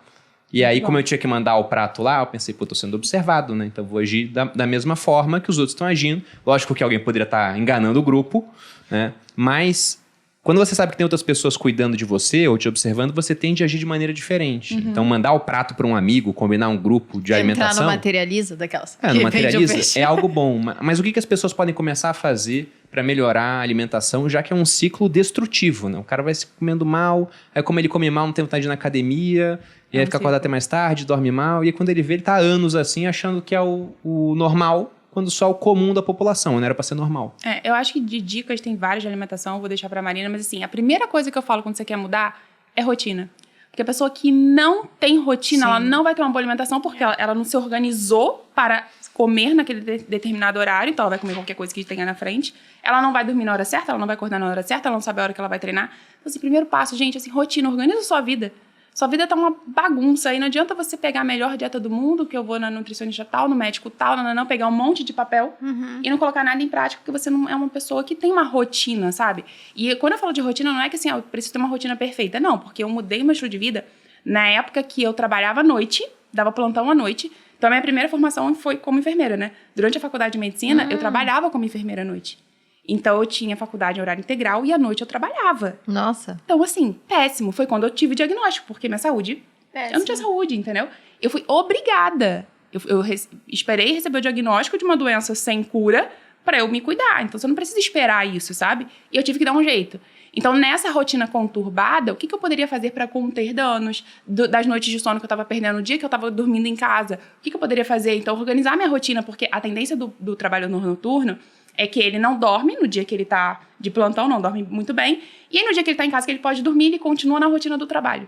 E aí, como eu tinha que mandar o prato lá, eu pensei, tô sendo observado, né? Então, vou agir da mesma forma que os outros estão agindo. Lógico que alguém poderia estar enganando o grupo, né? Mas, quando você sabe que tem outras pessoas cuidando de você ou te observando, você tende a agir de maneira diferente. Então, mandar o prato para um amigo, combinar um grupo de alimentação... Entrar no materializa daquelas... no materializa é algo bom. Mas o que as pessoas podem começar a fazer para melhorar a alimentação, já que é um ciclo destrutivo, né? O cara vai se comendo mal, aí como ele come mal, não tem vontade de ir na academia, e aí fica acordado até mais tarde, dorme mal, e aí quando ele vê, ele tá há anos assim, achando que é o normal, quando só é o comum da população, não era para ser normal. Eu acho que de dicas tem várias de alimentação, eu vou deixar pra Marina, mas assim, a primeira coisa que eu falo quando você quer mudar é rotina. Porque a pessoa que não tem rotina, ela não vai ter uma boa alimentação, porque ela não se organizou para comer naquele determinado horário, então ela vai comer qualquer coisa que tenha na frente. Ela não vai dormir na hora certa, ela não vai acordar na hora certa, ela não sabe a hora que ela vai treinar. Então, assim, primeiro passo, gente, assim, rotina, organiza a sua vida. Sua vida tá uma bagunça, e não adianta você pegar a melhor dieta do mundo, que eu vou na nutricionista tal, no médico tal, não, pegar um monte de papel e não colocar nada em prática, porque você não é uma pessoa que tem uma rotina, sabe? E quando eu falo de rotina, não é que assim, eu preciso ter uma rotina perfeita, não, porque eu mudei o meu estilo de vida na época que eu trabalhava à noite, dava plantão à noite. Então, a minha primeira formação foi como enfermeira, né? Durante a faculdade de medicina, eu trabalhava como enfermeira à noite. Então, eu tinha faculdade em horário integral e à noite eu trabalhava. Nossa. Então, assim, péssimo. Foi quando eu tive o diagnóstico, porque minha saúde... Péssimo. Eu não tinha saúde, entendeu? Eu fui obrigada. Eu esperei receber o diagnóstico de uma doença sem cura para eu me cuidar. Então, você não precisa esperar isso, sabe? E eu tive que dar um jeito. Então, nessa rotina conturbada, o que eu poderia fazer para conter danos das noites de sono que eu estava perdendo, o dia que eu estava dormindo em casa? O que eu poderia fazer? Então, organizar minha rotina, porque a tendência do trabalho noturno é que ele não dorme no dia que ele tá de plantão, não dorme muito bem. E aí, no dia que ele tá em casa, que ele pode dormir, ele continua na rotina do trabalho.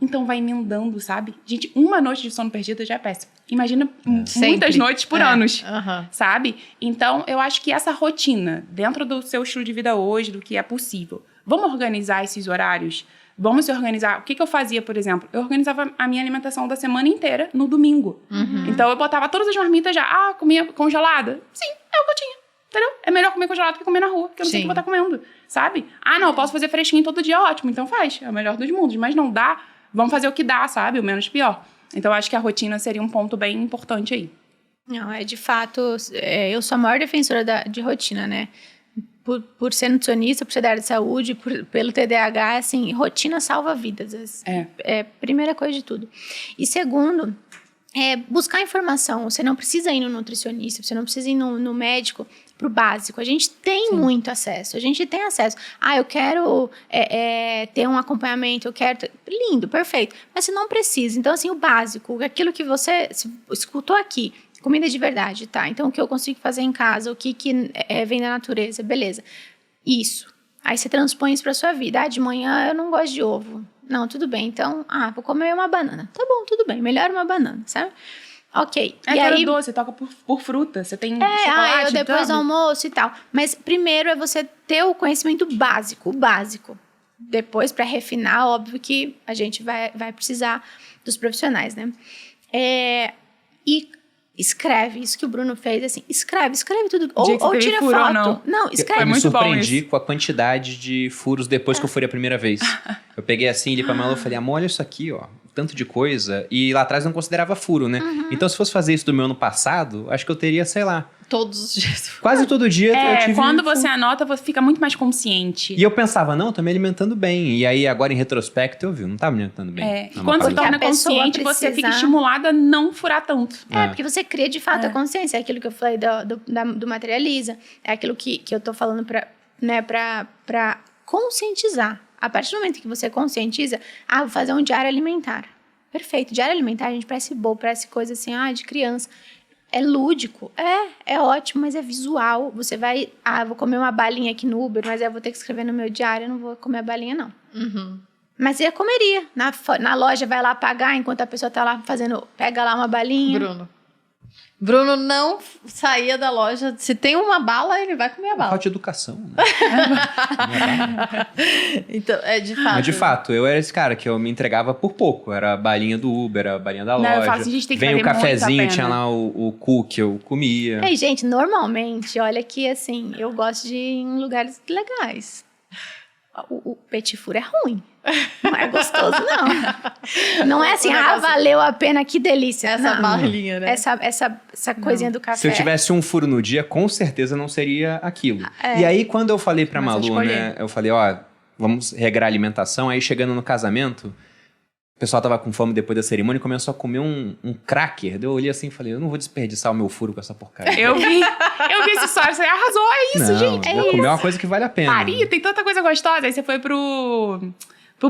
Então, vai emendando, sabe? Gente, uma noite de sono perdida já é péssimo. Imagina muitas noites por anos, sabe? Então, eu acho que essa rotina, dentro do seu estilo de vida hoje, do que é possível, vamos organizar esses horários? Vamos se organizar. O que eu fazia, por exemplo? Eu organizava a minha alimentação da semana inteira no domingo. Então, eu botava todas as marmitas já. Comia congelada? Sim, é o que eu tinha. Entendeu? É melhor comer congelado que comer na rua, porque eu não sei o que eu vou estar comendo, sabe? Não, eu posso fazer fresquinho todo dia, ótimo, então faz. É o melhor dos mundos. Mas não dá, vamos fazer o que dá, sabe? O menos pior. Então, eu acho que a rotina seria um ponto bem importante aí. Não, de fato, eu sou a maior defensora de rotina, né? Por ser nutricionista, por ser da área de saúde, pelo TDAH, assim, rotina salva vidas. É a primeira coisa de tudo. E segundo, buscar informação. Você não precisa ir no nutricionista, você não precisa ir no médico pro básico. A gente tem muito acesso. A gente tem acesso. Eu quero ter um acompanhamento, eu quero... Lindo, perfeito. Mas você não precisa. Então, assim, o básico, aquilo que você escutou aqui, comida de verdade, tá? Então, o que eu consigo fazer em casa, o que vem da natureza, beleza. Isso. Aí você transpõe isso pra sua vida. De manhã eu não gosto de ovo. Não, tudo bem. Então, vou comer uma banana. Tá bom, tudo bem. Melhor uma banana, sabe? Ok. E aí doce, você toca por fruta. Você tem chocolate, eu depois do almoço e tal. Mas primeiro é você ter o conhecimento básico, o básico. Depois, para refinar, óbvio que a gente vai precisar dos profissionais, né? E escreve, isso que o Bruno fez, assim, escreve tudo. Ou tira furo foto. Ou não. Não, escreve. Eu me muito bom surpreendi isso. com a quantidade de furos depois que eu furei a primeira vez. Eu peguei assim, li pra Malu e falei, amor, olha isso aqui, ó. Tanto de coisa. E lá atrás eu não considerava furo, né? Então, se fosse fazer isso do meu ano passado, acho que eu teria, sei lá, Todos os dias. quase todo dia eu tive quando furo. você anota, você fica muito mais consciente. E eu pensava, não, eu tô me alimentando bem. E aí, agora em retrospecto, eu vi, não tava me alimentando bem. E Não, quando uma você coisa. torna a pessoa consciente, você fica precisa- estimulado a não furar tanto. Porque você cria de fato a consciência. É aquilo que eu falei do Materializa. É aquilo que eu tô falando pra conscientizar. A partir do momento que você conscientiza, vou fazer um diário alimentar. Perfeito. Diário alimentar, a gente parece bobo, parece coisa assim, de criança. É lúdico. É ótimo, mas é visual. Você vai, vou comer uma balinha aqui no Uber, mas eu vou ter que escrever no meu diário, eu não vou comer a balinha, não. Mas eu comeria. Na loja, vai lá pagar, enquanto a pessoa tá lá pega lá uma balinha. Bruno não saía da loja. Se tem uma bala, ele vai comer a bala. Falta de educação, né? Então, de fato. Mas de fato, eu era esse cara que eu me entregava por pouco. Era a balinha do Uber, a balinha da Não, loja. eu falo assim, a gente tem que Vem o valer muito a cafezinho, pena. tinha lá o cookie, eu comia. Ei, gente, normalmente, olha que assim, eu gosto de ir em lugares legais. O petit four é ruim. Não é gostoso, não. Não é assim, valeu a pena, que delícia. Essa Não. barrinha, né? Essa coisinha do café. Se eu tivesse um furo no dia, com certeza não seria aquilo. E aí, quando eu falei pra Começa a Malu, escolher. né? Eu falei, vamos regrar a alimentação. Aí, chegando no casamento, o pessoal tava com fome depois da cerimônia e começou a comer um cracker. Eu olhei assim e falei, eu não vou desperdiçar o meu furo com essa porcaria. Eu vi essa história, você arrasou, é isso, não, gente. vou comer uma coisa que vale a pena. Maria, tem tanta coisa gostosa. Aí você foi pro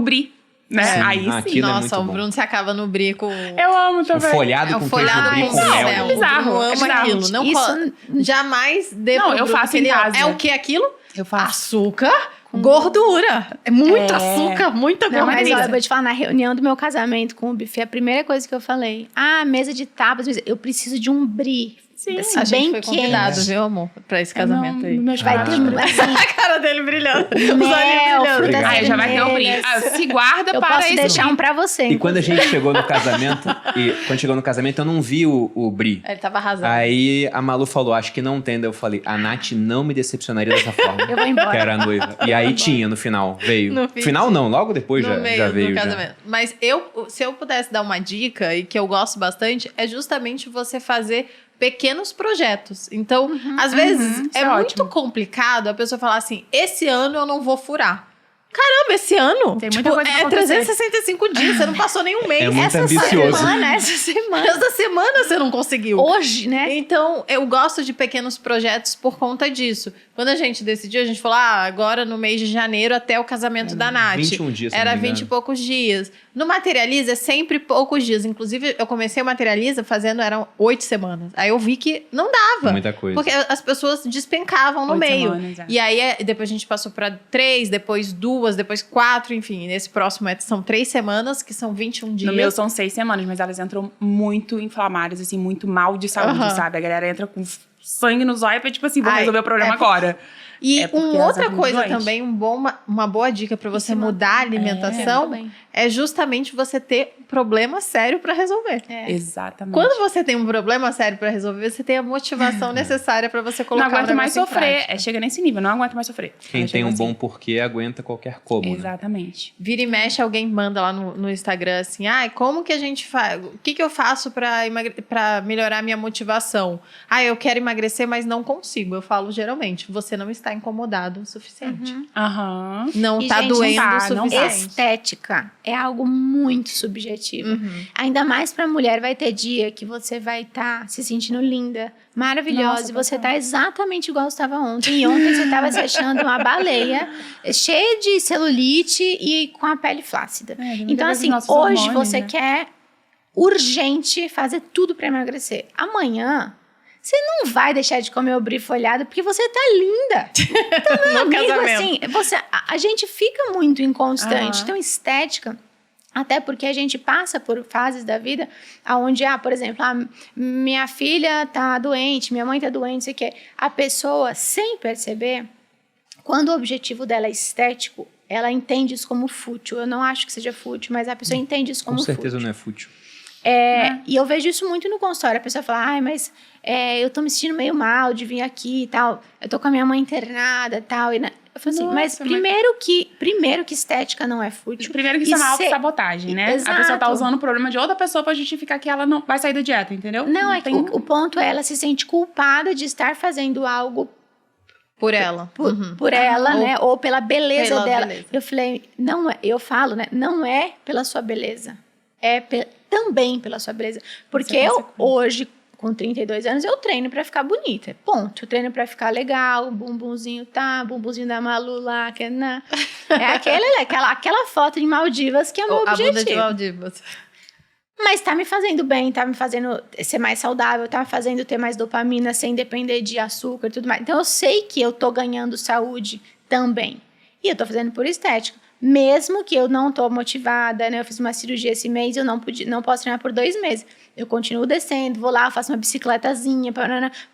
Brie, né? Sim, Aí sim. aquilo é muito Nossa, o bom. Bruno se acaba no brie com... Eu amo Um também. folhado É um com folhado queijo com brie com céu. mel. O Bizarro, Bruno é ama bizarro. aquilo. Não Isso- jamais dê Não, pro eu Bruno, faço porque em ele casa. É o que aquilo? Eu faço. Açúcar, gordura. É muito açúcar, muita Não, Não, gordura. mas delícia. olha, eu vou te falar, na reunião do meu casamento com o buffet, a primeira coisa que eu falei, mesa de tapas, eu preciso de um brie. Sim. Assim, A gente bem foi quente. convidado, viu, amor? Pra esse casamento aí. Meus Vai ter, assim, A cara dele brilhando. Os olhinhos mel, brilhando. frutas Aí já vai ter o Brie. vermelhas. Se guarda Eu para posso esse deixar um pra você. E quando a gente chegou no casamento, eu não vi o brie. Ele tava arrasando. Aí a Malu falou, acho que não tem. Daí eu falei, a Nath não me decepcionaria dessa forma. Eu vou embora. Que era a noiva. E aí tinha no final, veio. No fim. Final não, logo depois No já meio veio. do já. casamento. Mas se eu pudesse dar uma dica, e que eu gosto bastante, é justamente você fazer pequenos projetos. Então, às vezes, isso é é muito ótimo. complicado a pessoa falar assim, esse ano eu não vou furar. Caramba, esse ano? Tem muita coisa pra é acontecer. 365 dias, você não passou nenhum mês. É muito essa ambicioso. Essa semana. Essa semana você não conseguiu. Hoje, né? Então, eu gosto de pequenos projetos por conta disso. Quando a gente decidiu, a gente falou, agora no mês de janeiro até o casamento da Nath. 21 dias, se não Era me engano. 20 e poucos dias. No Materializa, é sempre poucos dias. Inclusive, eu comecei o Materializa eram 8 semanas. Aí eu vi que não dava. Muita coisa. Porque as pessoas despencavam no 8 meio. semanas, é. E aí, depois a gente passou para 3, depois 2, depois 4, enfim. Nesse próximo são 3 semanas, que são 21 dias. No meu são 6 semanas, mas elas entram muito inflamadas, assim, muito mal de saúde, Aham. sabe? A galera entra com sangue nos olhos, tipo assim, vou Ai, resolver o problema é agora. E É porque uma elas outra entram coisa doentes. também, uma boa dica para você mudar a alimentação bem. é justamente você ter um problema sério para resolver. Exatamente. Quando você tem um problema sério para resolver, você tem a motivação necessária para você não colocar aguento o mais negócio em sofrer. prática. Chega nesse nível, não aguento mais sofrer. Quem Eu tem chego um assim. bom porquê aguenta qualquer como, né? Exatamente. Vira e mexe, alguém manda lá no Instagram assim, como que a gente faz? O que eu faço para melhorar a minha motivação? Eu quero emagrecer, mas não consigo. Eu falo geralmente, você não está incomodado o suficiente. Aham. Não E, tá gente, doendo não o tá, não suficiente. Estética é algo muito subjetivo. Ainda mais pra mulher, vai ter dia que você vai estar se sentindo linda, maravilhosa, Nossa, e você total. tá exatamente igual você estava ontem. E ontem você tava se achando uma baleia, cheia de celulite e com a pele flácida. É, tem Então, a ver com os assim, nossos hoje hormônios, você né? quer urgente fazer tudo pra emagrecer. Amanhã, você não vai deixar de comer o brie folhado porque você tá linda. No Amigo, casamento. assim, a gente fica muito inconstante. Aham. Então, estética, até porque a gente passa por fases da vida onde, por exemplo, minha filha tá doente, minha mãe tá doente, não sei o quê. A pessoa, sem perceber, quando o objetivo dela é estético, ela entende isso como fútil. Eu não acho que seja fútil, mas a pessoa entende isso como Com certeza fútil. não é fútil. E eu vejo isso muito no consultório. A pessoa fala, mas eu tô me sentindo meio mal de vir aqui e tal. Eu tô com a minha mãe internada e tal. Eu falo assim, mas primeiro que estética não é fútil. Primeiro que isso é uma autossabotagem, né? Exato. A pessoa tá usando o problema de outra pessoa pra justificar que ela não vai sair da dieta, entendeu? Não, é que tem... o ponto é ela se sente culpada de estar fazendo algo Por ela. por ela, né? Ou pela beleza Pela dela. beleza. Eu falei, não é, eu falo, né? Não é pela sua beleza. É também pela sua beleza. Porque é eu, consequência. hoje, com 32 anos, eu treino pra ficar bonita. Ponto. Eu treino pra ficar legal, o bumbumzinho bumbumzinho da Malu lá, que aquela foto de Maldivas que é o meu A bunda de objetivo. Maldivas. Mas tá me fazendo bem, tá me fazendo ser mais saudável, tá me fazendo ter mais dopamina sem depender de açúcar e tudo mais. Então eu sei que eu tô ganhando saúde também. E eu tô fazendo por estética. Mesmo que eu não tô motivada, né? Eu fiz uma cirurgia esse mês e eu não posso treinar por 2 meses. Eu continuo descendo, vou lá, faço uma bicicletazinha.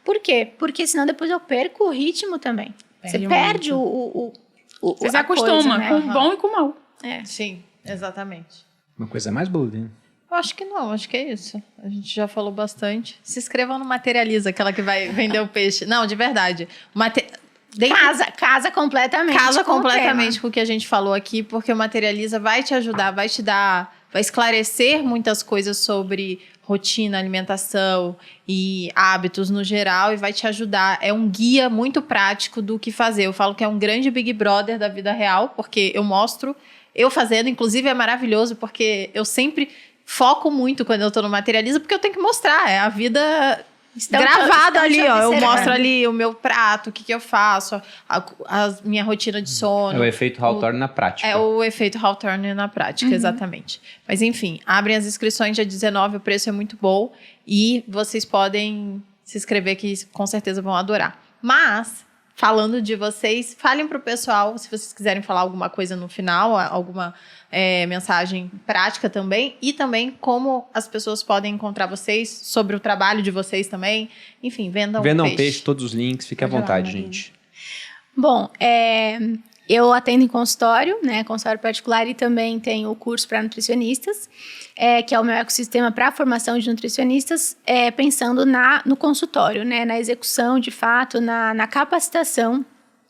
Por quê? Porque senão depois eu perco o ritmo também. Você perde Você se a acostuma coisa, né? com o bom e com o mal. Sim, exatamente. Uma coisa mais boludinha. Eu acho que não, acho que é isso. A gente já falou bastante. Se inscrevam no Materializa, aquela que vai vender o peixe. Não, de verdade. Casa completamente. Casa com o completamente tema. com o que a gente falou aqui, porque o Materializa vai te ajudar, vai te dar, vai esclarecer muitas coisas sobre rotina, alimentação e hábitos no geral e vai te ajudar. É um guia muito prático do que fazer. Eu falo que é um grande Big Brother da vida real, porque eu mostro eu fazendo, inclusive é maravilhoso, porque eu sempre foco muito quando eu tô no Materializa, porque eu tenho que mostrar, é a vida gravado estão ali, te ó. Eu observando. mostro ali o meu prato, o que eu faço, a minha rotina de sono. É o efeito Hawthorne na prática. É o efeito Hawthorne na prática, exatamente. Mas enfim, abrem as inscrições dia 19, o preço é muito bom e vocês podem se inscrever que com certeza vão adorar. Mas, falando de vocês, falem pro pessoal, se vocês quiserem falar alguma coisa no final, alguma mensagem prática também, e também como as pessoas podem encontrar vocês, sobre o trabalho de vocês também. Enfim, vendam peixe, todos os links, fique à Pode vontade, falar, gente. Bom, eu atendo em consultório, né? Consultório particular e também tenho o curso para nutricionistas, que é o meu ecossistema para a formação de nutricionistas, pensando no consultório, né? Na execução, de fato, na capacitação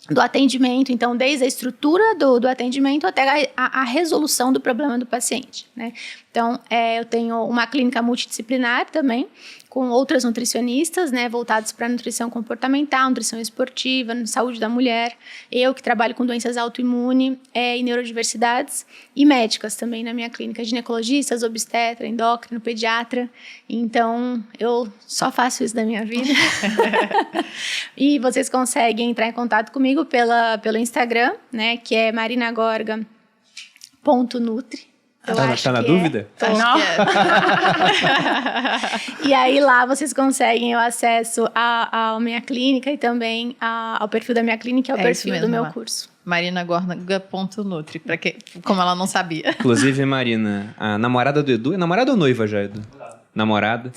do atendimento, então desde a estrutura do atendimento até a resolução do problema do paciente, né? Então, eu tenho uma clínica multidisciplinar também, com outras nutricionistas, né, voltadas para nutrição comportamental, nutrição esportiva, saúde da mulher, eu que trabalho com doenças autoimunes e neurodiversidades, e médicas também na minha clínica, ginecologistas, obstetra, endócrino, pediatra, então eu só faço isso da minha vida. E vocês conseguem entrar em contato comigo pelo Instagram, né, que é marinagorga.nutri. Tá na dúvida? E aí lá vocês conseguem o acesso à minha clínica e também ao perfil da minha clínica e ao perfil mesmo, do meu Mar. curso. marinagorga.nutri, para quem, como ela não sabia. Inclusive, Marina, a namorada do Edu, é namorada ou noiva já, Edu? Namorada.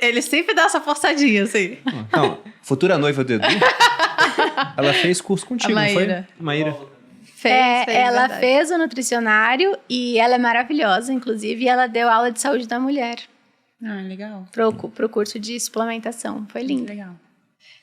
Ele sempre dá essa forçadinha, assim. Não, futura noiva do Edu. Ela fez curso contigo, não foi? Maíra. Maíra. Ela verdade. fez o nutricionário e ela é maravilhosa, inclusive, e ela deu aula de saúde da mulher Ah, legal. pro curso de suplementação. Foi lindo. Legal.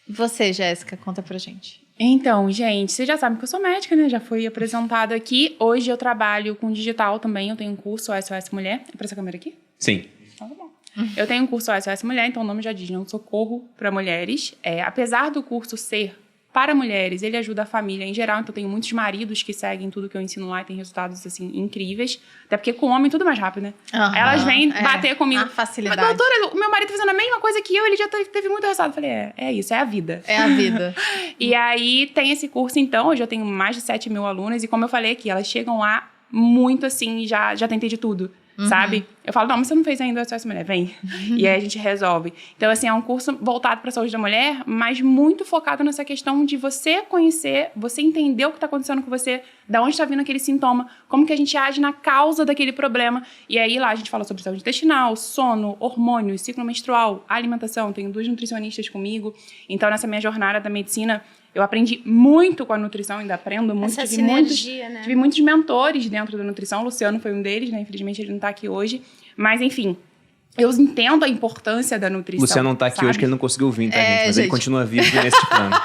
E você, Jéssica, conta pra gente. Então, gente, vocês já sabem que eu sou médica, né? Já fui apresentado aqui. Hoje eu trabalho com digital também. Eu tenho um curso SOS Mulher. É pra essa câmera aqui? Sim. Então tá bom. Eu tenho um curso SOS Mulher, então o nome já diz, né? Um socorro para mulheres. Apesar do curso ser para mulheres, ele ajuda a família em geral, então eu tenho muitos maridos que seguem tudo que eu ensino lá e tem resultados, assim, incríveis. Até porque com homem tudo mais rápido, né? Aham, Elas vêm bater comigo. A facilidade. Mas, doutora, o meu marido tá fazendo a mesma coisa que eu, ele já teve muito resultado. Eu falei, é isso, é a vida. É a vida. E aí tem esse curso, então, hoje eu tenho mais de 7 mil alunas, e como eu falei aqui, elas chegam lá muito assim, já tentei de tudo. Sabe? Eu falo, não, mas você não fez ainda o SOS Mulher, vem. E aí a gente resolve. Então, assim, é um curso voltado para a saúde da mulher, mas muito focado nessa questão de você conhecer, você entender o que está acontecendo com você, da onde está vindo aquele sintoma, como que a gente age na causa daquele problema. E aí lá a gente fala sobre saúde intestinal, sono, hormônios, ciclo menstrual, alimentação. Tenho 2 nutricionistas comigo. Então, nessa minha jornada da medicina, eu aprendi muito com a nutrição, ainda aprendo muito. Essa sinergia, né? Tive muitos mentores dentro da nutrição. O Luciano foi um deles, né? Infelizmente ele não está aqui hoje. Mas, enfim, eu entendo a importância da nutrição. O Luciano não tá aqui sabe? hoje porque ele não conseguiu vir, tá, gente? Mas gente. ele continua vivo nesse plano.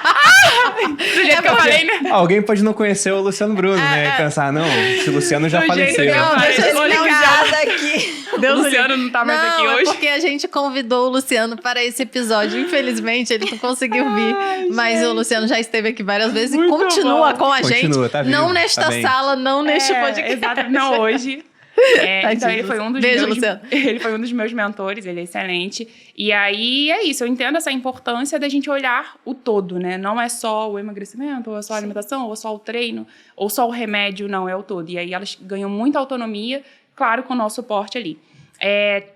Do jeito que eu falei, né? Alguém pode não conhecer o Luciano Bruno, né? E pensar, não, se o Luciano já Do jeito faleceu. que eu falei, deixa eu explicar. aqui. O Luciano não tá mais aqui Não, é hoje. porque a gente convidou o Luciano para esse episódio. Infelizmente, ele não conseguiu vir. Mas o Luciano já esteve aqui várias vezes e Muito continua bom. com a gente. Continua, tá vivo, não nesta tá bem. sala, não neste podcast. Exato, não hoje. Tadinho, Então ele foi um dos Beijo, meus, Luciano. ele foi um dos meus mentores, ele é excelente. E aí é isso, eu entendo essa importância da gente olhar o todo, né? Não é só o emagrecimento, ou é só a alimentação, ou só o treino, ou só o remédio, não, é o todo. E aí elas ganham muita autonomia, claro, com o nosso suporte ali.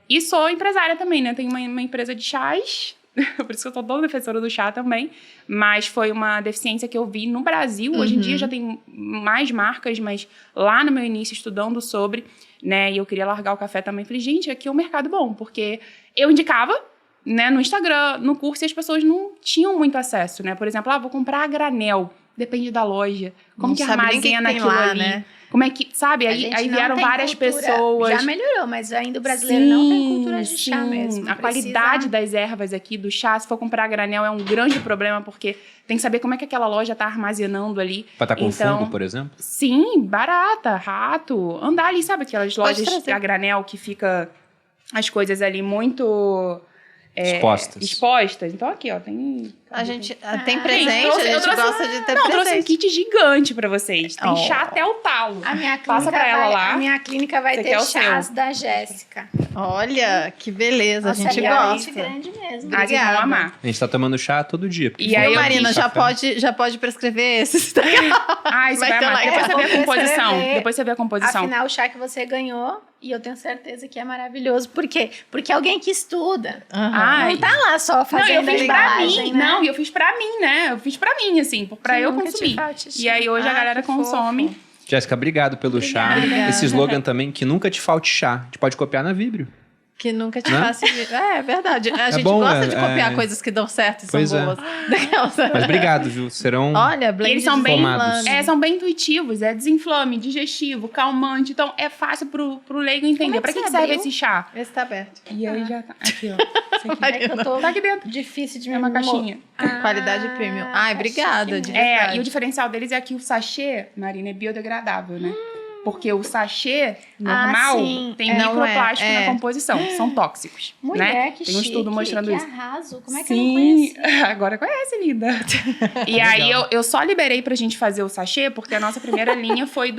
E sou empresária também, né? Tenho uma empresa de chás, por isso que eu sou toda defensora do chá também, mas foi uma deficiência que eu vi no Brasil. Hoje em dia já tem mais marcas, mas lá no meu início estudando sobre, né, e eu queria largar o café também, falei, gente, aqui é um mercado bom, porque eu indicava, né, no Instagram, no curso, e as pessoas não tinham muito acesso, né, por exemplo, vou comprar a granel, depende da loja, como Não que sabe nem o que armazena tem aquilo lá, ali, né? como é que, sabe, A aí gente não vieram tem várias cultura. pessoas. Já melhorou, mas ainda o brasileiro não tem cultura de chá mesmo. A Precisa- qualidade das ervas aqui, do chá, se for comprar a granel, é um grande problema, porque tem que saber como é que aquela loja tá armazenando ali. Pra estar com Então, fungo, por exemplo? Sim, barata, rato. Andar ali, sabe aquelas Pode lojas trazer. a granel que fica as coisas ali muito expostas. Então aqui, ó, tem... A gente tem presente, Gente, a gente eu trouxe- gosta de ter Não, eu trouxe um presente. kit gigante pra vocês. Tem Oh. chá até o talo. A minha Passa clínica pra ela vai, lá. A minha clínica vai Você ter quer o chás seu. da Jéssica. Olha, que beleza, Nossa, a gente é gosta. grande mesmo. Ah, vocês vão Obrigada. amar. A gente tá tomando chá todo dia. porque E aí Viu, eu Marina, fiz já café. pode prescrever esses. Ah, isso Vai vai ter amar. lá. Depois você vê a Vou composição. prescrever. Depois você vê a composição. Afinal, o chá que você ganhou, e eu tenho certeza que é maravilhoso. Por quê? Porque alguém que estuda. Ai. Não tá lá só Não, fazendo eu fiz a pra embalagem, mim. né? Não, e eu fiz pra mim, né? Eu fiz pra mim, assim, pra Que eu nunca te consumir. falte E aí hoje a Ah, galera que consome. fofo. Jéssica, obrigado pelo chá. Obrigada. Esse slogan também, que nunca te falte chá. A gente pode copiar na Vibrio. Que nunca te Né? faça... É verdade. A gente bom, gosta de é- copiar coisas que dão certo e são Pois é. boas. Daquelas- Mas obrigado, viu? Serão... Olha, blend Eles são de bem, Tomados. são bem intuitivos, é desinflame, digestivo, calmante. Então é fácil pro leigo entender. Como é que Pra que você serve abriu? esse chá? Esse tá aberto. E aí já tá. Aqui, ó. Esse aqui. É que eu tô Tá aqui dentro. difícil de me É uma caixinha. Qualidade premium. Ai, obrigada. De verdade. E o diferencial deles é que o sachê, Marina, é biodegradável, né? Porque o sachê normal sim. tem Não microplástico é. na composição. São tóxicos. Mulher, né? que Tem um estudo chique, mostrando que isso. arraso. Como é que eu não Sim, conhecia? agora conhece, linda. E aí eu só liberei pra gente fazer o sachê porque a nossa primeira linha foi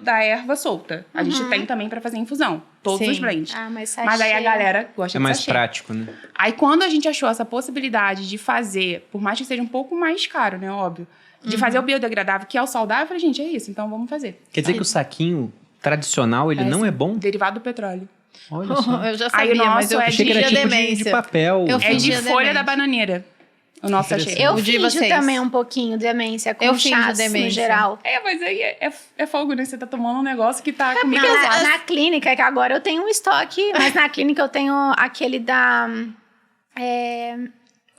da erva solta. A gente tem também pra fazer infusão. Todos Sim. os blends. Ah, mas sachê... Mas aí a galera gosta É de mais sachê. prático, né? Aí quando a gente achou essa possibilidade de fazer, por mais que seja um pouco mais caro, né, óbvio, de fazer o biodegradável, que é o saudável, eu falei, gente, é isso, então vamos fazer. Quer dizer que o saquinho tradicional, ele não é bom? Derivado do petróleo. Olha só. Eu já Aí sabia, o nosso mas eu é Achei que fingia era tipo de demência. papel. Eu É fingi de a folha demência. da bananeira. O nosso sachê. Interessante. Eu O de finjo vocês. também um pouquinho demência com Eu finjo chás demência. no geral. Mas aí é fogo, né? Você tá tomando um negócio que tá comigo. Não, na clínica, que agora eu tenho um estoque, mas na clínica eu tenho aquele da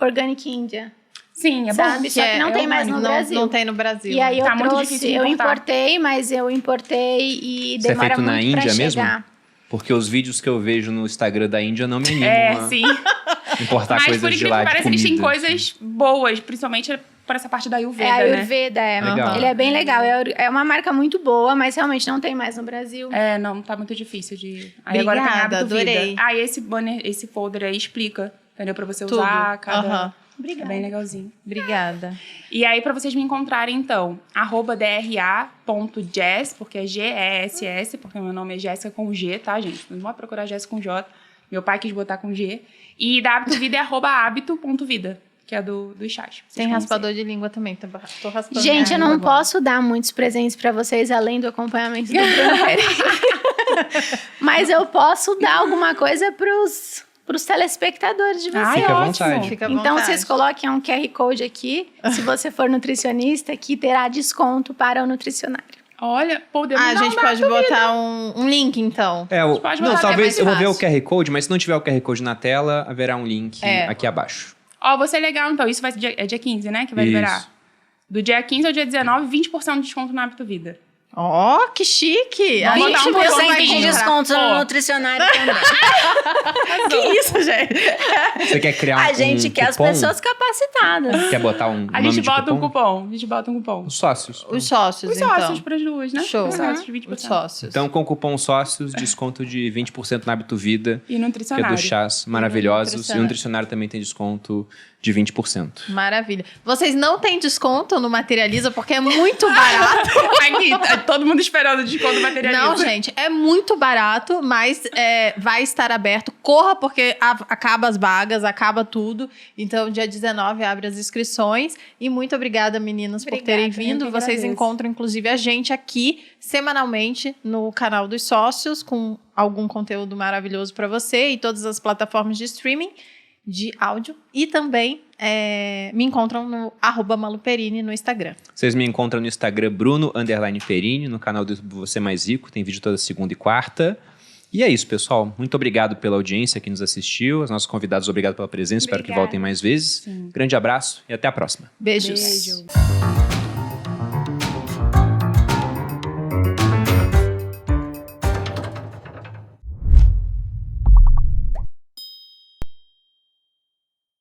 Organic India. Sim, é bom. Sabe? Só que não tem mais no Brasil. Não tem no Brasil. E aí eu Tá muito trouxe, difícil de eu importar. importei, mas eu importei e Isso é demora feito na muito pra Índia mesmo? chegar. Porque os vídeos que eu vejo no Instagram da Índia não me animam a Sim. importar Mas por coisas de incrível lá, que de pareça, eles têm comida. coisas boas, principalmente para essa parte da Ayurveda, É a né? Ayurveda, Legal. Ele é bem legal. É uma marca muito boa, mas realmente não tem mais no Brasil. Não, tá muito difícil de... Aí agora tem Obrigada, hábito adorei. vida. Esse banner, esse folder aí explica, entendeu? Pra você Tudo. usar cada... Aham. Obrigada. É bem legalzinho. Obrigada. E aí, pra vocês me encontrarem, então, @dra.jess, porque é G-E-S-S, porque meu nome é Jéssica com G, tá, gente? Não vai procurar Jéssica com J. Meu pai quis botar com G. E da Hábito Vida é @hábito.vida, que é do chás. Tem raspador de língua também. Tô raspando. Gente, eu minha não língua agora. posso dar muitos presentes pra vocês além do acompanhamento do Bruno Perini. Mas eu posso dar alguma coisa pros telespectadores de vocês. Ai, Fica à ótimo. vontade. Fica à Então, vontade. vocês coloquem um QR Code aqui. Se você for nutricionista, que terá desconto para o nutricionário. Olha, podemos A gente pode botar um link, então. pode Não, botar, que é talvez mais eu vou ver o fácil. QR Code, mas se não tiver o QR Code na tela, haverá um link aqui abaixo. Ó, vou ser legal, então. Isso vai ser dia 15, né? Que vai Isso. liberar. Do dia 15 ao dia 19, 20% de desconto no Hábito Vida. Ó, que chique! Vamos botar um 20% cupom de aqui. desconto Pô. no nutricionário também. Que isso, gente? Você quer criar A gente quer as cupom? pessoas capacitadas. Quer botar um A nome gente de bota cupom? A gente bota um cupom. Os sócios. Os sócios, Os então. sócios para as duas, né? Show. Os sócios, 20%. Os sócios. Então, com o cupom sócios, desconto de 20% no Hábito Vida, E que é nutricionário. dos chás maravilhosos. E o nutricionário. nutricionário também tem desconto de 20%. Maravilha. Vocês não têm desconto no Materializa porque é muito barato. Aqui, tá todo mundo esperando o desconto materialista. Não, gente, é muito barato, mas vai estar aberto. Corra, porque acaba as vagas, acaba tudo. Então, dia 19 abre as inscrições. E muito obrigada, meninas, por terem Obrigada, vindo. eu que Vocês agradeço. encontram, inclusive, a gente aqui semanalmente no canal dos sócios, com algum conteúdo maravilhoso para você e todas as plataformas de streaming de áudio. E também me encontram no @maluperini no Instagram. Vocês me encontram no Instagram Bruno_Perini, no canal do Você Mais Rico, tem vídeo toda segunda e quarta. E é isso, pessoal. Muito obrigado pela audiência que nos assistiu. Os nossos convidados, obrigado pela presença. Espero que Obrigada. voltem mais vezes. Sim. Grande abraço e até a próxima. Beijos. Beijo.